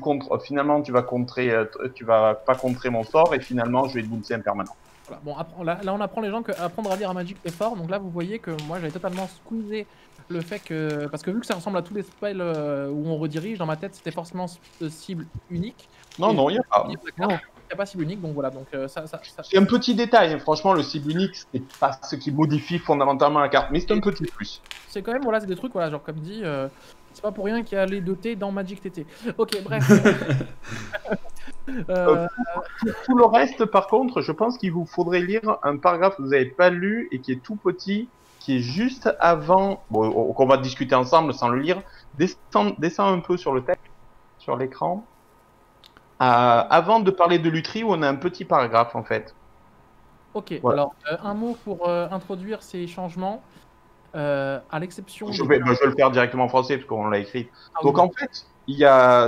vas pas contrer mon sort et finalement je vais te bouncer un permanent. Voilà. Bon, là on apprend les gens que apprendre à lire à Magic c'est fort. Donc là vous voyez que moi j'avais totalement squeezé le fait que parce que vu que ça ressemble à tous les spells où on redirige, dans ma tête c'était forcément cible unique. Non, il n'y a pas. Il n'y a pas cible unique, donc voilà. Donc ça... C'est un petit détail. Franchement, le cible unique c'est pas ce qui modifie fondamentalement la carte, mais c'est un petit plus. C'est quand même c'est des trucs genre comme dit. C'est pas pour rien qu'il y a les 2 T dans Magic TT. Ok, bref. Tout le reste, par contre, je pense qu'il vous faudrait lire un paragraphe que vous n'avez pas lu et qui est tout petit, qui est juste avant, qu'on va discuter ensemble sans le lire. Descends un peu sur le texte, sur l'écran. Avant de parler de Lutri, on a un petit paragraphe en fait. Ok, voilà. Alors un mot pour introduire ces changements. À l'exception. Je vais le faire directement en français parce qu'on l'a écrit. Donc en fait,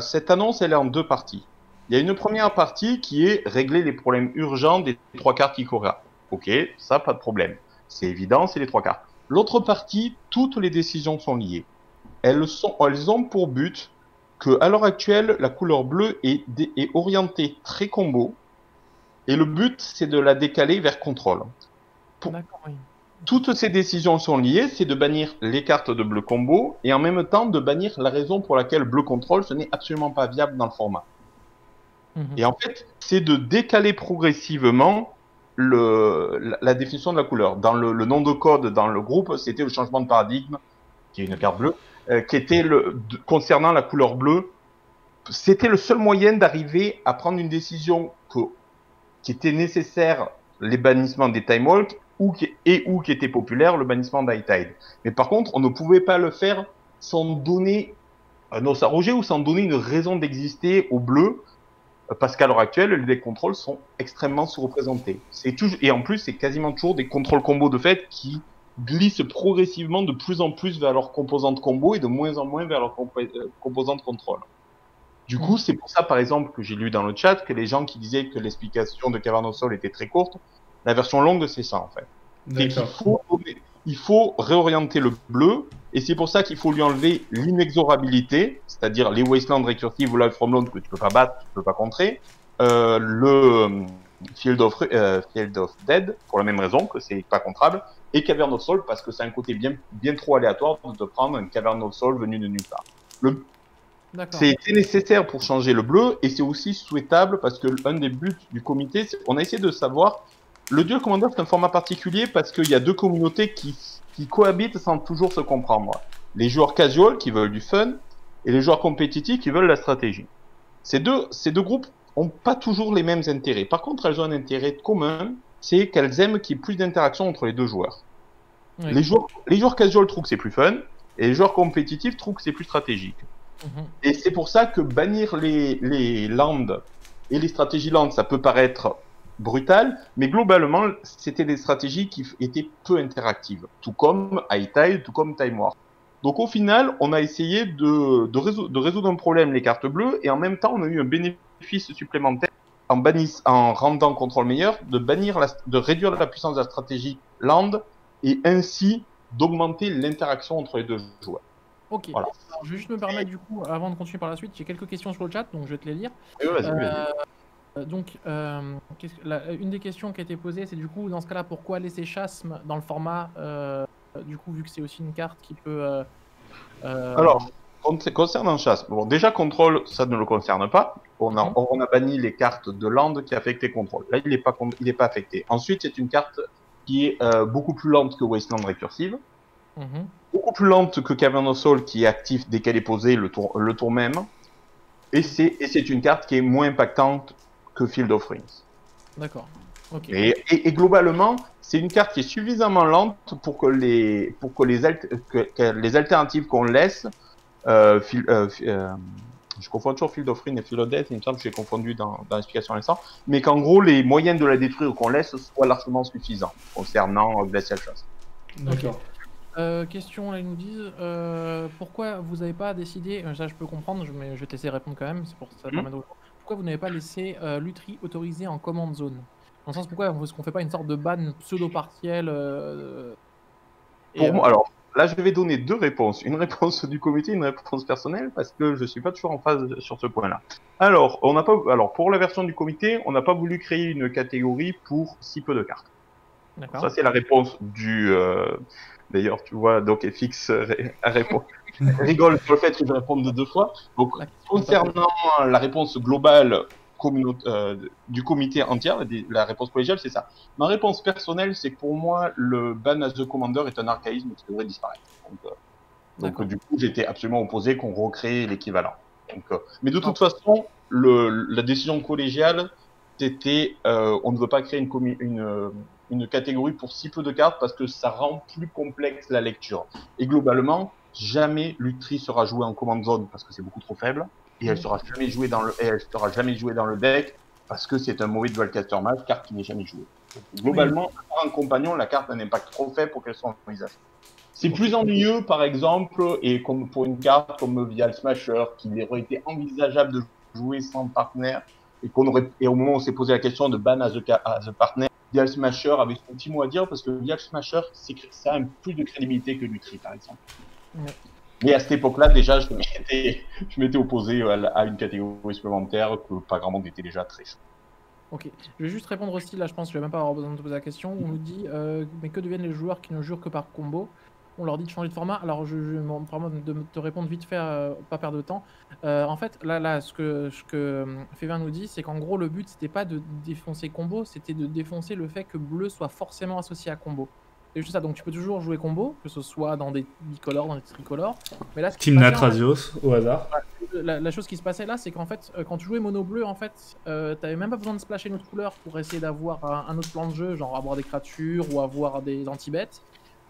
cette annonce, elle est en 2 parties. Il y a une première partie qui est régler les problèmes urgents des 3 cartes Ikoria. Ok, ça pas de problème. C'est évident, c'est les 3 cartes. L'autre partie, toutes les décisions sont liées. Elles ont pour but que à l'heure actuelle, la couleur bleue est orientée très combo. Et le but, c'est de la décaler vers contrôle. D'accord, oui. Toutes ces décisions sont liées, c'est de bannir les cartes de bleu combo et en même temps de bannir la raison pour laquelle bleu contrôle, ce n'est absolument pas viable dans le format. Et en fait, c'est de décaler progressivement la définition de la couleur. Dans le nom de code, dans le groupe, c'était le changement de paradigme, qui est une carte bleue, qui était concernant la couleur bleue. C'était le seul moyen d'arriver à prendre une décision qui était nécessaire, les bannissements des Time Walk, ou qui était populaire, le bannissement d'High Tide. Mais par contre, on ne pouvait pas le faire sans donner un os à Roger ou sans donner une raison d'exister au bleu parce qu'à l'heure actuelle, les decks contrôle sont extrêmement sous-représentés. Et en plus, c'est quasiment toujours des contrôles combos de fait qui glissent progressivement de plus en plus vers leurs composantes combo et de moins en moins vers leurs composantes contrôle. Du coup, c'est pour ça, par exemple, que j'ai lu dans le chat que les gens qui disaient que l'explication de Cavern of Soul était très courte, la version longue, c'est ça, en fait. Il faut réorienter le bleu, et c'est pour ça qu'il faut lui enlever l'inexorabilité, c'est-à-dire les Wasteland Recursive ou Life from Loan que tu peux pas battre, tu peux pas contrer, le Field of Dead, pour la même raison, que c'est pas contrable, et Cavern of Soul, parce que c'est un côté bien trop aléatoire de te prendre un Cavern of Soul venu de nulle part. C'était nécessaire pour changer le bleu, et c'est aussi souhaitable parce que un des buts du comité, on a essayé de savoir. Le Duel Commander, c'est un format particulier parce qu'il y a deux communautés qui cohabitent sans toujours se comprendre. Les joueurs casual qui veulent du fun et les joueurs compétitifs qui veulent la stratégie. Ces deux groupes ont pas toujours les mêmes intérêts. Par contre, elles ont un intérêt commun, c'est qu'elles aiment qu'il y ait plus d'interaction entre les deux joueurs. Oui. Les joueurs casual trouvent que c'est plus fun et les joueurs compétitifs trouvent que c'est plus stratégique. Et c'est pour ça que bannir les lands et les stratégies land, ça peut paraître brutal, mais globalement, c'était des stratégies qui étaient peu interactives, tout comme High Tide, tout comme Time War. Donc au final, on a essayé de résoudre un problème, les cartes bleues, et en même temps, on a eu un bénéfice supplémentaire en rendant contrôle meilleur, de réduire la puissance de la stratégie land, et ainsi d'augmenter l'interaction entre les deux joueurs. Ok, voilà. Alors, je vais juste me permettre du coup, avant de continuer par la suite, j'ai quelques questions sur le chat, donc je vais te les lire. Donc, une des questions qui a été posée, c'est du coup, dans ce cas-là, pourquoi laisser Chasm dans le format, du coup, vu que c'est aussi une carte qui peut... Alors, concernant Chasm, bon, déjà, contrôle, ça ne le concerne pas. On a banni les cartes de land qui affectaient contrôle. Là, il n'est pas affecté. Ensuite, c'est une carte qui est beaucoup plus lente que Wasteland Recursive. Beaucoup plus lente que Cavern of Soul qui est actif dès qu'elle est posée le tour même. Et c'est une carte qui est moins impactante que Field of Rings. D'accord. Ok. Et globalement, c'est une carte qui est suffisamment lente pour que les alternatives qu'on laisse, je confonds toujours Field of Rings et Field of Death, il me semble que j'ai confondu dans l'explication à l'instant, mais qu'en gros, les moyens de la détruire qu'on laisse soient largement suffisants concernant Glacial Chasm. D'accord. Question, là, ils nous disent pourquoi vous n'avez pas décidé, ça je peux comprendre, mais je vais te laisser répondre quand même, c'est pour ça permet de... Pourquoi vous n'avez pas laissé Lutri autorisé en command zone? Dans le sens, pourquoi est-ce qu'on fait pas une sorte de ban pseudo-partiel Pour moi, alors, là je vais donner deux réponses. Une réponse du comité, une réponse personnelle, parce que je suis pas toujours en phase sur ce point-là. Alors, pour la version du comité, on n'a pas voulu créer une catégorie pour si peu de cartes. D'accord. Ça, c'est la réponse du... D'ailleurs, tu vois, donc FX rigole sur le fait que je réponde de deux fois. Donc, concernant la réponse globale du comité entier, la réponse collégiale, c'est ça. Ma réponse personnelle, c'est que pour moi, le ban as the commander est un archaïsme qui devrait disparaître. Donc du coup, j'étais absolument opposé qu'on recrée l'équivalent. Mais de toute façon, la décision collégiale, c'était on ne veut pas créer une catégorie pour si peu de cartes parce que ça rend plus complexe la lecture. Et globalement, jamais Lutri sera joué en command zone parce que c'est beaucoup trop faible. Et elle sera jamais jouée dans le deck parce que c'est un mauvais dualcaster mage, carte qui n'est jamais jouée. Donc, globalement, en compagnon, la carte a un impact trop faible pour qu'elle soit envisagée. C'est plus ennuyeux, par exemple, et comme pour une carte comme Vial Smasher, qui aurait été envisageable de jouer sans partenaire, et au moment où on s'est posé la question de ban as the partner, Vial Smasher avait son petit mot à dire parce que Vial Smasher, ça a plus de crédibilité que Lutri, par exemple. Mais à cette époque-là, déjà, je m'étais opposé à une catégorie supplémentaire que pas grand monde était déjà très chaud. Ok, je vais juste répondre aussi, là je pense que je vais même pas avoir besoin de te poser la question. On nous dit, mais que deviennent les joueurs qui ne jurent que par combo? On leur dit de changer de format. Alors je vraiment de te répondre vite fait, pas perdre de temps. En fait, là ce que Févin nous dit, c'est qu'en gros le but c'était pas de défoncer combo, c'était de défoncer le fait que bleu soit forcément associé à combo. C'est juste ça, donc tu peux toujours jouer combo, que ce soit dans des bicolores, dans des tricolores. Mais là, Team Natrasios, au hasard. La chose qui se passait là, c'est qu'en fait, quand tu jouais mono bleu, en fait, t'avais même pas besoin de splasher une autre couleur pour essayer d'avoir un autre plan de jeu, genre avoir des créatures ou avoir des anti-bêtes.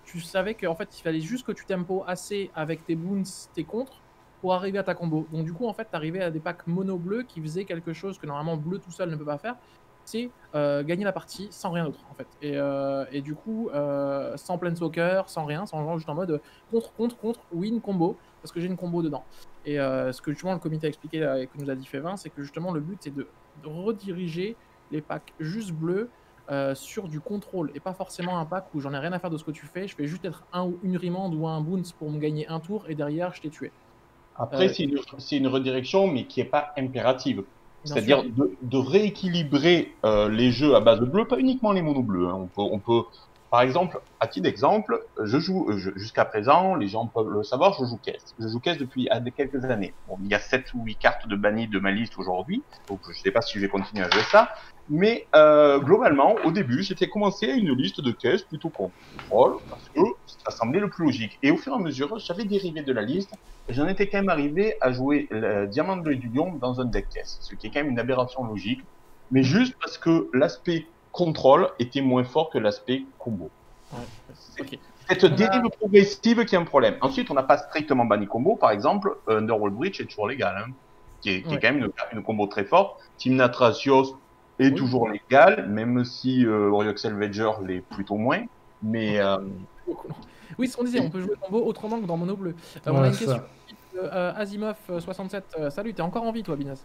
Tu savais qu'en fait, il fallait juste que tu tempo assez avec tes boons, tes contres, pour arriver à ta combo. Donc du coup, en fait, tu arrivais à des packs mono bleu qui faisaient quelque chose que normalement bleu tout seul ne peut pas faire, c'est gagner la partie sans rien d'autre, en fait. Et du coup, sans Planeswalker, sans rien, sans genre juste en mode contre, win, combo, parce que j'ai une combo dedans. Et ce que justement le comité a expliqué et que nous a dit Févin, c'est que justement le but c'est de rediriger les packs juste bleus sur du contrôle et pas forcément un pack où j'en ai rien à faire de ce que tu fais, je fais juste être un ou une remand ou un bounce pour me gagner un tour et derrière je t'ai tué. Après, c'est une redirection, mais qui n'est pas impérative. Bien C'est-à-dire sûr. de rééquilibrer les jeux à base de bleu, pas uniquement les mono bleus. Hein. On peut, par exemple, à titre d'exemple, je joue jusqu'à présent, les gens peuvent le savoir, je joue caisse. Je joue caisse depuis quelques années. Bon, il y a 7 ou 8 cartes de banni de ma liste aujourd'hui, donc je ne sais pas si je vais continuer à jouer ça. Mais globalement, au début, j'étais commencé à une liste de caisse plutôt contrôle, parce que ça semblait le plus logique. Et au fur et à mesure, j'avais dérivé de la liste, et j'en étais quand même arrivé à jouer le Diamant de l'œil du lion dans un deck caisse, ce qui est quand même une aberration logique, mais juste parce que l'aspect contrôle était moins fort que l'aspect combo. Ouais. Okay. Cette dérive progressive qui est un problème. Ensuite, on n'a pas strictement banni combo, par exemple, Underworld Breach est toujours légal, hein, qui est quand même une combo très forte. Team Thracios est toujours légal, même si Oriox Salvager l'est plutôt moins. Mais oui, ce qu'on disait, on peut jouer combo autrement que dans mono bleu. On a une question Asimov67. Salut, t'es encore en vie toi, Binas.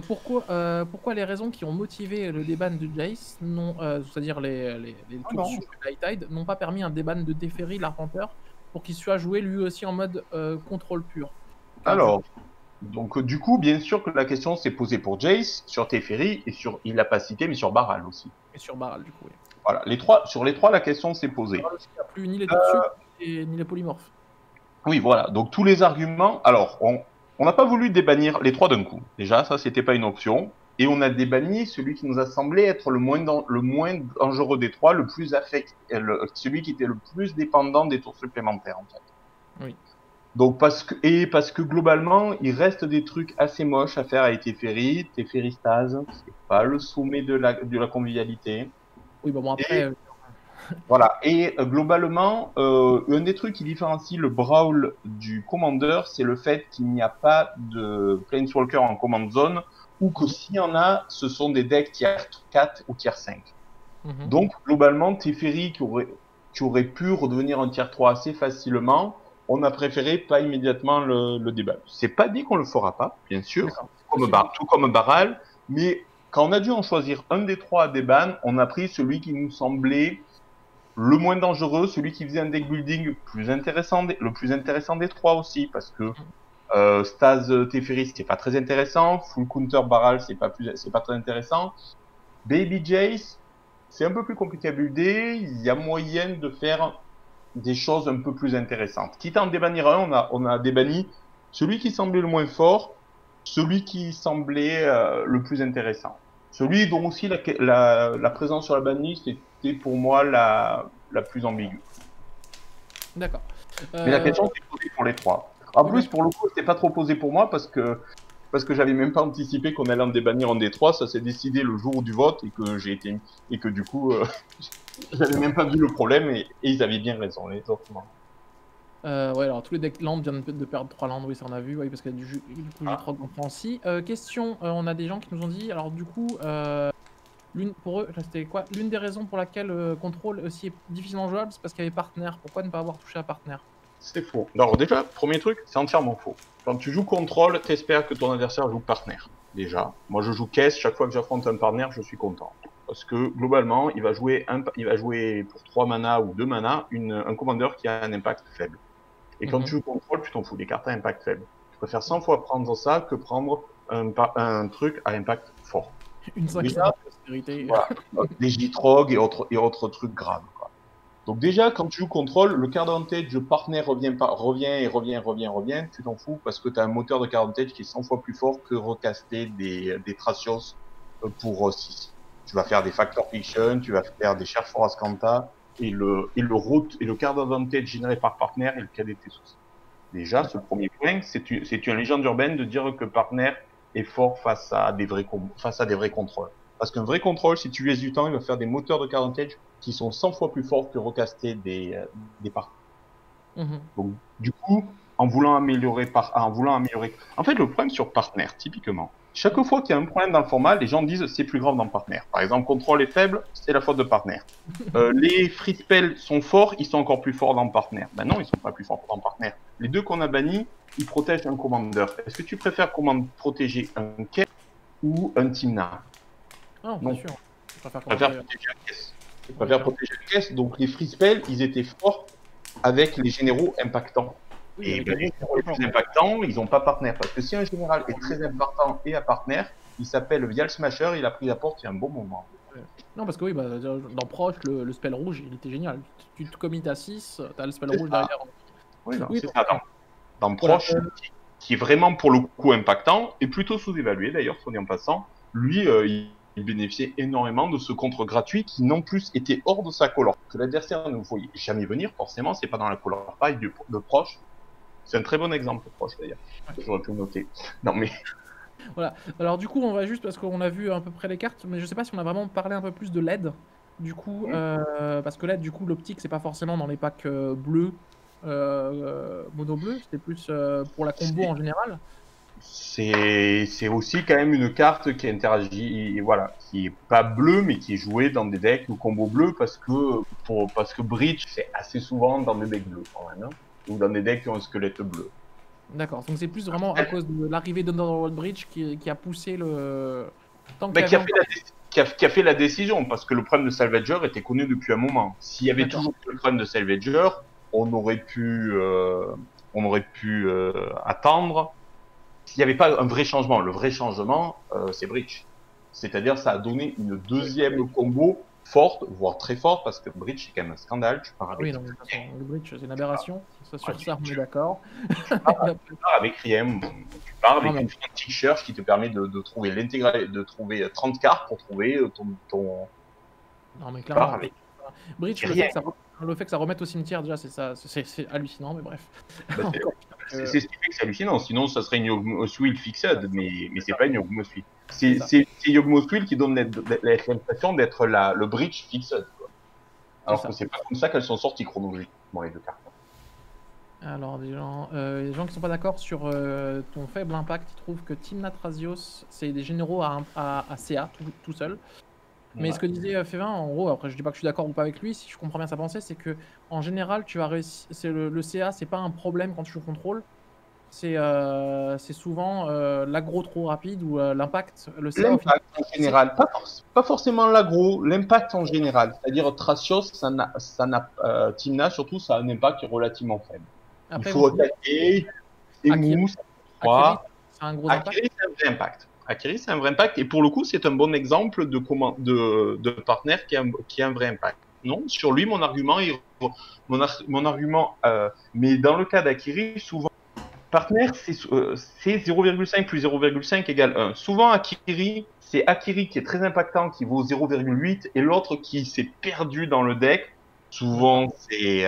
Pourquoi les raisons qui ont motivé le déban de Jace, c'est-à-dire les tours sur Light Tide, n'ont pas permis un déban de Teferi, l'Arpenteur, pour qu'il soit joué lui aussi en mode contrôle pur? Alors, donc du coup, bien sûr que la question s'est posée pour Jace, sur Teferi, et sur, il l'a pas cité, mais sur Baral aussi. Et sur Baral, du coup, oui. Voilà, sur les trois, la question s'est posée. Baral aussi, il n'y a plus ni les dessus, ni les polymorphes. Oui, voilà. Donc tous les arguments. Alors, on n'a pas voulu débannir les trois d'un coup. Déjà, ça, c'était pas une option. Et on a débanni celui qui nous a semblé être le moins dangereux des trois, le plus celui qui était le plus dépendant des tours supplémentaires, en fait. Oui. Donc parce que globalement, il reste des trucs assez moches à faire avec Teferi. Teferi Stase, c'est pas le sommet de la convivialité. Oui, bon après. Voilà, et globalement, un des trucs qui différencie le Brawl du Commander, c'est le fait qu'il n'y a pas de Planeswalker en command zone, ou que s'il y en a, ce sont des decks tier 4 ou tier 5. Donc, globalement, Teferi, qui aurait pu redevenir un tier 3 assez facilement, on a préféré pas immédiatement le débat. C'est pas dit qu'on le fera pas, bien sûr, tout comme Baral, mais quand on a dû en choisir un des trois à déban, on a pris celui qui nous semblait le moins dangereux, celui qui faisait un deck building le plus intéressant des trois aussi, parce que Stase Teferi c'était pas très intéressant, Full Counter Baral c'est pas très intéressant, Baby Jace c'est un peu plus compliqué à builder, il y a moyen de faire des choses un peu plus intéressantes. Quitte à en débannir un, on a débanni celui qui semblait le moins fort, celui qui semblait le plus intéressant. Celui dont aussi la présence sur la banlist était pour moi la plus ambiguë. D'accord. Mais la question s'est posée pour les trois. En plus, pour le coup, c'était pas trop posé pour moi parce que j'avais même pas anticipé qu'on allait en débannir un des trois. Ça s'est décidé le jour du vote et que du coup, j'avais même pas vu le problème et ils avaient bien raison, les autres. Ouais, alors tous les decks land viennent de perdre 3 landes, oui, ça on a vu, oui, parce qu'il y a du coup J3 qu'on prend aussi. Question, on a des gens qui nous ont dit, alors du coup, pour eux, c'était quoi? L'une des raisons pour laquelle Control aussi est difficilement jouable, c'est parce qu'il y avait partenaire. Pourquoi ne pas avoir touché à partenaire? C'est faux. Alors déjà, premier truc, c'est entièrement faux. Quand tu joues Control, t'espères que ton adversaire joue partenaire. Déjà, moi je joue caisse, chaque fois que j'affronte un partenaire, je suis content. Parce que globalement, il va jouer pour 3 mana ou 2 mana un commandeur qui a un impact faible. Et quand tu joues contrôle, tu t'en fous des cartes à impact faible. Tu préfères 100 fois prendre ça que prendre un truc à impact fort. Une cinquième prospérité. Voilà, des J-Trog et autres trucs graves. Quoi. Donc déjà, quand tu joues contrôle, le card advantage partenaire revient, tu t'en fous parce que tu as un moteur de card advantage qui est 100 fois plus fort que recaster des Thracios pour 6. Tu vas faire des Factor Fiction, tu vas faire des Cher for Ascanta, et le card advantage généré par partenaire est le cas des soucis. Déjà, ce premier point, c'est une légende urbaine de dire que partenaire est fort face à des vrais contrôles. Parce qu'un vrai contrôle, si tu lui laisses du temps, il va faire des moteurs de card advantage qui sont 100 fois plus forts que recaster des partenaires. Donc, du coup, en voulant améliorer En fait, le problème sur Partner, typiquement, chaque fois qu'il y a un problème dans le format, les gens disent c'est plus grave dans Partner. Par exemple, contrôle est faible, c'est la faute de Partner. Les free spells sont forts, ils sont encore plus forts dans Partner. Ben non, ils sont pas plus forts dans Partner. Les deux qu'on a bannis, ils protègent un commander. Est-ce que tu préfères protéger un Kess ou un Tymna? Non, bien sûr. Je préfère protéger un Kess. Je préfère protéger un Kess. Donc les free spells, ils étaient forts avec les généraux impactants. Oui, Et ben, les généraux les plus impactants, ils n'ont pas Partner. Parce que si un général est très impactant et à Partner, il s'appelle Vial Smasher, il a pris la porte il y a un bon moment. Non, parce que oui, bah, dans Proche, le spell rouge, il était génial. Tu te commites à 6, t'as le spell rouge derrière. Oui, Oui, c'est ça. Dans Proche, qui est vraiment pour le coup impactant, et plutôt sous-évalué d'ailleurs, soit dit en passant, lui, il bénéficiait énormément de ce contre gratuit qui non plus était hors de sa color. Que l'adversaire ne voyait jamais venir, forcément, c'est pas dans la color paille de Proche. C'est un très bon exemple, Proche d'ailleurs. J'aurais pu le noter. Non mais. Voilà. Alors du coup, on va juste, parce qu'on a vu à peu près les cartes, mais je sais pas si on a vraiment parlé un peu plus de LED. Du coup, parce que LED, du coup, l'optique, c'est pas forcément dans les packs bleus, mono bleu, c'était plus pour la combo en général. C'est aussi quand même une carte qui interagit, voilà, qui est pas bleue, mais qui est jouée dans des decks ou combo bleu parce que Breach, c'est assez souvent dans des decks bleus quand même, hein, ou dans des decks qui ont un squelette bleu. D'accord, donc c'est plus vraiment à cause de l'arrivée d'Underworld Breach qui a poussé le... Qui a fait la décision, parce que le problème de Salvager était connu depuis un moment. S'il y avait toujours le problème de Salvager, on aurait pu attendre. S'il n'y avait pas un vrai changement, le vrai changement, c'est Breach. C'est-à-dire, ça a donné une deuxième combo forte, voire très forte, parce que Breach, c'est quand même un scandale. Tu pars avec... Oui, non, le Breach, c'est une aberration. Sur ça, on est d'accord. Tu pars avec Riem, tu pars avec une Frantic Church qui te permet de trouver l'intégralité, de trouver 30 cartes pour trouver ton... Non, mais clairement, Breach, le fait que ça remette au cimetière, déjà, c'est hallucinant, mais bref. C'est ce qui fait que c'est hallucinant, sinon ça serait une Yawgmoth Will fixed, mais c'est pas une Yawgmoth Will. C'est Yawgmoth Will qui donne l'impression d'être le Breach fixed, quoi. Alors que c'est pas comme ça qu'elles sont sorties chronologiquement, les deux cartes. Alors, des gens qui sont pas d'accord sur ton faible impact, ils trouvent que Tymna Thrasios, c'est des généraux à CA tout seul. Mais ce que disait Févin, en gros, après je dis pas que je suis d'accord ou pas avec lui, si je comprends bien sa pensée, c'est que en général, tu vas réussir. Le CA, c'est pas un problème quand tu joues contrôle. C'est souvent l'aggro trop rapide ou l'impact. L'impact en général, pas forcément l'aggro, l'impact en général. C'est-à-dire Thrasios, Tymna surtout, ça a un impact relativement faible. Après, il faut attaquer, et mousse, c'est un gros impact. Akiri, c'est un vrai impact. Akiri, c'est un vrai impact, et pour le coup, c'est un bon exemple de partenaire qui a un vrai impact. Non, sur lui, mon argument, mais dans le cas d'Akiri, souvent, partenaire, c'est 0,5 plus 0,5 égale 1. Souvent, Akiri, c'est Akiri qui est très impactant, qui vaut 0,8, et l'autre qui s'est perdu dans le deck. Souvent, c'est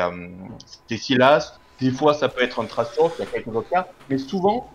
Silas. Des fois, ça peut être un Thrasios, il y a quelques autres cas, mais souvent,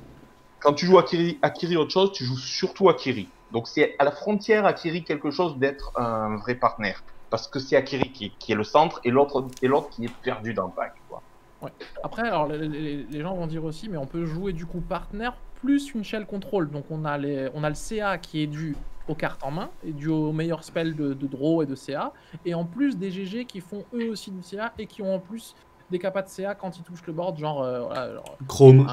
quand tu joues Akiri autre chose, tu joues surtout Akiri. Donc c'est à la frontière Akiri quelque chose d'être un vrai partenaire. Parce que c'est Akiri qui est le centre et l'autre qui est perdu dans le pack. Quoi. Ouais. Après, alors les gens vont dire aussi, mais on peut jouer du coup partenaire plus une shell control. Donc on a le CA qui est dû aux cartes en main et dû au meilleur spell de draw et de CA. Et en plus des GG qui font eux aussi du CA et qui ont en plus des capas de CA quand ils touchent le board, genre Chrome.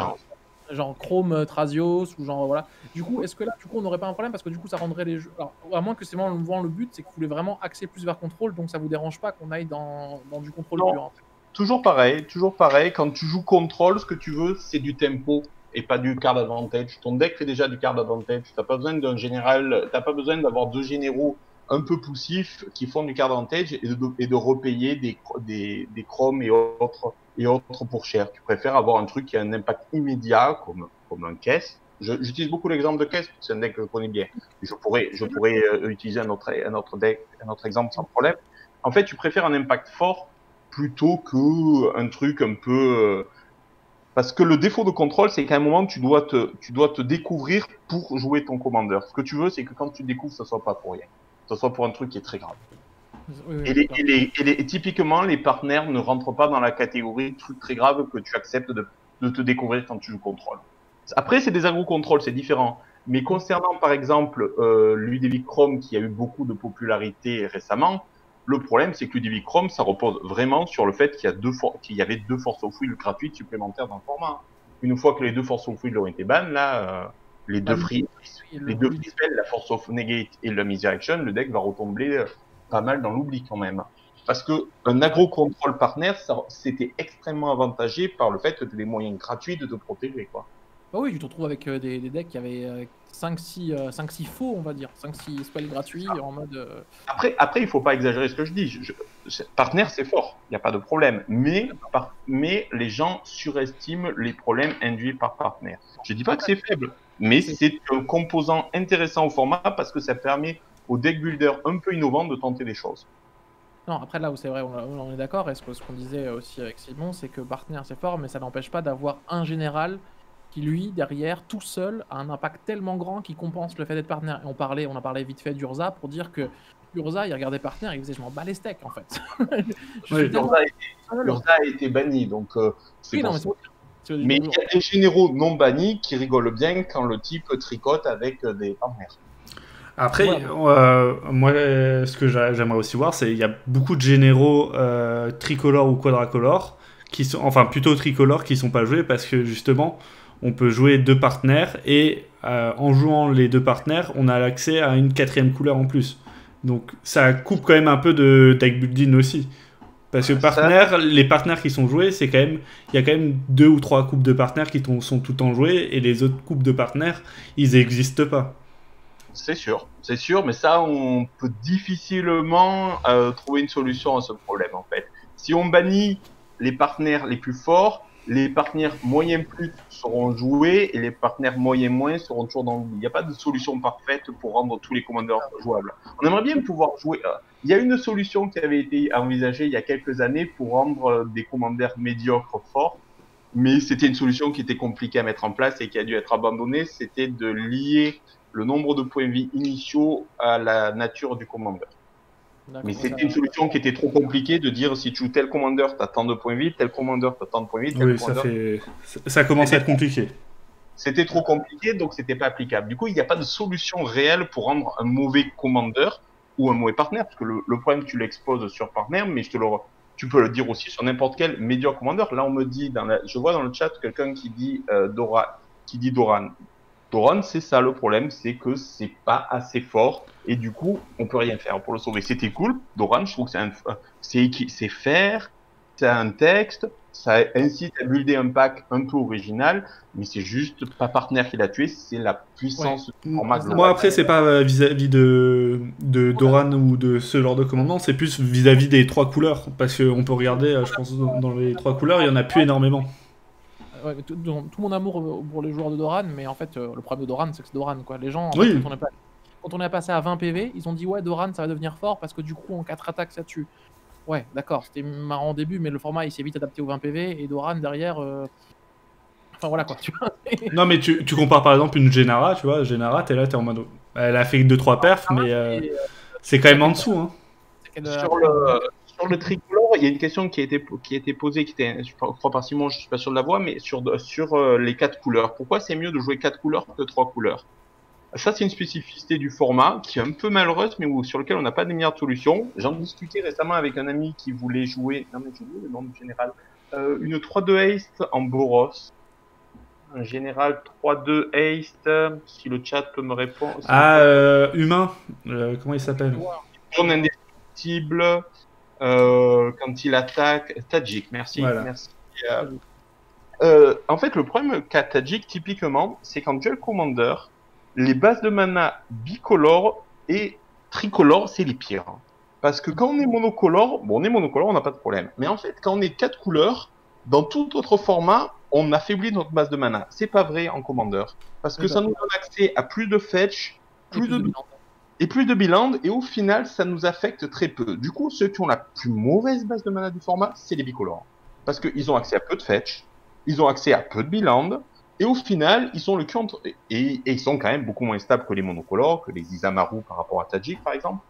Genre Chrome Thrasios ou genre voilà. Du coup, est-ce que là, on n'aurait pas un problème parce que du coup, ça rendrait les jeux. Alors, à moins que c'est vraiment le but, c'est que vous voulez vraiment axer plus vers contrôle, donc ça vous dérange pas qu'on aille dans du contrôle pur. En fait. Toujours pareil. Quand tu joues contrôle, ce que tu veux, c'est du tempo et pas du card advantage. Ton deck fait déjà du card advantage. T'as pas besoin d'un général, t'as pas besoin d'avoir deux généraux un peu poussifs qui font du card advantage et de repayer des chromes et autres pour cher. Tu préfères avoir un truc qui a un impact immédiat comme un caisse. J'utilise beaucoup l'exemple de caisse, c'est un deck que je connais bien. Je pourrais utiliser un autre exemple sans problème. En fait, tu préfères un impact fort plutôt que un truc un peu parce que le défaut de contrôle, c'est qu'à un moment, tu dois te découvrir pour jouer ton commandeur. Ce que tu veux, c'est que quand tu découvres, ça soit pas pour rien. Ça soit pour un truc qui est très grave. Et typiquement, les partenaires ne rentrent pas dans la catégorie de trucs très graves que tu acceptes de te découvrir quand tu joues contrôle. Après, c'est des agro-contrôles, c'est différent. Mais concernant, par exemple, Ludovic Chrome, qui a eu beaucoup de popularité récemment, le problème, c'est que Ludovic Chrome, ça repose vraiment sur le fait qu'il y avait 2 Force of Will gratuites supplémentaires dans le format. Une fois que les 2 Force of Will ont été ban, là, les deux free spells, la Force of Negate et la Misdirection, le deck va retomber pas mal dans l'oubli quand même. Parce que un agro-control partner, c'était extrêmement avantagé par le fait que tu as des moyens gratuits de te protéger, quoi. Bah oui, tu te retrouves avec des decks qui avaient 5-6 faux, on va dire, 5-6 spells gratuits en mode... Après, il faut pas exagérer ce que je dis. Partner, c'est fort, il n'y a pas de problème. Mais les gens surestiment les problèmes induits par partner. Je dis pas que c'est faible, mais c'est un composant intéressant au format parce que ça permet aux deck builders un peu innovants de tenter des choses. Non, après là où c'est vrai, on est d'accord, et ce qu'on disait aussi avec Simon, c'est que partner c'est fort, mais ça n'empêche pas d'avoir un général qui lui, derrière, tout seul, a un impact tellement grand qu'il compense le fait d'être partenaire. Et on a parlé vite fait d'Urza pour dire que Urza, il regardait partenaire et il disait je m'en bats les steaks en fait. Urza a été banni, donc c'est bon. Mais il y a des généraux non bannis qui rigolent bien quand le type tricote avec des partenaires. Après, moi, ce que j'aimerais aussi voir, c'est qu'il y a beaucoup de généraux tricolores ou quadracolores, enfin plutôt tricolores, qui sont pas joués parce que justement, on peut jouer 2 partenaires et en jouant les 2 partenaires, on a l'accès à une 4e couleur en plus. Donc ça coupe quand même un peu de deck building aussi. Parce que les partenaires qui sont joués, c'est quand même, il y a quand même 2 ou 3 coupes de partenaires qui sont tout le temps joués et les autres coupes de partenaires, ils n'existent pas. C'est sûr, mais ça, on peut difficilement trouver une solution à ce problème, en fait. Si on bannit les partenaires les plus forts, les partenaires moyens plus seront joués et les partenaires moyens moins seront toujours dans l'oubli. Il n'y a pas de solution parfaite pour rendre tous les commandeurs jouables. On aimerait bien pouvoir jouer... Il y a une solution qui avait été envisagée il y a quelques années pour rendre des commandeurs médiocres forts, mais c'était une solution qui était compliquée à mettre en place et qui a dû être abandonnée. C'était de lier le nombre de points de vie initiaux à la nature du commandeur. Mais c'était une solution qui était trop compliquée de dire si tu joues tel commandeur, tu as tant de points de vie, tel commandeur, tu as tant de points de vie, tel commandeur... ça commence à être compliqué. C'était trop compliqué, donc c'était pas applicable. Du coup, il n'y a pas de solution réelle pour rendre un mauvais commandeur ou un mauvais partenaire, parce que le problème, tu l'exposes sur partenaire, mais tu peux le dire aussi sur n'importe quel médiocre commandeur. Là, on me dit, je vois dans le chat quelqu'un qui dit Doran. Doran, c'est ça le problème, c'est que c'est pas assez fort et du coup, on peut rien faire pour le sauver. C'était cool, Doran, je trouve que c'est faire, c'est un texte, ça incite à builder un pack un peu original, mais c'est juste pas partenaire qui l'a tué, c'est la puissance du format global. Moi, après, c'est pas vis-à-vis de Doran ou de ce genre de commandement, c'est plus vis-à-vis des 3 couleurs, parce qu'on peut regarder, je pense, dans les 3 couleurs, il y en a plus énormément. Ouais, tout mon amour pour les joueurs de Doran, mais en fait, le problème de Doran, c'est que c'est Doran, quoi. Les gens, oui. Quand on est passé à 20 PV, ils ont dit ouais, Doran, ça va devenir fort parce que du coup, en 4 attaques, ça tue. Ouais, d'accord, c'était marrant au début, mais le format, il s'est vite adapté aux 20 PV, et Doran, derrière... Enfin, voilà, quoi, tu vois. Non, mais tu compares, par exemple, une Genara, tu vois, Genara, t'es là, t'es en mode... Elle a fait 2-3 perfs, mais c'est quand même en dessous, hein. Sur le tricolore, il y a une question qui a été posée, je crois par Simon, je suis pas sûr de la voix, mais sur les 4 couleurs. Pourquoi c'est mieux de jouer 4 couleurs que 3 couleurs? Ça, c'est une spécificité du format qui est un peu malheureuse, mais sur lequel on n'a pas de meilleure solution. J'en discutais récemment avec un ami qui voulait jouer, non mais j'ai oublié le nom du général, une 3-2 haste en Boros. Un général 3-2 haste, si le chat peut me répondre. Humain, comment il s'appelle? Tourne indestructible. Quand il attaque Tadjik, merci. Voilà. Merci. En fait, le problème qu'a Tadjik, typiquement, c'est qu'en Duel Commander, les bases de mana bicolores et tricolores, c'est les pires. Parce que quand on est monocolore, on n'a pas de problème. Mais en fait, quand on est 4 couleurs, dans tout autre format, on affaiblit notre base de mana. C'est pas vrai en Commander. Parce que ça nous donne accès à plus de fetch, plus de bilan, et au final, ça nous affecte très peu. Du coup, ceux qui ont la plus mauvaise base de mana du format, c'est les bicolores. Parce qu'ils ont accès à peu de fetch, ils ont accès à peu de bilan, et au final, ils sont le cul entre... Et ils sont quand même beaucoup moins stables que les monocolores, que les Isamaru par rapport à Tadjik, par exemple,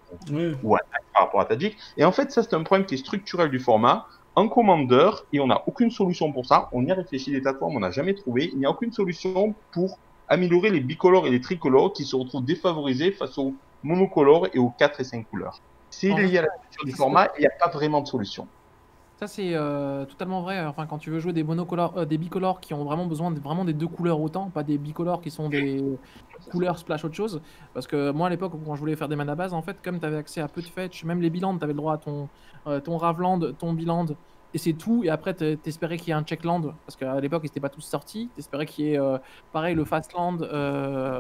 ou Attack par rapport à Tadjik. Et en fait, ça, c'est un problème qui est structurel du format. un commandeur et on n'a aucune solution pour ça. On y a réfléchi des tas de fois, mais on n'a jamais trouvé. Il n'y a aucune solution pour améliorer les bicolores et les tricolores qui se retrouvent défavorisés face aux monocolores et aux 4 et 5 couleurs. C'est lié à la nature du format, il n'y a pas vraiment de solution. Ça, c'est totalement vrai. Enfin, quand tu veux jouer des monocolores, des bicolores qui ont vraiment besoin vraiment des deux couleurs autant, pas des bicolores qui sont des couleurs splash autre chose. Parce que moi, à l'époque, quand je voulais faire des mana bases, en fait, comme tu avais accès à peu de fetch, même les bilands, tu avais le droit à ton Ravland, ton biland, et c'est tout. Et après, t'espérais qu'il y ait un checkland, parce qu'à l'époque, ils n'étaient pas tous sortis. T'espérais qu'il y ait, pareil, le fastland,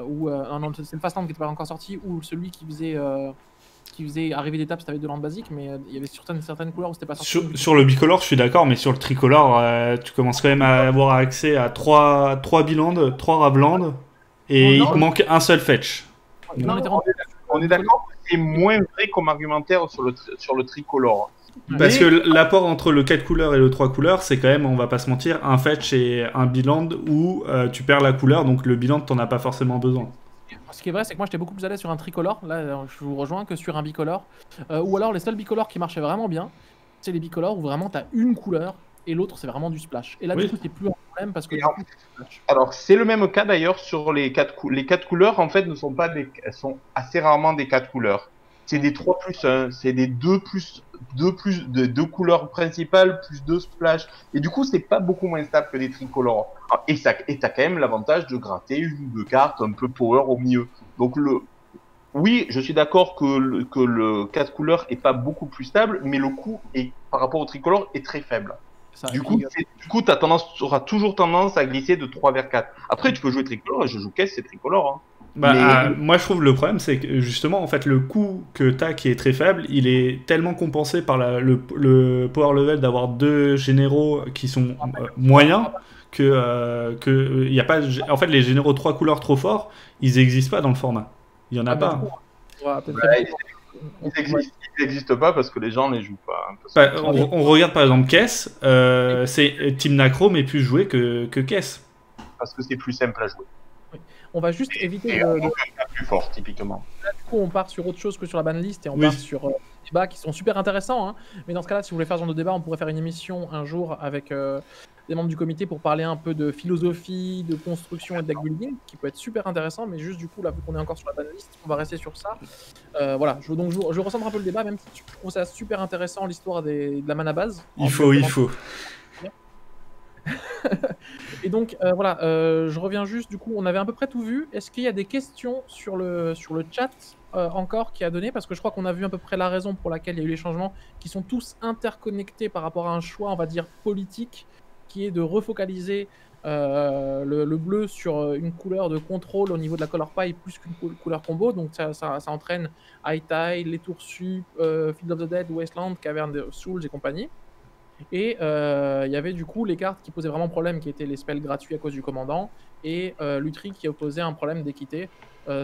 ou non, c'est le fastland qui n'était pas encore sorti, ou celui qui faisait arriver d'étapes si t'avais de land basique, mais il y avait certaines couleurs où c'était pas sorti. Sur le bicolore, je suis d'accord, mais sur le tricolore, tu commences quand même à avoir accès à 3 bilands, 3 ravlands, et il te manque un seul fetch. Non, on est d'accord que c'est moins vrai comme argumentaire sur le tricolore. Parce que l'apport entre le 4 couleurs et le 3 couleurs, c'est quand même, on va pas se mentir, un fetch et un biland où tu perds la couleur, donc le biland, t'en as pas forcément besoin. Ce qui est vrai, c'est que moi j'étais beaucoup plus à l'aise sur un tricolore, là je vous rejoins, que sur un bicolore. Ou alors les seuls bicolores qui marchaient vraiment bien, c'est les bicolores où vraiment tu as une couleur et l'autre c'est vraiment du splash. Et là du coup c'est plus un problème parce que alors c'est le même cas d'ailleurs sur les 4 couleurs, en fait ne sont pas elles sont assez rarement des 4 couleurs. C'est des 3+1, c'est des 2 couleurs principales plus 2 splash. Et du coup, c'est pas beaucoup moins stable que les tricolores. Et t'as quand même l'avantage de gratter une ou deux cartes un peu power au milieu. Donc oui, je suis d'accord que le 4 couleurs est pas beaucoup plus stable, mais le coût par rapport au tricolore est très faible. Du coup, t'auras toujours tendance à glisser de 3 vers 4. Après, tu peux jouer tricolore, et je joue caisse, c'est tricolore. Hein. Moi je trouve le problème c'est que justement en fait le coût que t'as qui est très faible, il est tellement compensé par le power level d'avoir 2 généraux qui sont moyens que y a pas, en fait les généraux 3 couleurs trop forts, ils n'existent pas dans le format. Il y en a pas. Ils n'existent pas parce que les gens ne les jouent pas. On regarde par exemple Kess, c'est Team Nacro mais plus joué que Kess. Parce que c'est plus simple à jouer. On va juste éviter plus fort, typiquement. Là, du coup, on part sur autre chose que sur la banlist et on part sur des débats qui sont super intéressants. Hein. Mais dans ce cas-là, si vous voulez faire ce genre de débat, on pourrait faire une émission un jour avec des membres du comité pour parler un peu de philosophie, de construction et de deck building, qui peut être super intéressant. Mais juste du coup, là, vu qu'on est encore sur la banlist, on va rester sur ça. Voilà, je recentre un peu le débat, même si je trouve ça super intéressant l'histoire de la mana base. Il faut. Et donc voilà, je reviens juste, du coup, on avait à peu près tout vu. Est-ce qu'il y a des questions sur le chat encore qui a donné? Parce que je crois qu'on a vu à peu près la raison pour laquelle il y a eu les changements qui sont tous interconnectés par rapport à un choix, on va dire, politique, qui est de refocaliser le bleu sur une couleur de contrôle au niveau de la color pie plus qu'une couleur combo. Donc ça entraîne High Tide, les tours sup, Field of the Dead, Wasteland, Cavern of Souls et compagnie. Et il y avait du coup les cartes qui posaient vraiment problème, qui étaient les spells gratuits à cause du commandant, et Lutri qui opposait un problème d'équité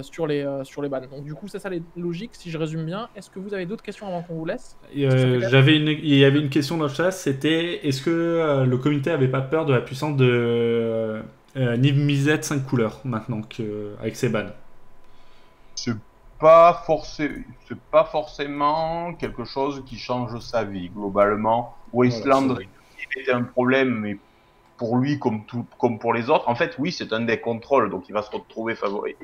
sur les bans. Donc du coup, c'est ça les logiques, si je résume bien. Est-ce que vous avez d'autres questions avant qu'on vous laisse? Il y avait une question dans le chat, c'était est-ce que le comité avait pas peur de la puissance de Niv Mizzet 5 couleurs maintenant avec ses bans? C'est pas forcément quelque chose qui change sa vie, globalement. Wasteland était un problème, mais pour lui, comme pour les autres, en fait, oui, c'est un deck contrôle, donc il va se retrouver favori.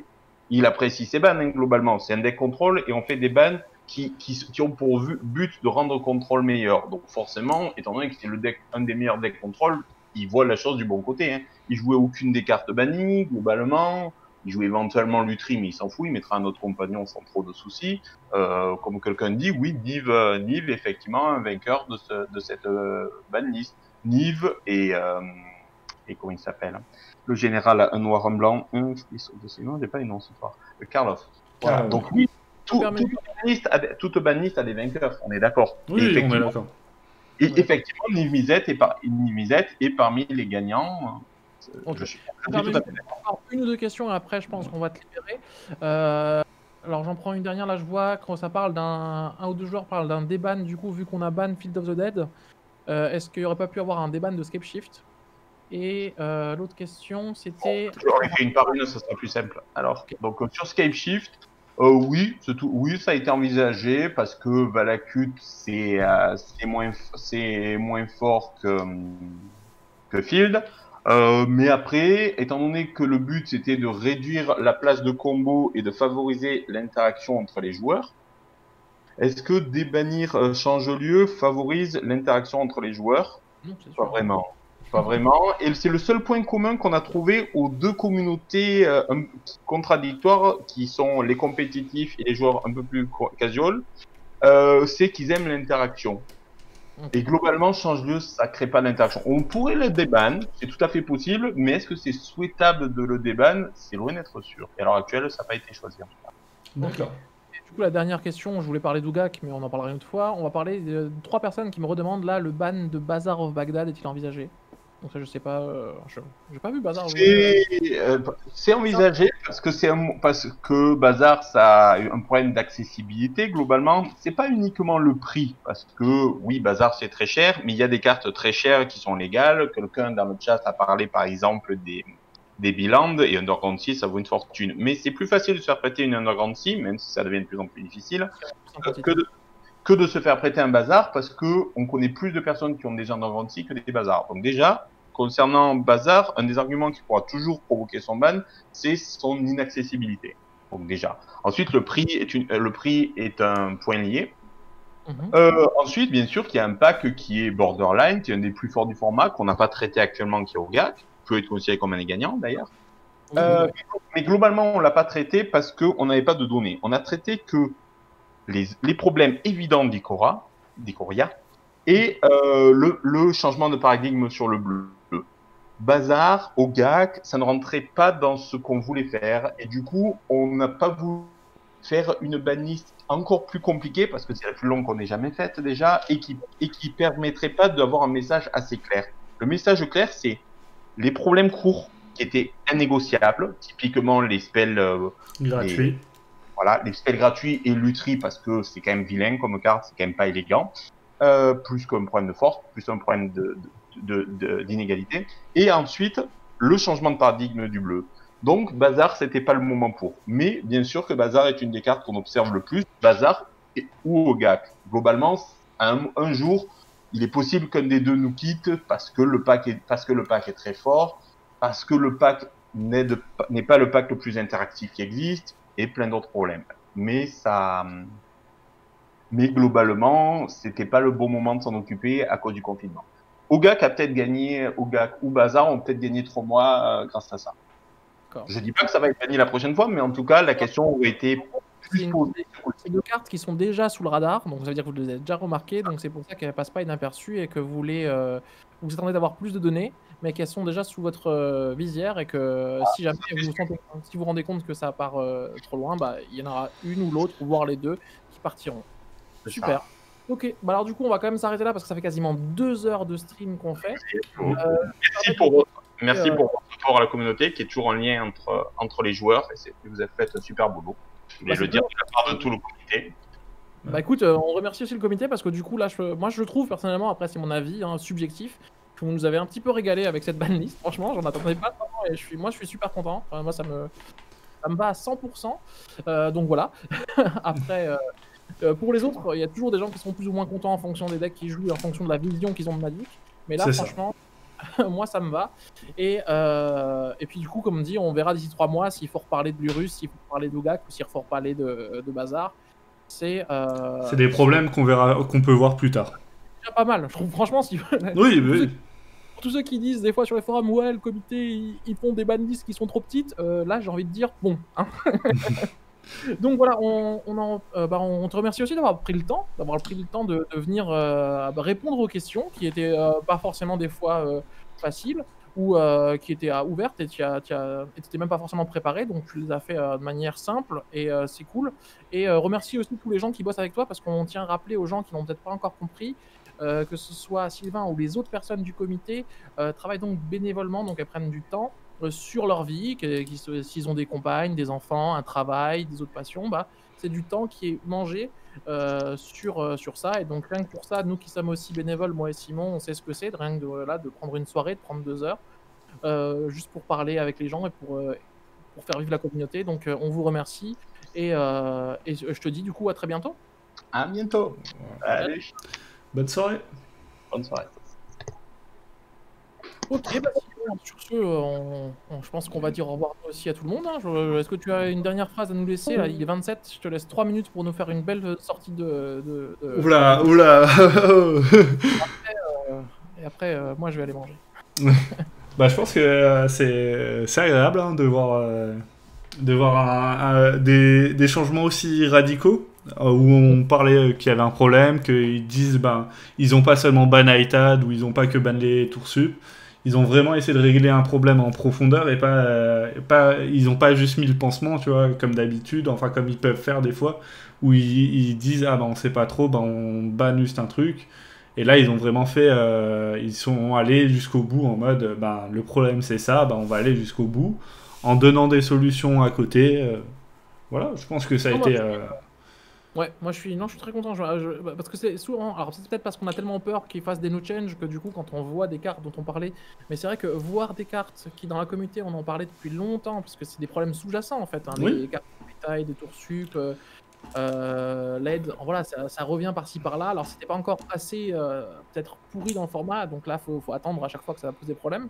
Il apprécie ses bans, hein, globalement. C'est un deck contrôle, et on fait des bans qui ont pour but de rendre contrôle meilleur. Donc forcément, étant donné que c'est un des meilleurs decks contrôle, il voit la chose du bon côté. Hein. Il jouait aucune des cartes bannies, globalement. Il joue éventuellement Lutri, mais il s'en fout, il mettra un autre compagnon sans trop de soucis. Comme quelqu'un dit, oui, Niv effectivement un vainqueur de cette banlist. Niv et comment il s'appelle, le général, un noir, un blanc, j'ai pas les noms ce soir, Karloff. Voilà. Donc oui, toute banlist a des vainqueurs, on est d'accord. Oui, on est d'accord. Et effectivement, Niv Mizzet est parmi les gagnants. Okay. Encore une ou deux questions et après je pense qu'on va te libérer. Alors j'en prends une dernière, là je vois quand ça parle un ou deux joueurs parlent d'un déban, du coup vu qu'on a ban Field of the Dead, est-ce qu'il n'y aurait pas pu avoir un déban de Scapeshift? Et l'autre question c'était... J'aurais fait une par une, ça sera plus simple. Alors, donc sur Scapeshift, Oui, c'est tout. Oui, ça a été envisagé parce que Valakut c'est moins fort que Field. Mais après, étant donné que le but c'était de réduire la place de combo et de favoriser l'interaction entre les joueurs, est-ce que débannir change-lieu favorise l'interaction entre les joueurs? Non, c'est Pas sûr. vraiment. Pas vraiment. Et c'est le seul point commun qu'on a trouvé aux deux communautés contradictoires qui sont les compétitifs et les joueurs un peu plus casual. C'est qu'ils aiment l'interaction. Ok. Et globalement, change-lieu, ça crée pas d'interaction. On pourrait le déban, c'est tout à fait possible, mais est-ce que c'est souhaitable de le déban? C'est loin d'être sûr. Et à l'heure actuelle, ça n'a pas été choisi. D'accord. Du coup, la dernière question, je voulais parler d'Ougak, mais on en parlera une autre fois. On va parler de 3 personnes qui me redemandent là, le ban de Bazaar of Baghdad est-il envisagé? Donc ça, je sais pas, j'ai pas vu Bazaar of Baghdad. C'est envisagé parce que Bazar, ça a eu un problème d'accessibilité globalement. C'est pas uniquement le prix, parce que oui, Bazar c'est très cher, mais il y a des cartes très chères qui sont légales. Quelqu'un dans le chat a parlé par exemple des Biland et Underground 6, ça vaut une fortune. Mais c'est plus facile de se faire prêter une Underground 6, même si ça devient de plus en plus difficile, que de se faire prêter un Bazar, parce que on connaît plus de personnes qui ont déjà Underground 6 que des Bazars. Donc déjà, concernant Bazar, un des arguments qui pourra toujours provoquer son ban, c'est son inaccessibilité. Donc déjà. Ensuite, le prix est un point lié. Ensuite, bien sûr, qu'il y a un pack qui est borderline, qui est un des plus forts du format, qu'on n'a pas traité actuellement, qui est Ogak, qui peut être considéré comme un gagnant d'ailleurs. Mais globalement, on l'a pas traité parce qu'on n'avait pas de données. On a traité que les problèmes évidents d'Ikoria et le changement de paradigme sur le bleu. Bazar, Ogak, ça ne rentrait pas dans ce qu'on voulait faire. Et du coup, on n'a pas voulu faire une banlist encore plus compliquée, parce que c'est la plus longue qu'on ait jamais faite déjà, et qui permettrait pas d'avoir un message assez clair. Le message clair, c'est les problèmes courts qui étaient innégociables, typiquement les spells gratuits. Voilà, les spells gratuits et l'utri, parce que c'est quand même vilain comme carte, c'est quand même pas élégant. Plus qu'un problème de force, plus un problème d'inégalité. Et ensuite, le changement de paradigme du bleu. Donc, Bazar, c'était pas le moment pour. Mais, bien sûr que Bazar est une des cartes qu'on observe le plus. Bazar ou Ogak. Globalement, un jour, il est possible qu'un des deux nous quitte parce que le pack est très fort, parce que le pack n'est pas le pack le plus interactif qui existe, et plein d'autres problèmes. Mais globalement, c'était pas le bon moment de s'en occuper à cause du confinement. Ogak a peut-être gagné, Ogak ou Bazar ont peut-être gagné 3 mois grâce à ça. Je dis pas que ça va être gagné la prochaine fois, mais en tout cas, la question aurait été plus posée. C'est 2 cartes qui sont déjà sous le radar, donc ça veut dire que vous les avez déjà remarquées, donc c'est pour ça qu'elles ne passent pas inaperçues et que vous vous attendez d'avoir plus de données, mais qu'elles sont déjà sous votre visière et que si jamais si vous vous rendez compte que ça part trop loin, bah, il y en aura une ou l'autre, voire les deux, qui partiront. Super. Ok, bah alors du coup on va quand même s'arrêter là parce que ça fait quasiment 2 heures de stream qu'on fait. Merci pour votre rapport à la communauté qui est toujours en lien entre les joueurs et vous avez fait un super boulot. Je voulais le dire de la part de tout le comité. Bah écoute, on remercie aussi le comité parce que du coup là, moi je trouve personnellement, après c'est mon avis subjectif, que vous nous avez un petit peu régalé avec cette banlist. Franchement, j'en attendais pas vraiment et moi je suis super content. Enfin, moi ça me va à 100%. Donc voilà. Après. Pour les autres, il y a toujours des gens qui sont plus ou moins contents en fonction des decks qu'ils jouent, en fonction de la vision qu'ils ont de Magic. Mais là, franchement, moi, ça me va. Et puis, du coup, comme on dit, on verra d'ici 3 mois s'il faut reparler de Lurus, s'il faut reparler d'Ogak ou s'il faut reparler de Bazar. C'est des problèmes qu'on peut voir plus tard. C'est déjà pas mal. Je trouve, franchement, si... Oui. Pour tous ceux qui disent des fois sur les forums, ouais, le comité, ils font des banlists qui sont trop petites, là, j'ai envie de dire, bon, hein. Donc voilà, on te remercie aussi d'avoir pris le temps de venir répondre aux questions qui étaient pas forcément des fois faciles ou qui étaient ouvertes et tu n'étais même pas forcément préparé, donc tu les as fait de manière simple et c'est cool. Et remercie aussi tous les gens qui bossent avec toi parce qu'on tient à rappeler aux gens qui n'ont peut-être pas encore compris que ce soit Sylvain ou les autres personnes du comité travaillent donc bénévolement, donc elles prennent du temps sur leur vie, s'ils ont des compagnes, des enfants, un travail, des autres passions, bah, c'est du temps qui est mangé sur ça. Et donc rien que pour ça, nous qui sommes aussi bénévoles, moi et Simon, on sait ce que c'est, rien que de prendre une soirée, de prendre 2 heures, juste pour parler avec les gens et pour faire vivre la communauté. Donc on vous remercie. Et je te dis du coup à très bientôt. À bientôt. Allez. Bonne soirée. Bonne soirée. Ok, bah, sur ce, je pense qu'on va dire au revoir aussi à tout le monde. Hein. Est-ce que tu as une dernière phrase à nous laisser là, il est 27, je te laisse 3 minutes pour nous faire une belle sortie de... Oula, oula. Et après, moi je vais aller manger. Bah, je pense que c'est agréable hein, de voir des changements aussi radicaux où on parlait qu'il y avait un problème, qu'ils disent ils ont pas seulement ban iTad ou ils ont pas que ban les tours sup. Ils ont vraiment essayé de régler un problème en profondeur et ils ont pas juste mis le pansement, tu vois, comme d'habitude, enfin comme ils peuvent faire des fois, où ils disent on sait pas trop, on banne juste un truc. Et là, ils ont vraiment fait, ils sont allés jusqu'au bout en mode, le problème c'est ça, on va aller jusqu'au bout, en donnant des solutions à côté. Voilà, je pense que ça a été. Ouais, moi je suis très content parce que c'est souvent, alors c'est peut-être parce qu'on a tellement peur qu'ils fassent des no change que du coup quand on voit des cartes dont on parlait, mais c'est vrai que voir des cartes qui dans la communauté on en parlait depuis longtemps parce que c'est des problèmes sous-jacents en fait, hein, Oui. les cartes de taille, des tours sup, l'aide, voilà, ça revient par-ci par-là. Alors c'était pas encore assez peut-être pourri dans le format, donc là faut attendre à chaque fois que ça pose des problèmes.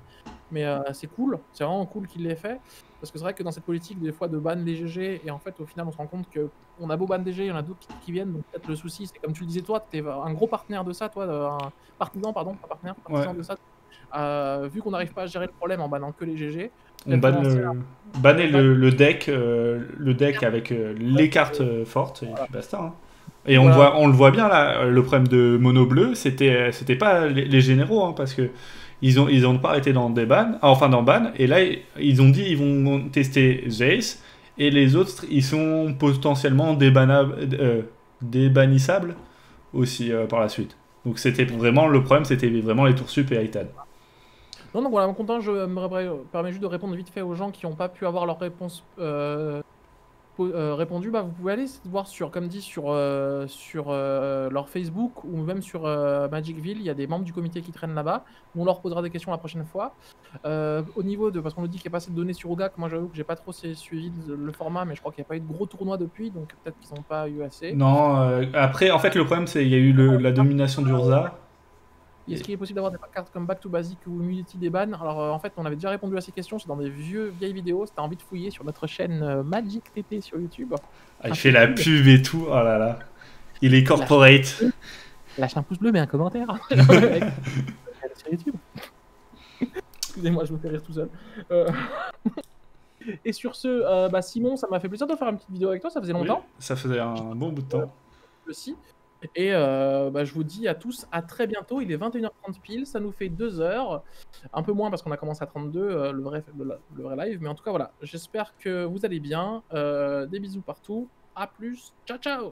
Mais c'est cool, c'est vraiment cool qu'il l'ait fait. Parce que c'est vrai que dans cette politique, des fois, de ban les GG, et en fait, au final, on se rend compte qu'on a beau ban des GG, il y en a d'autres qui viennent. Donc peut-être le souci, c'est comme tu le disais, toi, tu es un gros partenaire de ça, toi, un partisan, pardon, pas partenaire, partisan de ça. Vu qu'on n'arrive pas à gérer le problème en bannant que les GG, on bannait le deck avec les cartes fortes, et puis basta. Hein. Et on le voit bien là, le problème de Mono Bleu, c'était pas les généraux, hein, parce que ils ont pas arrêté dans des bans, dans ban, et là ils ont dit ils vont tester Jace, et les autres ils sont potentiellement débannissables aussi par la suite. Donc c'était vraiment le problème, c'était vraiment les tours sup et iTad. Non, donc voilà, mon content, je me permets juste de répondre vite fait aux gens qui n'ont pas pu avoir leur réponse répondu. Vous pouvez aller voir sur leur Facebook ou même sur Magicville, il y a des membres du comité qui traînent là-bas, où on leur posera des questions la prochaine fois. Au niveau de, parce qu'on nous dit qu'il n'y a pas assez de données sur Ogak, moi j'avoue que j'ai pas trop suivi le format, mais je crois qu'il n'y a pas eu de gros tournois depuis, donc peut-être qu'ils n'ont pas eu assez. Non, après en fait le problème c'est qu'il y a eu la domination d'Urza. Est-ce qu'il est possible d'avoir des cartes comme Back to Basic ou Immunity des bans? Alors en fait, on avait déjà répondu à ces questions, c'est dans des vieilles vidéos. Si t'as envie de fouiller sur notre chaîne Magic TT sur YouTube. Il fait la pub et tout, oh là là. Il est corporate. Lâche un pouce bleu, mais un commentaire. Sur YouTube. Excusez-moi, je me fais rire tout seul. Et sur ce, Simon, ça m'a fait plaisir de faire une petite vidéo avec toi, ça faisait longtemps. Oui, ça faisait un bon bout de temps. Aussi. Et je vous dis à tous à très bientôt. Il est 21h30 pile, ça nous fait 2 heures. Un peu moins parce qu'on a commencé à 32, le vrai live. Mais en tout cas, voilà, j'espère que vous allez bien. Des bisous partout. À plus. Ciao, ciao.